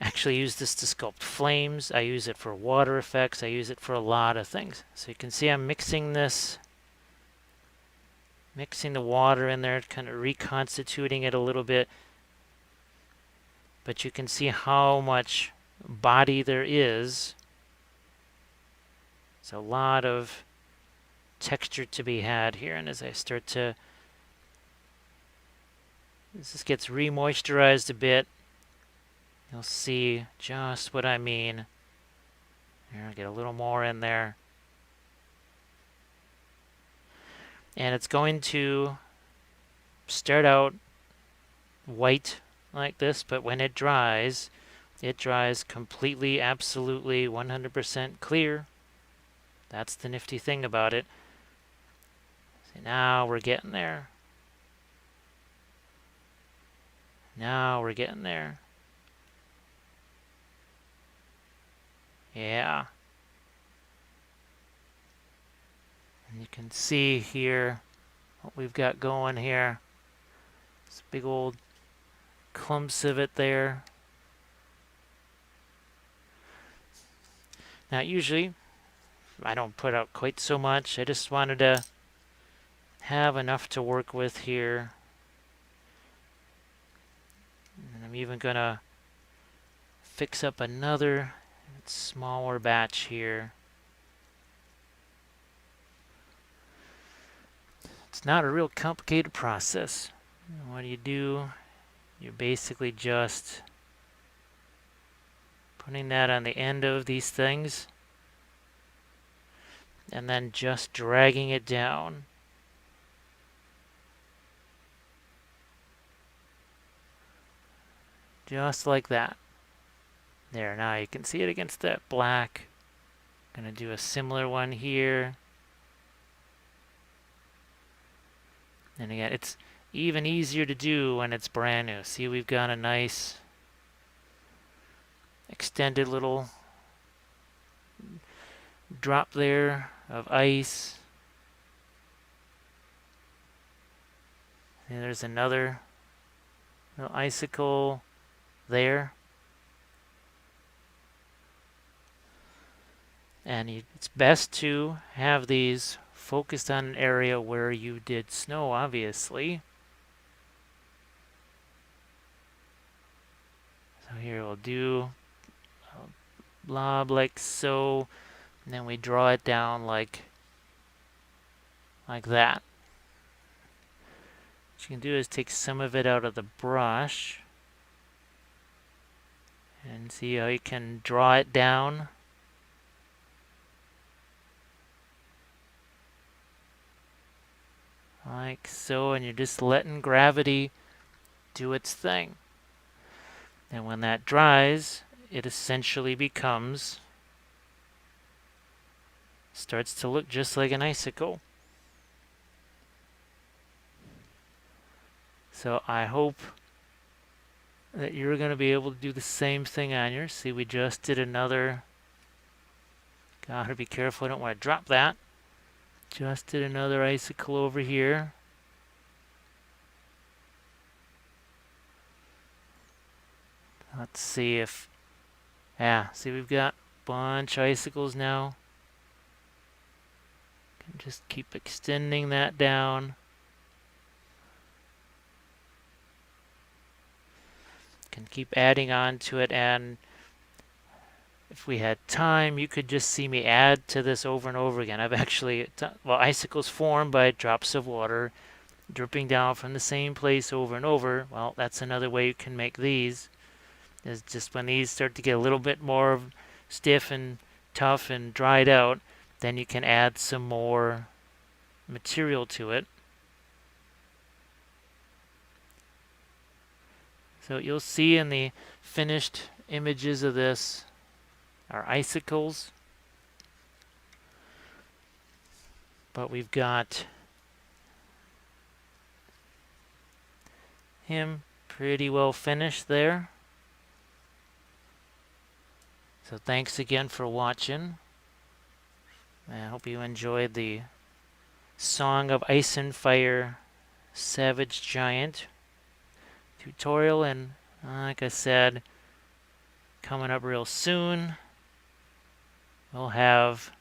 actually use this to sculpt flames. I use it for water effects. I use it for a lot of things. So you can see I'm mixing this, mixing the water in there, kind of reconstituting it a little bit. But you can see how much body there is. There's a lot of texture to be had here. And as I start to, as this gets re-moisturized a bit, you'll see just what I mean. Here, I'll get a little more in there. And it's going to start out white like this, but when it dries completely, absolutely, 100% clear. That's the nifty thing about it. See, now we're getting there. Now we're getting there. Yeah. And you can see here what we've got going here. This big old clumps of it there. Now usually I don't put out quite so much. I just wanted to have enough to work with here. And I'm even gonna fix up another smaller batch here. It's not a real complicated process. What do? You're basically just putting that on the end of these things and then just dragging it down. Just like that. There, now you can see it against that black. I'm going to do a similar one here. And again, it's even easier to do when it's brand new. See, we've got a nice extended little drop there of ice. And there's another little icicle there. And it's best to have these focused on an area where you did snow, obviously. So here we'll do a blob like so, and then we draw it down like that. What you can do is take some of it out of the brush and see how you can draw it down. Like so, and you're just letting gravity do its thing. And when that dries, it essentially starts to look just like an icicle. So I hope that you're going to be able to do the same thing on yours. See, we just did another. Gotta be careful, I don't want to drop that. Just did another icicle over here. Let's see if, yeah, see we've got a bunch of icicles now. Just keep extending that down. Can keep adding on to it, and if we had time, you could just see me add to this over and over again. I've actually, well, icicles form by drops of water dripping down from the same place over and over. Well, that's another way you can make these, is just when these start to get a little bit more stiff and tough and dried out, then you can add some more material to it. So you'll see in the finished images of this are icicles, but we've got him pretty well finished there. So thanks again for watching. I hope you enjoyed the Song of Ice and Fire Savage Giant tutorial, and like I said, coming up real soon, we'll have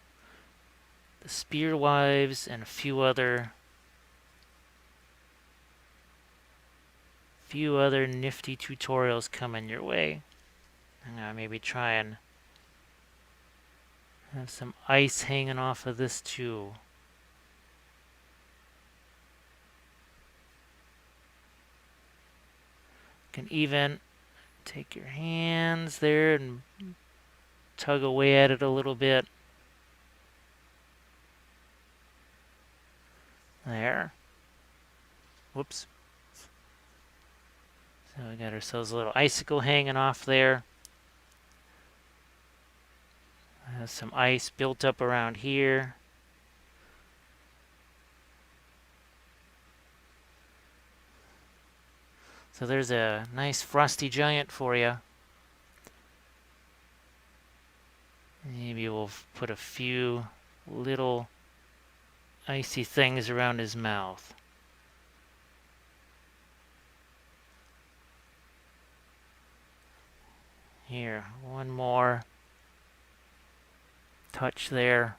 the Spearwives and a few other nifty tutorials coming your way. I'm gonna maybe try and have some ice hanging off of this too. You can even take your hands there and tug away at it a little bit. There. Whoops. So we got ourselves a little icicle hanging off there. Has some ice built up around here. So there's a nice frosty giant for you. Maybe we'll put a few little icy things around his mouth. Here, one more touch there.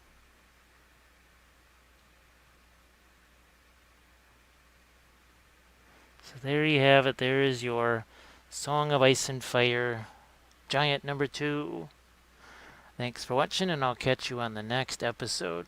So there you have it. There is your Song of Ice and Fire Giant number 2. Thanks for watching, and I'll catch you on the next episode.